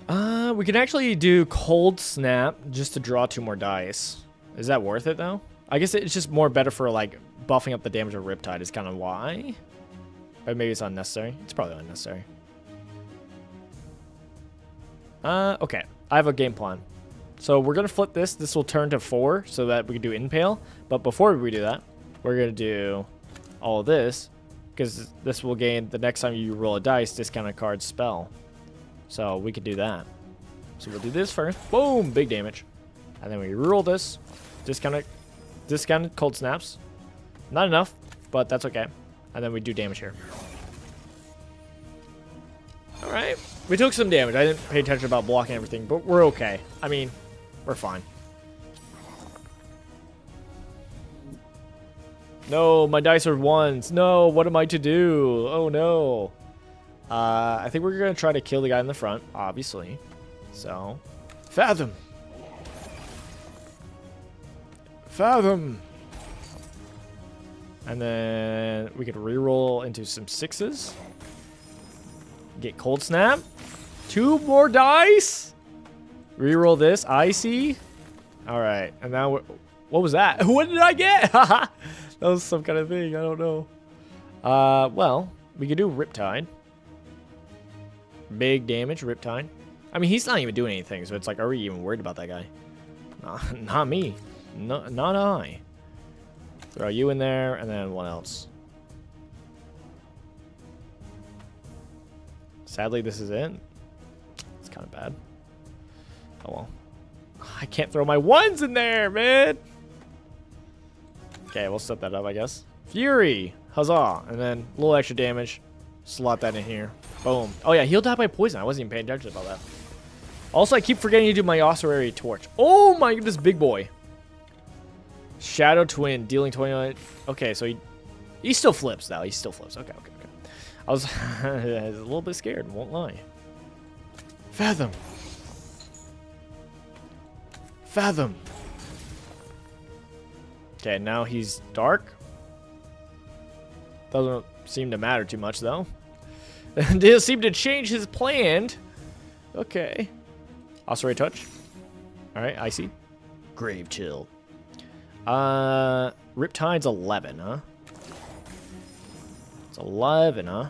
We can actually do Cold Snap just to draw 2 more dice. Is that worth it, though? I guess it's just more better for, like, buffing up the damage of Riptide is kind of why. But maybe it's unnecessary. It's probably unnecessary. Okay. I have a game plan. So we're going to flip this. This will turn to 4 so that we can do Impale. But before we do that, we're going to do all of this. Because this will gain, the next time you roll a dice, discount a card spell. So we could do that. So we'll do this first. Boom! Big damage. And then we roll this. Discounted Cold Snaps. Not enough, but that's okay. And then we do damage here. Alright. We took some damage. I didn't pay attention about blocking everything, but we're okay. I mean, we're fine. No, my dice are 1s. No, what am I to do? Oh no. I think we're going to try to kill the guy in the front, obviously. So, Fathom. Fathom. And then we could reroll into some 6s. Get Cold Snap. 2 more dice. Reroll this. Icy. All right. And now, what was that? What did I get? That was some kind of thing. I don't know. Well, we could do Riptide. Big damage, Riptide. I mean, he's not even doing anything, so it's like, are we even worried about that guy? Not me. No, not I. Throw you in there, and then what else? Sadly, this is it. It's kind of bad. Oh well. I can't throw my 1s in there, man! Okay, we'll set that up, I guess. Fury! Huzzah! And then a little extra damage. Slot that in here. Boom. Oh yeah, he'll die by poison. I wasn't even paying attention about that. Also, I keep forgetting to do my Ossuary Torch. Oh my goodness, big boy. Shadow Twin, dealing 29. Okay, so he still flips now. He still flips. Okay. I was a little bit scared, won't lie. Fathom. Fathom. Okay, now he's dark. Doesn't seem to matter too much, though. Didn't seem to change his plan. Okay. Ossuary Touch. Alright, Icy. Grave Chill. Riptide's 11, huh? It's 11, huh?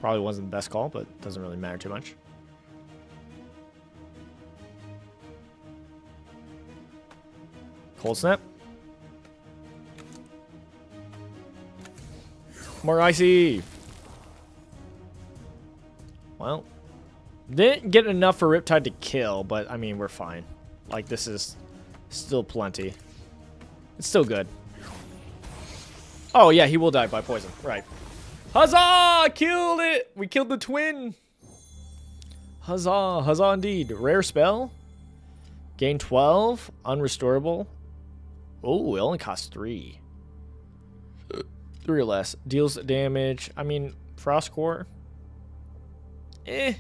Probably wasn't the best call, but doesn't really matter too much. Cold Snap. More Icy. Well, didn't get enough for Riptide to kill, but I mean, we're fine. Like, this is still plenty. It's still good. Oh, yeah, he will die by poison. Right. Huzzah! Killed it! We killed the twin. Huzzah. Huzzah indeed. Rare spell. Gain 12. Unrestorable. Oh, it only costs 3. 3 or less. Deals damage. I mean, Frost Core. If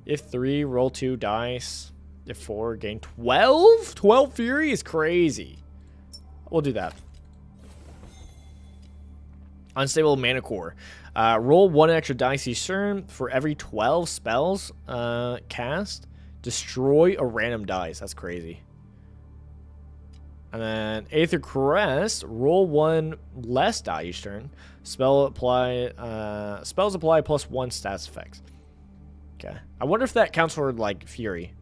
3, roll 2 dice. If 4, gain 12? 12 Fury is crazy. We'll do that. Unstable Mana Core. Roll 1 extra dice each turn for every 12 spells cast. Destroy a random dice. That's crazy. And then Aether Crest. Roll 1 less die each turn. Spells apply plus 1 stats effects. Okay. I wonder if that counts for like Fury.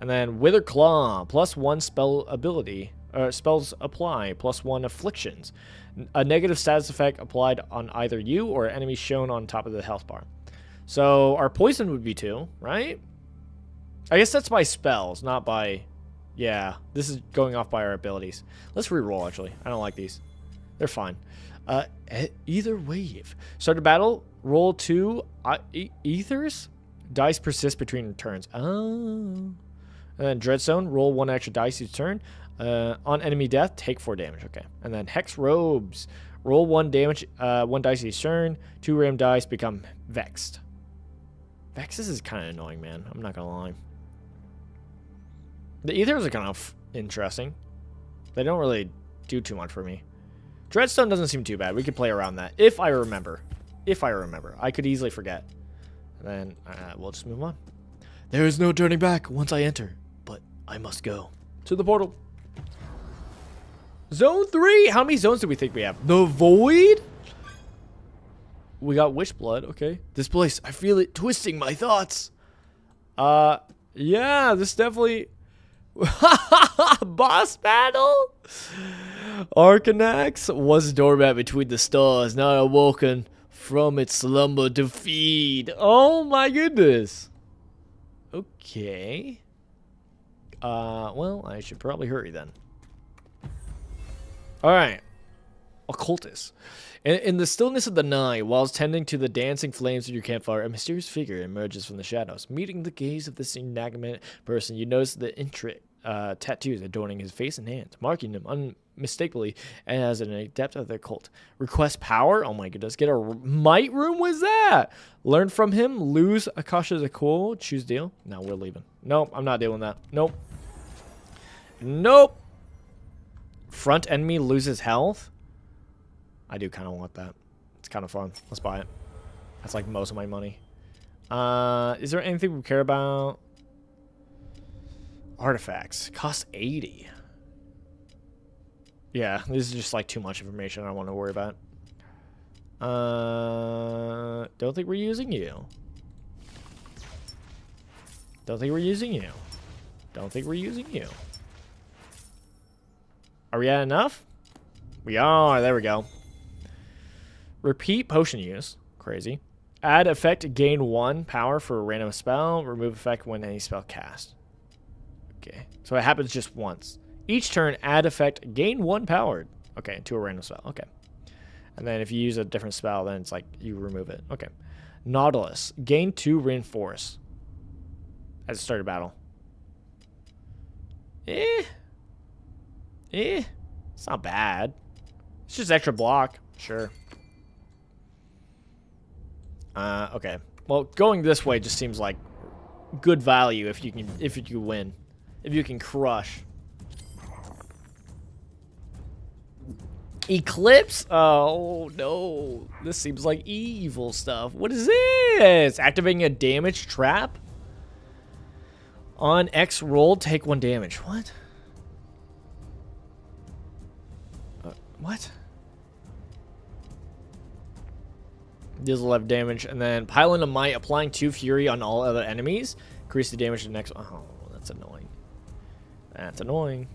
And then Wither Claw. Plus 1 spell ability. Spells apply. Plus 1 afflictions. A negative status effect applied on either you or enemy shown on top of the health bar. So our poison would be 2, right? I guess that's by spells, not by... Yeah, this is going off by our abilities. Let's re-roll, actually. I don't like these. They're fine. Either wave. Start a battle. Roll 2 ethers. Dice persist between turns. Oh. And then Dreadstone. Roll 1 extra dice each turn. On enemy death, take 4 damage. Okay. And then Hex Robes. Roll 1 damage, 1 dice each turn. 2 random dice become Vexed. Vexed is kind of annoying, man. I'm not going to lie. The ethers are kind of interesting. They don't really do too much for me. Dreadstone doesn't seem too bad. We could play around that. If I remember. if I remember. I could easily forget. And then we'll just move on. There is no turning back once I enter, but I must go to the portal. Zone 3. How many zones do we think we have? The Void? We got Witch Blood. Okay. This place, I feel it twisting my thoughts. Yeah, this definitely... Boss battle? Arcanax was doormat between the stars, not awoken from its slumber to feed. Oh my goodness. Okay. Well, I should probably hurry then. Alright. Occultist. In the stillness of the night, whilst tending to the dancing flames of your campfire, a mysterious figure emerges from the shadows. Meeting the gaze of this enigmatic person, you notice the intricate tattoos adorning his face and hands, marking him unmistakably as an adept of the occult. Request power? Oh my goodness. Get a might room? What's that? Learn from him. Lose Akasha's Akul. Choose deal. No, we're leaving. Nope, I'm not doing that. Nope. Nope. Front enemy loses health. I do kind of want that. It's kind of fun. Let's buy it. That's like most of my money. Is there anything we care about? Artifacts. Cost 80. Yeah, this is just like too much information I don't want to worry about. Don't think we're using you. Don't think we're using you. Don't think we're using you. Are we at enough? We are. There we go. Repeat potion use. Crazy. Add effect, gain 1 power for a random spell. Remove effect when any spell cast. Okay. So it happens just once. Each turn, add effect, gain 1 power. Okay, to a random spell. Okay. And then if you use a different spell, then it's like you remove it. Okay. Nautilus. Gain 2 reinforce. At the start of battle. It's not bad. It's just extra block. Sure. Okay. Well, going this way just seems like good value if you can win. If you can crush. Eclipse? Oh no. This seems like evil stuff. What is this? Activating a damage trap? On X roll, take 1 damage. What? What? Deals 11 damage, and then Pylon of Might, applying 2 Fury on all other enemies. Increase the damage to the next. Oh, that's annoying. That's annoying.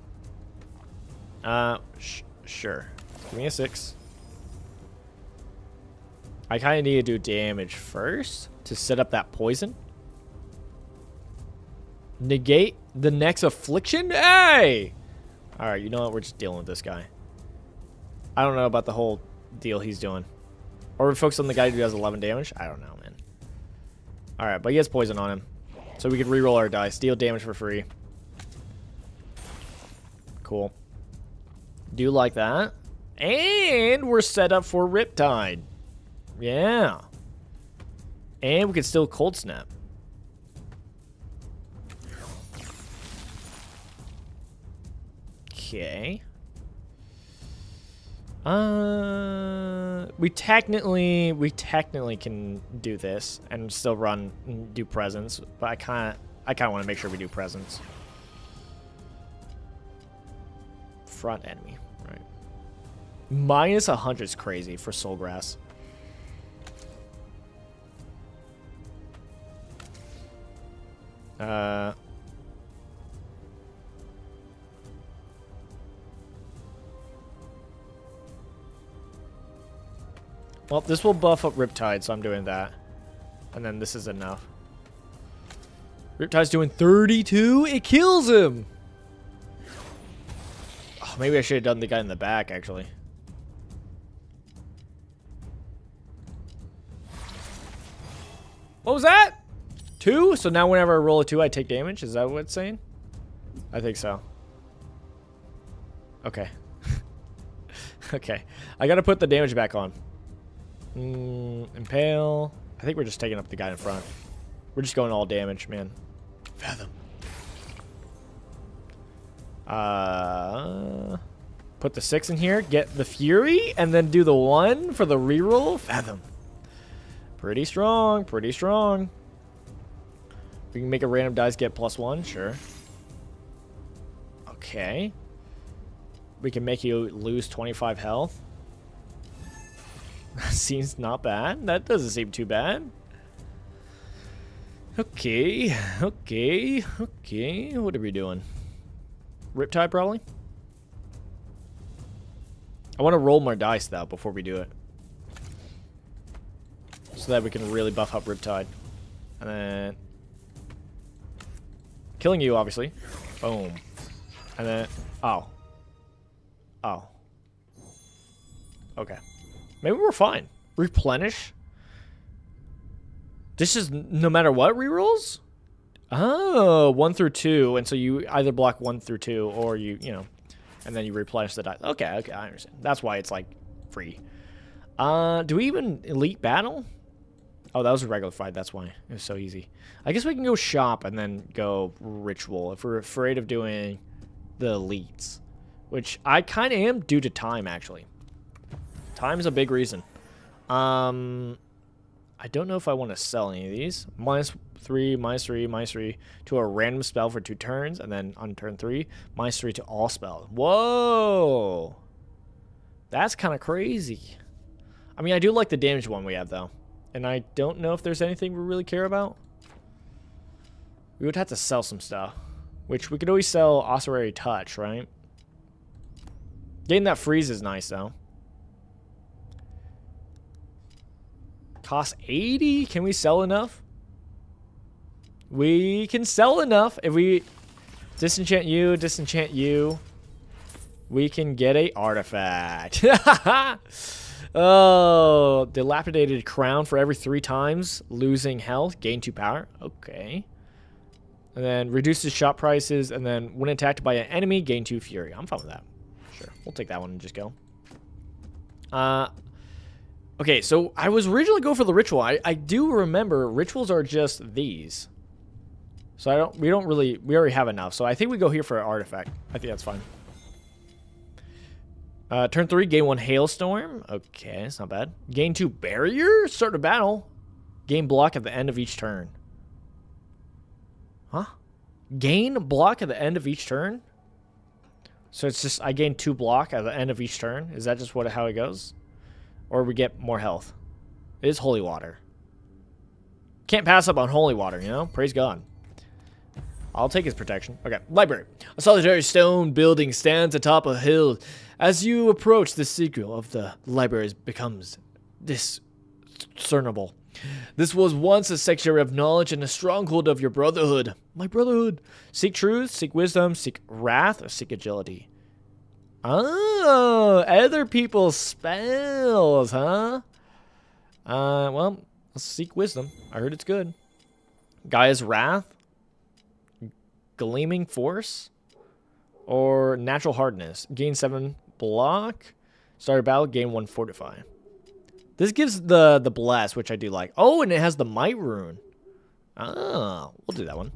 Sure. Give me a 6. I kind of need to do damage first to set up that poison. Negate the next affliction? Hey! Alright, you know what? We're just dealing with this guy. I don't know about the whole deal he's doing. Or we focus on the guy who does 11 damage? I don't know, man. Alright, but he has poison on him. So we could reroll our dice. Deal damage for free. Cool. Do like that. And we're set up for Riptide. Yeah. And we can still Cold Snap. Okay. We technically can do this and still run and do presence, but I kind of want to make sure we do presence. Front enemy, right? Minus 100 is crazy for Soulgrass. Well, this will buff up Riptide, so I'm doing that. And then this is enough. Riptide's doing 32. It kills him. Oh, maybe I should have done the guy in the back, actually. What was that? 2? So now whenever I roll a 2, I take damage? Is that what it's saying? I think so. Okay. Okay. I gotta put the damage back on. Impale. I think we're just taking up the guy in front. We're just going all damage, man. Fathom. Put the 6 in here. Get the Fury. And then do the 1 for the reroll. Fathom. Pretty strong, pretty strong. We can make a random dice get +1, sure. Okay. We can make you lose 25 health. Seems not bad. That doesn't seem too bad. Okay, okay, okay. What are we doing? Riptide, probably? I want to roll more dice, though, before we do it. So that we can really buff up Riptide. And then... killing you, obviously. Boom. And then... oh. Oh. Okay. Maybe we're fine. Replenish? This is no matter what rerolls? Oh, 1 through 2. And so you either block 1 through 2 or you know, and then you replenish the dice. Okay, okay, I understand. That's why it's like free. Do we even elite battle? Oh, that was a regular fight. That's why it was so easy. I guess we can go shop and then go ritual if we're afraid of doing the elites, which I kind of am due to time, actually. Time's a big reason. I don't know if I want to sell any of these. -3, -3, -3 to a random spell for 2 turns, and then on turn 3, -3 to all spells. Whoa! That's kind of crazy. I mean, I do like the damage one we have, though. And I don't know if there's anything we really care about. We would have to sell some stuff. Which we could always sell Ossuary Touch, right? Getting that freeze is nice, though. Cost 80? Can we sell enough? We can sell enough. If we disenchant you, we can get a artifact. Oh, dilapidated crown for every 3 times losing health, gain 2 power. Okay. And then reduces shop prices, and then when attacked by an enemy, gain 2 fury. I'm fine with that. Sure, we'll take that one and just go. Okay, so I was originally going for the ritual. I do remember rituals are just these. So we already have enough. So I think we go here for an artifact. I think that's fine. Turn 3, gain 1 hailstorm. Okay, it's not bad. Gain 2 barrier. Start a battle. Gain block at the end of each turn. Huh? Gain block at the end of each turn? So it's just I gain 2 block at the end of each turn. Is that just how it goes? Or we get more health. It is holy water. Can't pass up on holy water, you know? Praise God. I'll take his protection. Okay, library. A solitary stone building stands atop a hill. As you approach, the secret of the library becomes discernible. This was once a sanctuary of knowledge and a stronghold of your brotherhood. My brotherhood. Seek truth, seek wisdom, seek wrath, or seek agility. Oh, other people's spells, huh? Well, let's seek wisdom. I heard it's good. Gaia's Wrath. Gleaming Force. Or Natural Hardness. Gain 7 block. Start a battle, gain 1 fortify. This gives the bless, which I do like. Oh, and it has the might rune. Oh, we'll do that one.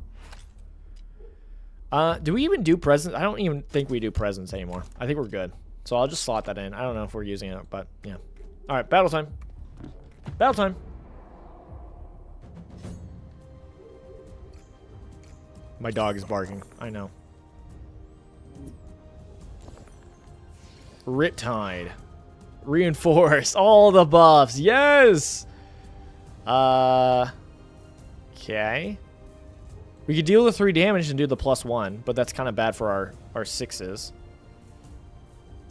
Do we even do presents? I don't even think we do presents anymore. I think we're good. So I'll just slot that in. I don't know if we're using it, but yeah. All right, battle time. Battle time. My dog is barking. I know. Riptide. Reinforce. All the buffs. Yes! Okay. We could deal the 3 damage and do the +1, but that's kind of bad for our 6s.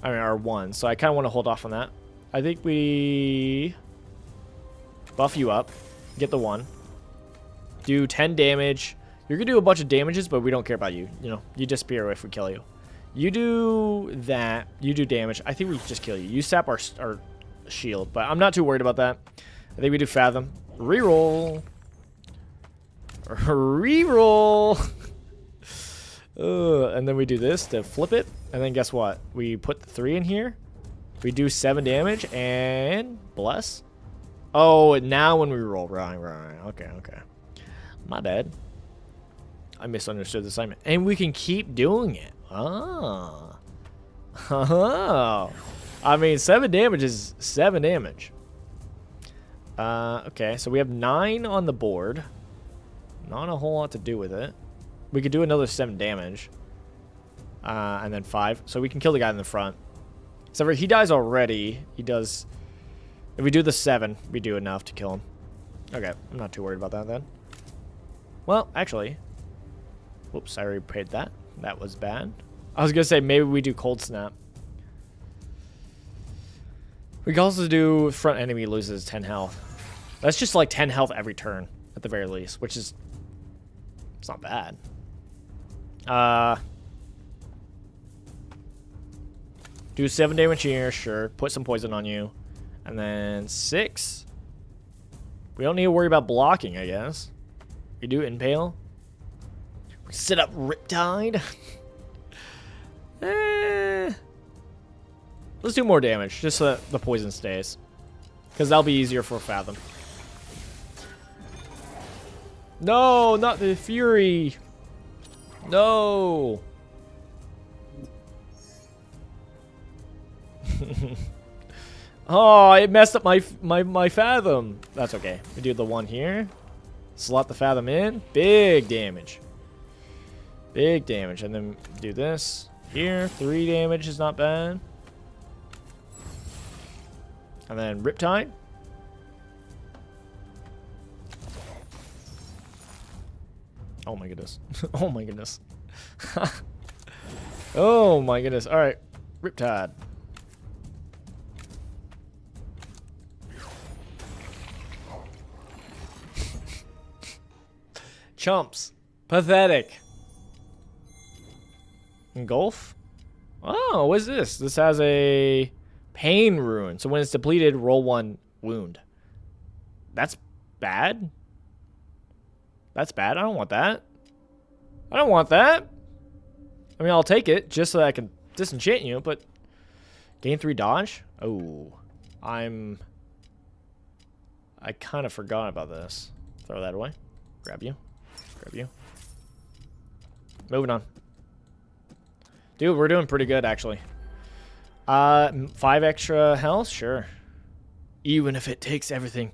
I mean, our 1s. So I kind of want to hold off on that. I think we buff you up. Get the 1. Do 10 damage. You're going to do a bunch of damages, but we don't care about you. You know, you disappear if we kill you. You do that. You do damage. I think we just kill you. You sap our shield, but I'm not too worried about that. I think we do Fathom. Reroll. Reroll. And then we do this to flip it. And then guess what? We put the 3 in here. We do 7 damage and bless. Oh, now when we roll. Right. Okay. My bad. I misunderstood the assignment. And we can keep doing it. Oh. I mean, 7 damage is 7 damage. Okay, so we have 9 on the board. Not a whole lot to do with it. We could do another 7 damage. And then 5. So we can kill the guy in the front. Except for he dies already. He does... If we do the 7, we do enough to kill him. Okay, I'm not too worried about that then. Well, actually... Whoops, I already paid that. That was bad. I was going to say maybe we do Cold Snap. We can also do front enemy loses 10 health. That's just like 10 health every turn, at the very least, which is... It's not bad. Do 7 damage here, sure. Put some poison on you. And then 6. We don't need to worry about blocking, I guess. We do Impale. We set up Riptide. Let's do more damage, just so that the poison stays. Because that'll be easier for Fathom. No, not the Fury. No. Oh, it messed up my Fathom. That's okay. We do the 1 here. Slot the Fathom in. Big damage. Big damage. And then do this here. 3 damage is not bad. And then Riptide. Oh my goodness. Oh my goodness. Oh my goodness. Alright. Riptide. Chumps. Pathetic. Engulf? Oh, what is this? This has a pain rune. So when it's depleted, roll 1 wound. That's bad. That's bad. I don't want that. I don't want that. I mean, I'll take it just so that I can disenchant you, but gain 3 dodge? Oh. I kind of forgot about this. Throw that away. Grab you. Grab you. Moving on. Dude, we're doing pretty good, actually. 5 extra health? Sure. Even if it takes everything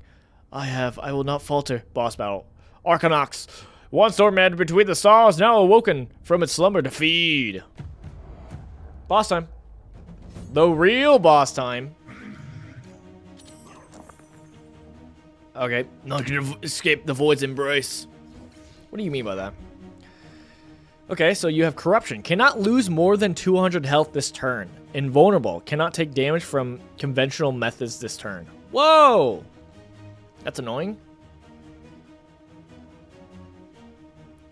I will not falter. Boss battle. Arcanox. One storm man between the stars, now awoken from its slumber to feed. Boss time. The real boss time. Okay. Not gonna escape the void's embrace. What do you mean by that? Okay, so you have corruption. Cannot lose more than 200 health this turn. Invulnerable. Cannot take damage from conventional methods this turn. Whoa! That's annoying.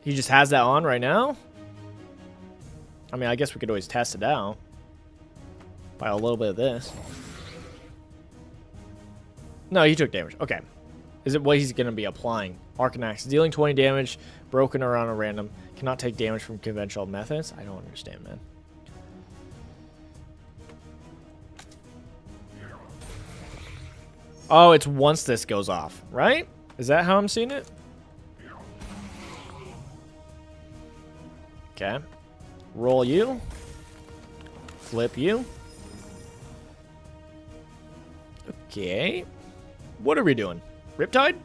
He just has that on right now? I mean, I guess we could always test it out. By a little bit of this. No, he took damage. Okay. Is it what he's going to be applying? Arcanax. Dealing 20 damage. Broken around a random. Cannot take damage from conventional methods. I don't understand, man. Oh, it's once this goes off, right? Is that how I'm seeing it? Okay. Roll you. Flip you. Okay. What are we doing? Riptide?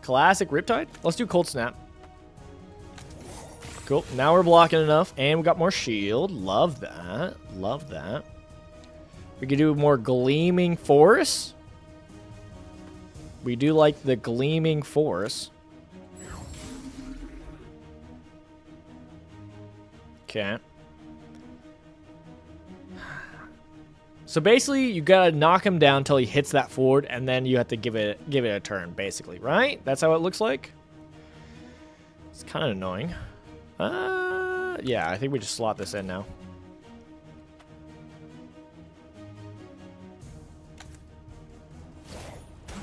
Classic Riptide? Let's do Cold Snap. Cool. Now we're blocking enough, and we got more shield. Love that. Love that. We could do more Gleaming Force. We do like the Gleaming Force. Okay. So basically, you gotta knock him down until he hits that forward, and then you have to give it a turn, basically, right? That's how it looks like. It's kind of annoying. Yeah, I think we just slot this in now.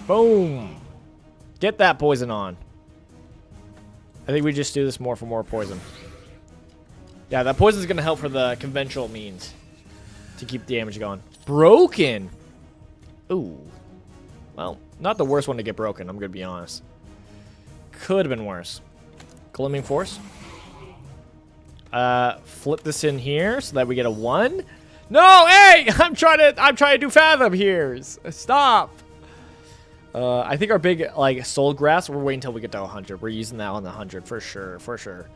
Boom! Get that poison on. I think we just do this more for more poison. Yeah, that poison is gonna help for the conventional means to keep the damage going. Broken. Ooh. Well, not the worst one to get broken, I'm gonna be honest. Could have been worse. Gleaming Force. Flip this in here so that we get a 1. No, hey! I'm trying to do Fathom here. Stop. I think our big, like, soul grasp, we're waiting until we get to 100. We're using that on the 100 for sure, for sure.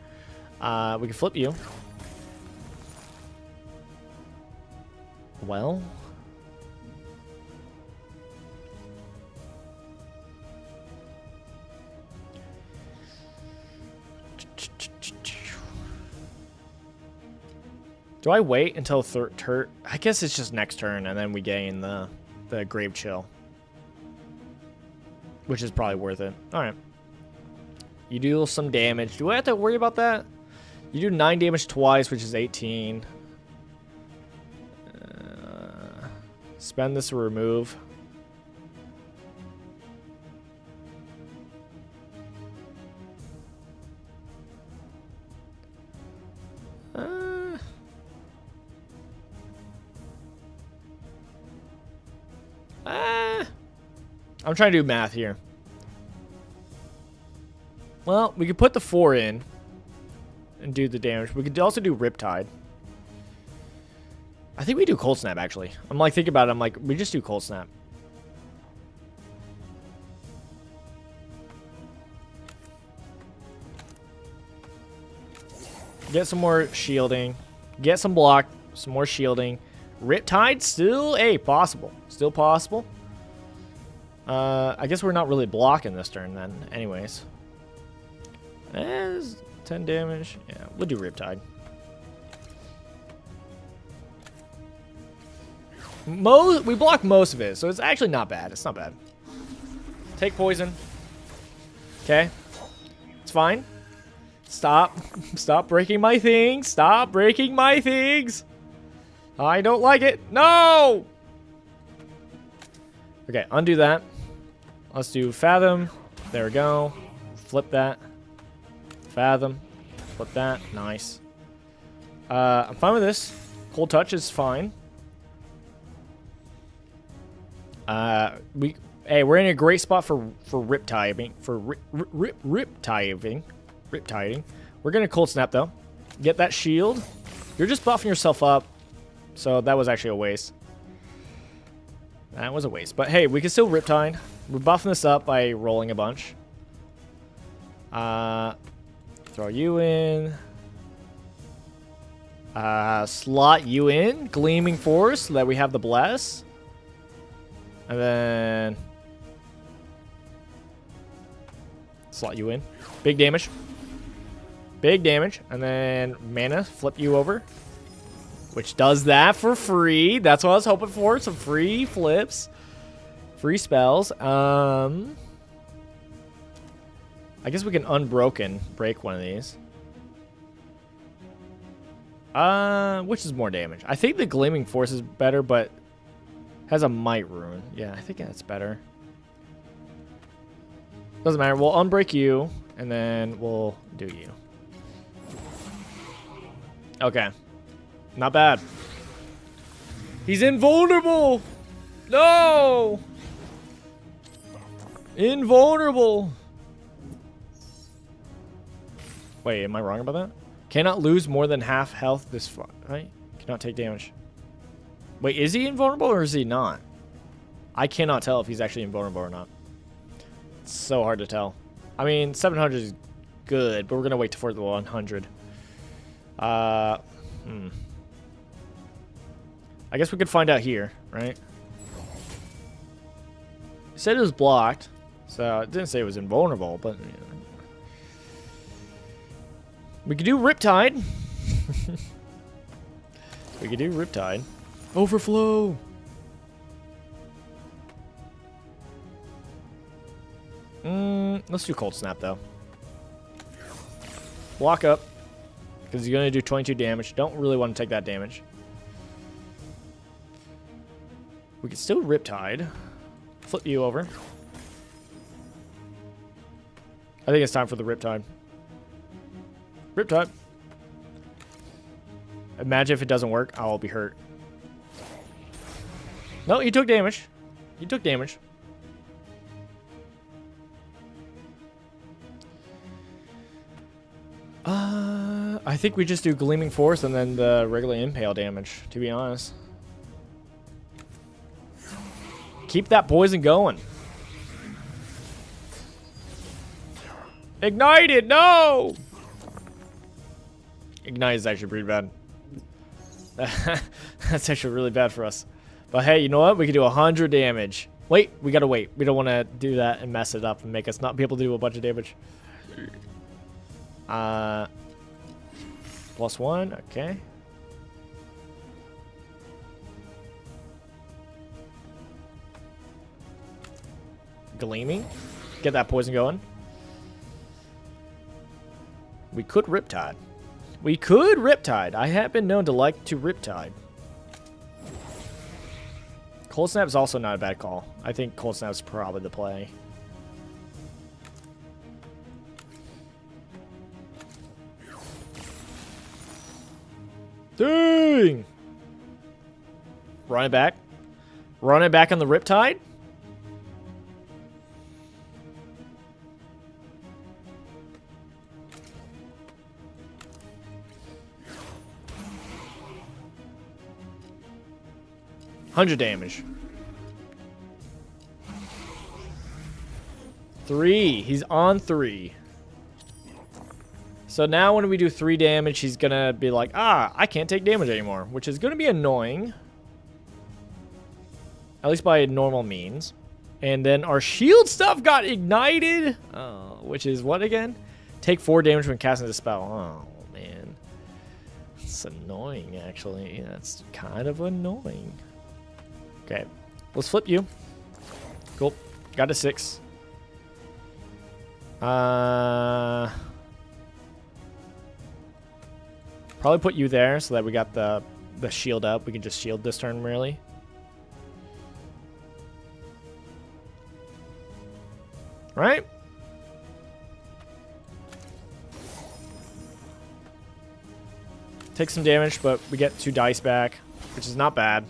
We can flip you. Well. Do I wait until third turn? I guess it's just next turn, and then we gain the grave chill, which is probably worth it. All right. You deal some damage. Do I have to worry about that? You do 9 damage twice, which is 18. Spend this to remove. I'm trying to do math here. Well, we could put the 4 in and do the damage. We could also do Riptide. I think we do Cold Snap, actually. I'm like, thinking about it. I'm like, we just do Cold Snap. Get some more shielding. Get some block. Some more shielding. Riptide, still, hey, possible. Still possible. I guess we're not really blocking this turn then, anyways. 10 damage. Yeah, we'll do Riptide. We block most of it, so it's actually not bad. It's not bad. Take poison. Okay. It's fine. Stop. Stop breaking my things. Stop breaking my things. I don't like it. No! Okay, undo that. Let's do Fathom. There we go. Flip that. Fathom. Flip that. Nice. I'm fine with this. Cold Touch is fine. We're in a great spot for Riptiding. Riptiding. We're gonna Cold Snap though. Get that shield. You're just buffing yourself up. So that was actually a waste. That was a waste. But hey, we can still Riptide. We're buffing this up by rolling a bunch. Throw you in. Slot you in. Gleaming Force so that we have the Bless. And then slot you in. Big damage. Big damage. And then mana. Flip you over. Which does that for free. That's what I was hoping for. Some free flips. Free spells. I guess we can Unbroken break one of these. Which is more damage? I think the Gleaming Force is better, but has a Might Rune. Yeah, I think that's better. Doesn't matter. We'll unbreak you, and then we'll do you. Okay. Not bad. He's invulnerable! No! Invulnerable! Wait, am I wrong about that? Cannot lose more than half health this fight, right? Cannot take damage. Wait, is he invulnerable or is he not? I cannot tell if he's actually invulnerable or not. It's so hard to tell. I mean, 700 is good, but we're going to wait for the 100. I guess we could find out here, right? It said it was blocked, so it didn't say it was invulnerable, but... You know. We could do Riptide. We could do Riptide. Overflow! Let's do Cold Snap, though. Block up. Because he's going to do 22 damage. Don't really want to take that damage. We could still Riptide. Flip you over. I think it's time for the Riptide. Riptide. Imagine if it doesn't work. I'll be hurt. No, he took damage. He took damage. I think we just do Gleaming Force and then the regular Impale damage, to be honest. Keep that poison going. Ignited! No! Ignite is actually pretty bad. That's actually really bad for us. But hey, you know what? We can do 100 damage. Wait, we gotta wait. We don't want to do that and mess it up and make us not be able to do a bunch of damage. +1, okay. Gleaming. Get that poison going. We could Riptide. We could Riptide. I have been known to like to Riptide. Cold Snap is also not a bad call. I think Cold Snap is probably the play. Dang! Run it back. Run it back on the Riptide. $100 damage. 3. He's on 3. So now when we do 3 damage, he's gonna be like, ah, I can't take damage anymore, which is gonna be annoying. At least by normal means. And then our shield stuff got ignited. Oh, which is what again? Take 4 damage when casting the spell. Oh, man. It's annoying, actually. That's kind of annoying. Okay, let's flip you. Cool. Got a 6. Probably put you there so that we got the shield up. We can just shield this turn, really. Right? Take some damage, but we get 2 dice back, which is not bad.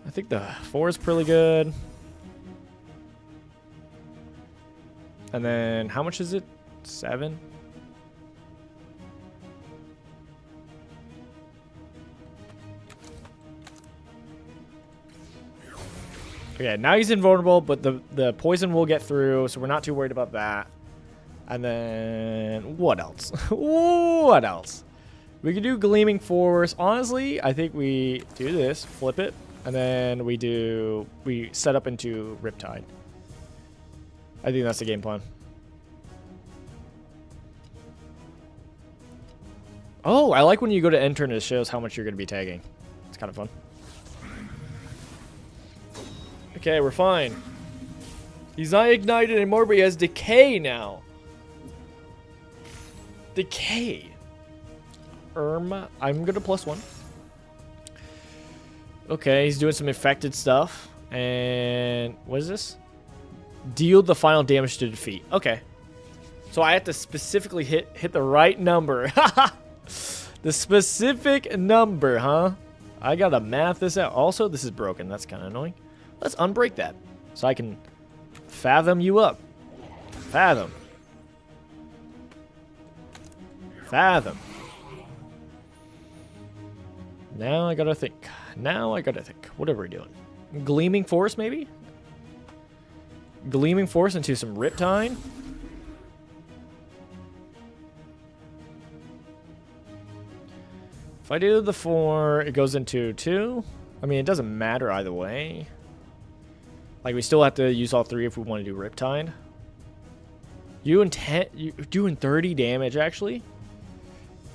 I think the 4 is pretty good. And then how much is it? 7? Okay, now he's invulnerable, but the poison will get through, so we're not too worried about that. And then what else? What else? We could do Gleaming Force. Honestly, I think we do this, flip it, and then we set up into Riptide. I think that's the game plan. Oh, I like when you go to end turn, it shows how much you're going to be tagging. It's kind of fun. Okay, we're fine. He's not ignited anymore, but he has Decay now. Decay. I'm going to +1. Okay, he's doing some infected stuff. And what is this? Deal the final damage to defeat. Okay. So I have to specifically hit the right number. The specific number, huh? I gotta math this out. Also, this is broken. That's kind of annoying. Let's unbreak that so I can fathom you up. Fathom. Fathom. Now I gotta think. Now I gotta think. What are we doing? Gleaming Force, maybe? Gleaming Force into some Riptide. If I do the 4, it goes into 2. I mean, it doesn't matter either way. Like, we still have to use all 3 if we want to do Riptide. You're doing 30 damage, actually?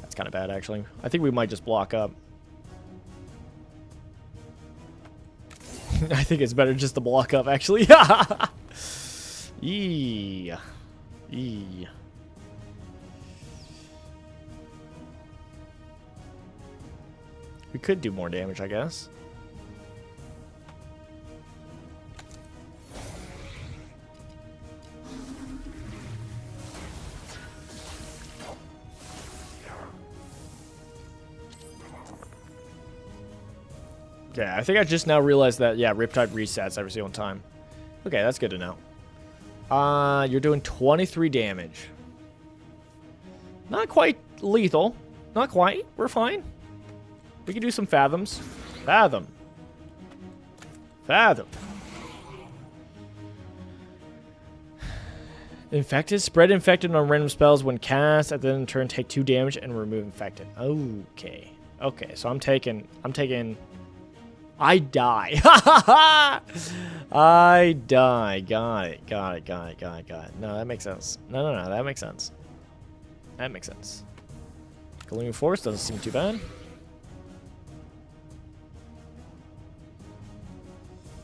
That's kind of bad, actually. I think we might just block up. I think it's better just to block up, actually. Yeah. Yeah. We could do more damage, I guess. Yeah, I think I just now realized that, yeah, Riptide resets every single time. Okay, that's good to know. You're doing 23 damage. Not quite lethal. Not quite. We're fine. We can do some fathoms. Fathom. Fathom. Infected. Spread infected on random spells when cast. At the end of the turn, take 2 damage and remove infected. Okay. Okay, so I'm taking... I die. I die. Got it. No, that makes sense. No, that makes sense. That makes sense. Gleaming Force doesn't seem too bad.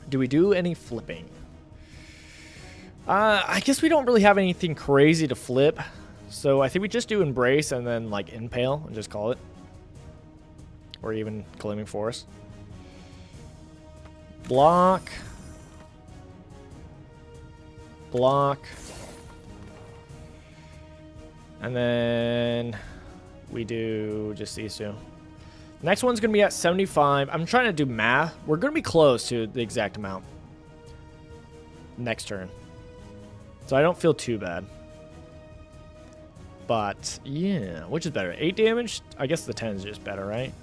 Do we do any flipping? I guess we don't really have anything crazy to flip. So I think we just do Embrace and then like Impale and just call it. Or even Gleaming Force. Block. And then we do just these two. Next one's going to be at 75. I'm trying to do math. We're going to be close to the exact amount. Next turn. So I don't feel too bad. But, yeah. Which is better? 8 damage? I guess the 10 is just better, right?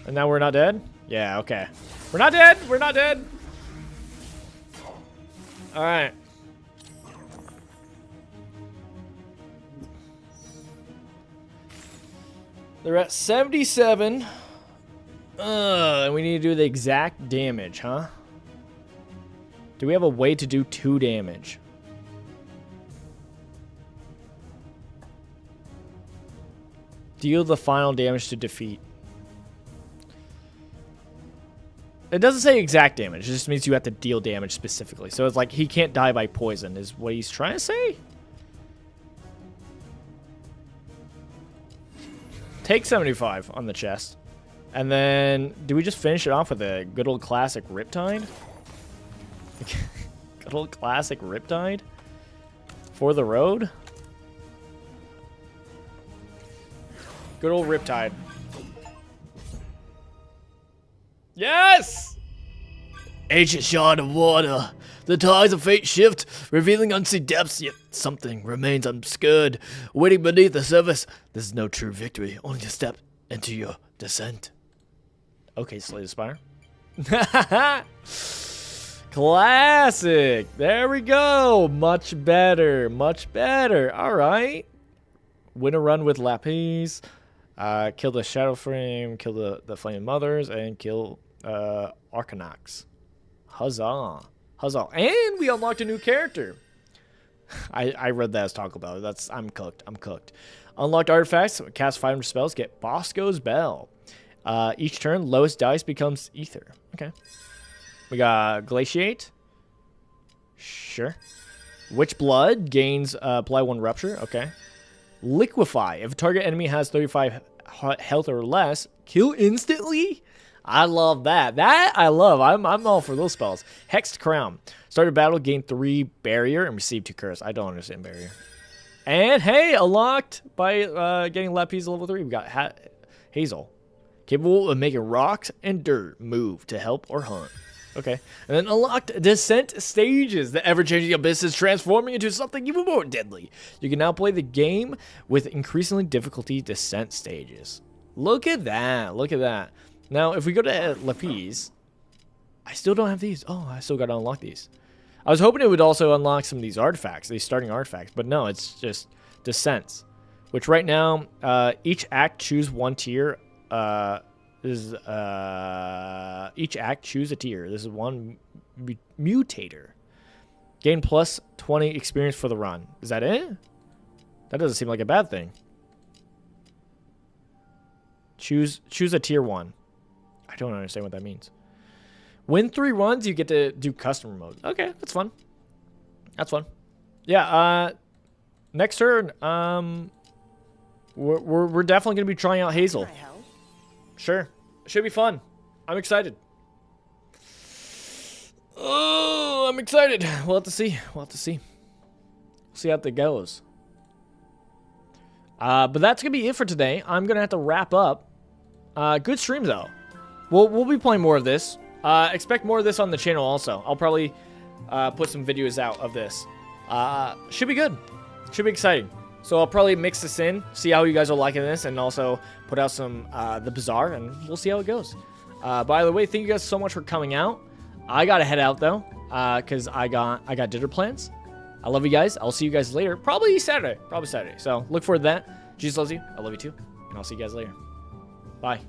And now we're not dead? Yeah, okay. We're not dead! We're not dead! Alright. They're at 77. And we need to do the exact damage, huh? Do we have a way to do 2 damage? Deal the final damage to defeat. It doesn't say exact damage. It just means you have to deal damage specifically. So it's like he can't die by poison is what he's trying to say. Take 75 on the chest. And then, do we just finish it off with a good old classic Riptide? Good old classic Riptide? For the road? Good old Riptide. Yes! Ancient shard of water. The tides of fate shift, revealing unseen depths, yet something remains obscured, waiting beneath the surface. This is no true victory, only a step into your descent. Okay, Slay the Spire. Classic! There we go! Much better, much better. Alright. Win a run with Lapis. Kill the Shadow Frame, kill the Flaming Mothers, and kill Arcanox. Huzzah. Huzzah. And we unlocked a new character. I read that as Taco Bell. I'm cooked. I'm cooked. Unlocked artifacts. Cast 500 spells. Get Bosco's Bell. Each turn, lowest dice becomes Ether. Okay. We got Glaciate. Sure. Witch Blood gains apply 1 Rupture. Okay. Liquefy. If a target enemy has 35 health or less, kill instantly? I love that. That I love. I'm all for those spells. Hexed Crown. Start a battle, gain 3 barrier, and receive 2 curse. I don't understand barrier. And hey, unlocked by getting Lapis level 3. We got Hazel. Capable of making rocks and dirt move to help or hunt. Okay. And then unlocked Descent Stages. The ever-changing abyss is transforming into something even more deadly. You can now play the game with increasingly difficulty descent stages. Look at that. Look at that. Now, if we go to Lapis, I still don't have these. Oh, I still got to unlock these. I was hoping it would also unlock some of these artifacts, these starting artifacts, but no, it's just descents, which right now, each act choose 1 tier. Each act choose a tier. This is 1 mutator. Gain plus 20 experience for the run. Is that it? That doesn't seem like a bad thing. Choose a tier 1. I don't understand what that means. Win 3 runs, you get to do customer mode. Okay, that's fun. That's fun. Yeah. Next turn. We're definitely gonna be trying out Hazel. Sure. Should be fun. I'm excited. Oh, I'm excited. We'll have to see. We'll have to see. See how that goes. But that's going to be it for today. I'm going to have to wrap up. Good stream, though. We'll be playing more of this. Expect more of this on the channel also. I'll probably put some videos out of this. Should be good. Should be exciting. So I'll probably mix this in, see how you guys are liking this, and also put out some The Bazaar, and we'll see how it goes. By the way, thank you guys so much for coming out. I gotta head out though, cause I got dinner plans. I love you guys. I'll see you guys later. Probably Saturday. So look forward to that. Jesus loves you. I love you too. And I'll see you guys later. Bye.